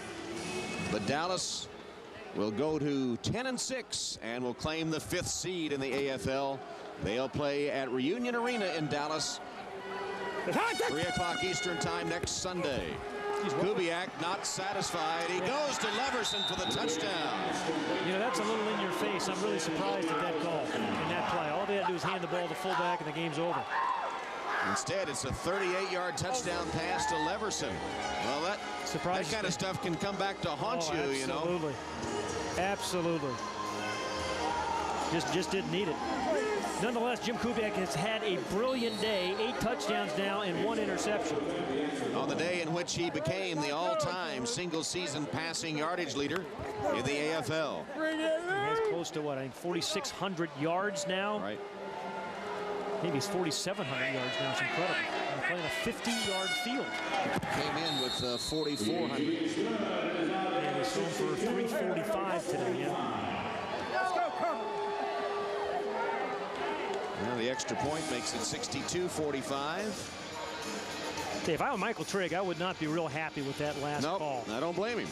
but Dallas will go to 10-6 and will claim the 5th seed in the AFL. They'll play at Reunion Arena in Dallas, 3 o'clock Eastern time next Sunday. Kubiak not satisfied. He goes to Leverson for the touchdown. You know, that's a little in your face. I'm really surprised at that call and that play. All they had to do is hand the ball to fullback and the game's over. Instead, it's a 38-yard touchdown pass to Leverson. Well, that kind of stuff can come back to haunt you, you know. Absolutely. Absolutely. Just didn't need it. Nonetheless, Jim Kubiak has had a brilliant day. 8 touchdowns now and 1 interception. On the day in which he became the all-time single-season passing yardage leader in the AFL. He has close to what, I think 4,600 yards now. Right. Maybe it's 4,700 yards now. It's incredible. They're playing a 50-yard field. Came in with 4,400. And he's thrown for 345 today. Yeah. Well, the extra point makes it 62-45. If I were Michael Trigg, I would not be real happy with that last call. I don't blame him.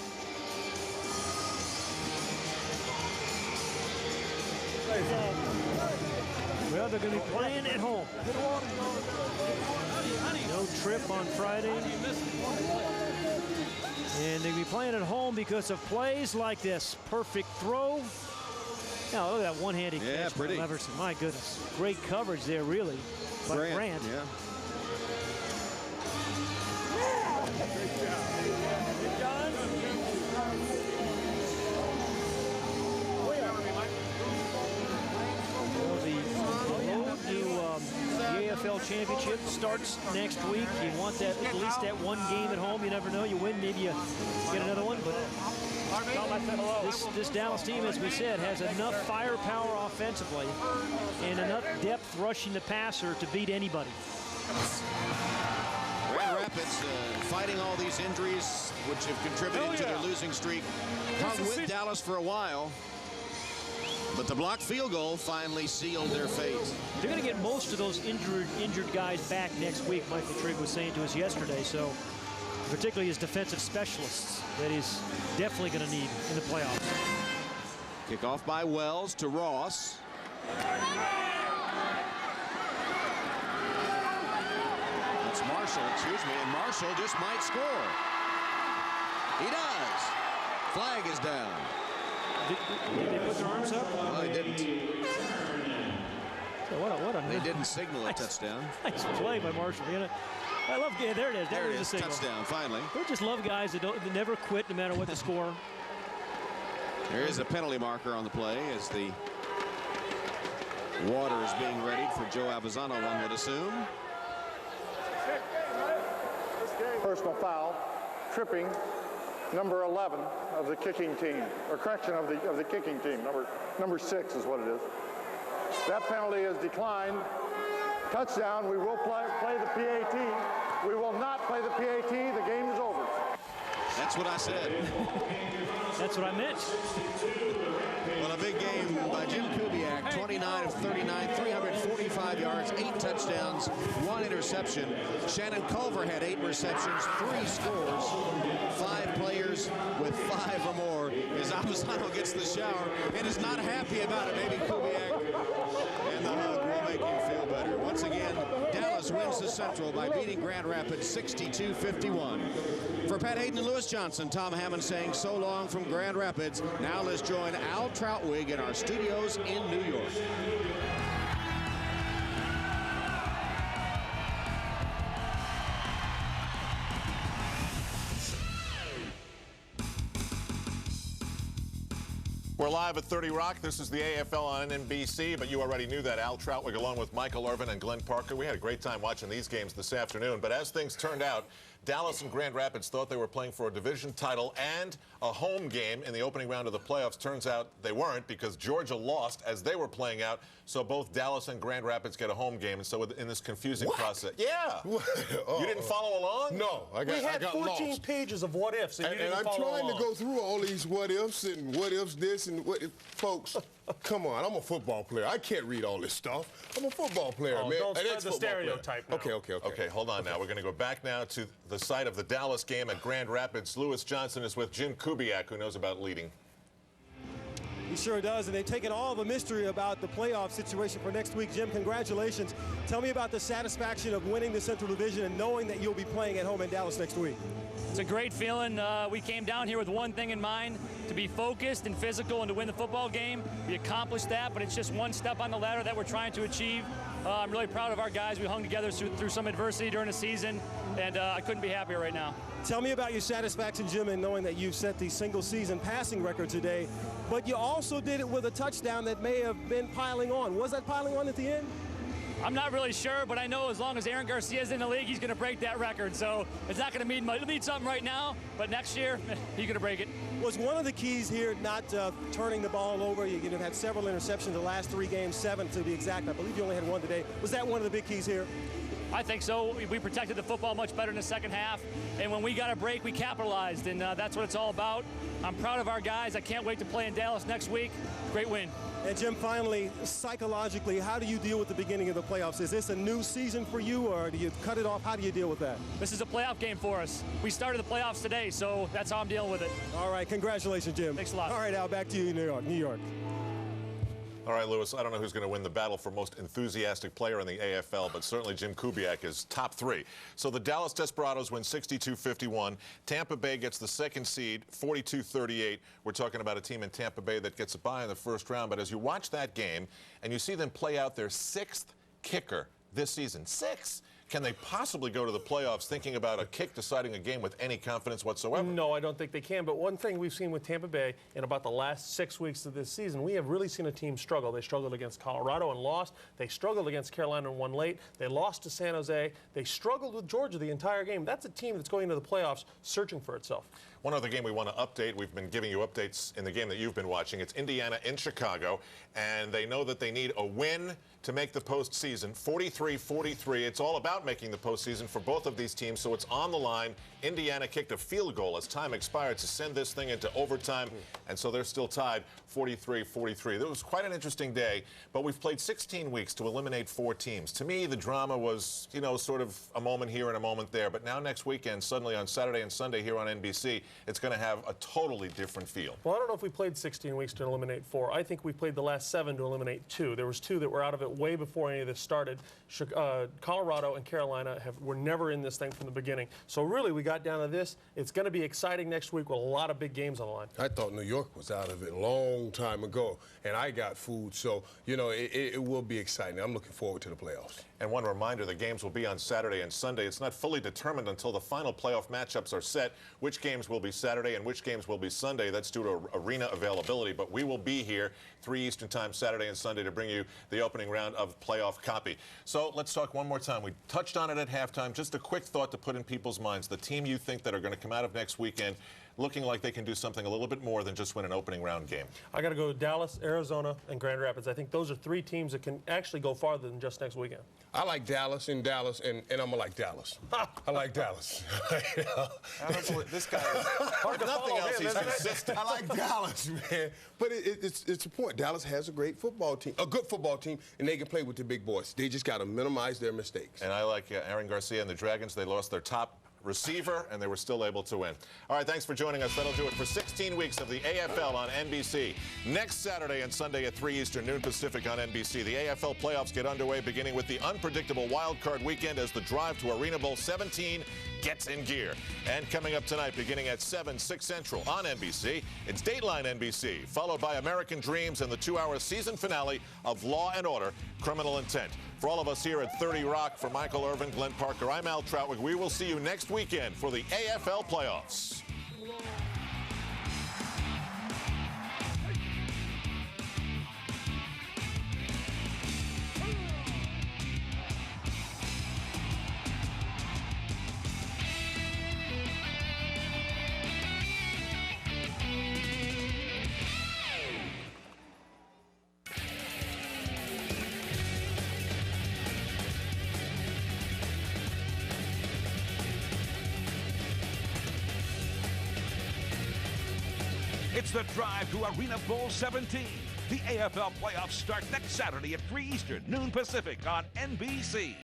Well, they're going to be playing at home. No trip on Friday. And they're going to be playing at home because of plays like this. Perfect throw. Now, look at that one-handed catch by Leverson. My goodness. Great coverage there, really, by Grant. Yeah. The AFL Championship starts next week. You want that at least that one game at home. You never know. You win, maybe you get another one. But this Dallas team, as we said, has enough firepower offensively and enough depth rushing the passer to beat anybody. Grand Rapids fighting all these injuries, which have contributed to their losing streak. Hung with Dallas for a while. But the blocked field goal finally sealed their fate. They're going to get most of those injured guys back next week, Michael Trigg was saying to us yesterday. So, particularly his defensive specialists, that he's definitely going to need in the playoffs. Kickoff by Wells to Ross. That's Marshall, and Marshall just might score. He does. Flag is down. Did they put their arms up? No, they didn't. They didn't signal a touchdown. Nice play by Marshall. You know, I love. Yeah, there it is. There it is. The signal. Touchdown. Finally. They just love guys that never quit no matter what the score. There is a penalty marker on the play as the water is being readied for Joe Avizano, one would assume. Personal foul, tripping. Number 11 of the kicking team, or correction of the kicking team. Number 6 is what it is. That penalty is declined. Touchdown. We will play the PAT. We will not play the PAT. The game is over. That's what I said. That's what I meant. Well, a big game by Jim Kubiak, 29 of 39, 345 yards, 8 touchdowns, 1 interception. Shannon Culver had 8 receptions, 3 scores, 5 players with 5 or more. As Abusano gets the shower and is not happy about it. Maybe Kubiak and the hug will make him feel better. Once again, Dallas wins the Central by beating Grand Rapids 62-51. For Pat Hayden and Lewis Johnson, Tom Hammond saying so long from Grand Rapids. Now let's join Al Troutwig in our studios in New York. We're live at 30 Rock. This is the AFL on NBC, but you already knew that. Al Troutwig along with Michael Irvin and Glenn Parker. We had a great time watching these games this afternoon, but as things turned out, Dallas and Grand Rapids thought they were playing for a division title and a home game in the opening round of the playoffs. Turns out they weren't because Georgia lost as they were playing out. So both Dallas and Grand Rapids get a home game. And so in this confusing process. Yeah. You didn't follow along? No. We had 14 lost. pages of what ifs. And I'm trying to go through all these what ifs and what ifs this and what if. Folks, come on. I'm a football player. I can't read all this stuff. I'm a football player, man. Don't spread the stereotype now. Okay, hold on now. We're going to go back now to the site of the Dallas game at Grand Rapids. Lewis Johnson is with Jim Kubiak, who knows about leading. He sure does, and they've taken all the mystery about the playoff situation for next week. Jim, congratulations. Tell me about the satisfaction of winning the Central Division and knowing that you'll be playing at home in Dallas next week. It's a great feeling. We came down here with one thing in mind, to be focused and physical and to win the football game. We accomplished that, but it's just one step on the ladder that we're trying to achieve. I'm really proud of our guys. We hung together through some adversity during the season, and I couldn't be happier right now. Tell me about your satisfaction, Jim, in knowing that you've set the single-season passing record today, but you also did it with a touchdown that may have been piling on. Was that piling on at the end? I'm not really sure, but I know as long as Aaron Garcia's in the league, he's going to break that record. So it's not going to mean much. It'll mean something right now, but next year, he's going to break it. Was one of the keys here not turning the ball over? You've had several interceptions the last 3 games, 7 to be exact. I believe you only had 1 today. Was that one of the big keys here? I think so. We protected the football much better in the second half, and when we got a break, we capitalized, and that's what it's all about. I'm proud of our guys. I can't wait to play in Dallas next week. Great win. And Jim, finally, psychologically, how do you deal with the beginning of the playoffs? Is this a new season for you, or do you cut it off? How do you deal with that? This is a playoff game for us. We started the playoffs today, so that's how I'm dealing with it. All right, congratulations, Jim. Thanks a lot. All right, Al, back to you, New York. All right, Lewis, I don't know who's going to win the battle for most enthusiastic player in the AFL, but certainly Jim Kubiak is top 3. So the Dallas Desperados win 62-51. Tampa Bay gets the second seed, 42-38. We're talking about a team in Tampa Bay that gets a bye in the first round. But as you watch that game and you see them play out their 6th kicker this season, 6. Can they possibly go to the playoffs thinking about a kick deciding a game with any confidence whatsoever? No, I don't think they can. But one thing we've seen with Tampa Bay in about the last 6 weeks of this season, we have really seen a team struggle. They struggled against Colorado and lost. They struggled against Carolina and won late. They lost to San Jose. They struggled with Georgia the entire game. That's a team that's going into the playoffs searching for itself. One other game we want to update. We've been giving you updates in the game that you've been watching. It's Indiana in Chicago, and they know that they need a win to make the postseason. 43-43. It's all about making the postseason for both of these teams, so it's on the line. Indiana kicked a field goal as time expired to send this thing into overtime, and so they're still tied 43-43. It was quite an interesting day, but we've played 16 weeks to eliminate 4 teams. To me, the drama was, sort of a moment here and a moment there, but now next weekend, suddenly on Saturday and Sunday here on NBC, it's going to have a totally different feel. Well, I don't know if we played 16 weeks to eliminate 4. I think we played the last 7 to eliminate 2. There was 2 that were out of it way before any of this started. Colorado and Carolina were never in this thing from the beginning. So really, we got down to this. It's going to be exciting next week with a lot of big games on the line. I thought New York was out of it a long time ago, and I got food. So, it will be exciting. I'm looking forward to the playoffs. And one reminder, the games will be on Saturday and Sunday. It's not fully determined until the final playoff matchups are set, which games will be Saturday and which games will be Sunday. That's due to arena availability. But we will be here 3 Eastern time Saturday and Sunday to bring you the opening round of playoff copy. So let's talk one more time. We touched on it at halftime. Just a quick thought to put in people's minds. The team you think that are going to come out of next weekend looking like they can do something a little bit more than just win an opening round game. I got to go to Dallas, Arizona, and Grand Rapids. I think those are 3 teams that can actually go farther than just next weekend. I like Dallas, and I'm going to like Dallas. I like Dallas. This guy is hard to nothing follow else. him, He's consistent. I I like Dallas, man. But it's a point. Dallas has a great football team, a good football team, and they can play with the big boys. They just got to minimize their mistakes. And I like Aaron Garcia and the Dragons. They lost their top receiver, and they were still able to win. All right, thanks for joining us. That'll do it for 16 weeks of the AFL on NBC. Next Saturday and Sunday at 3 Eastern, noon Pacific on NBC. The AFL playoffs get underway, beginning with the unpredictable wild card weekend as the drive to Arena Bowl 17 gets in gear. And coming up tonight, beginning at 7, 6 Central on NBC, it's Dateline NBC, followed by American Dreams and the 2-hour season finale of Law & Order, Criminal Intent. For all of us here at 30 Rock, for Michael Irvin, Glenn Parker, I'm Al Troutwig. We will see you next weekend for the AFL playoffs. It's the drive to Arena Bowl 17. The AFL playoffs start next Saturday at 3 Eastern, noon Pacific on NBC.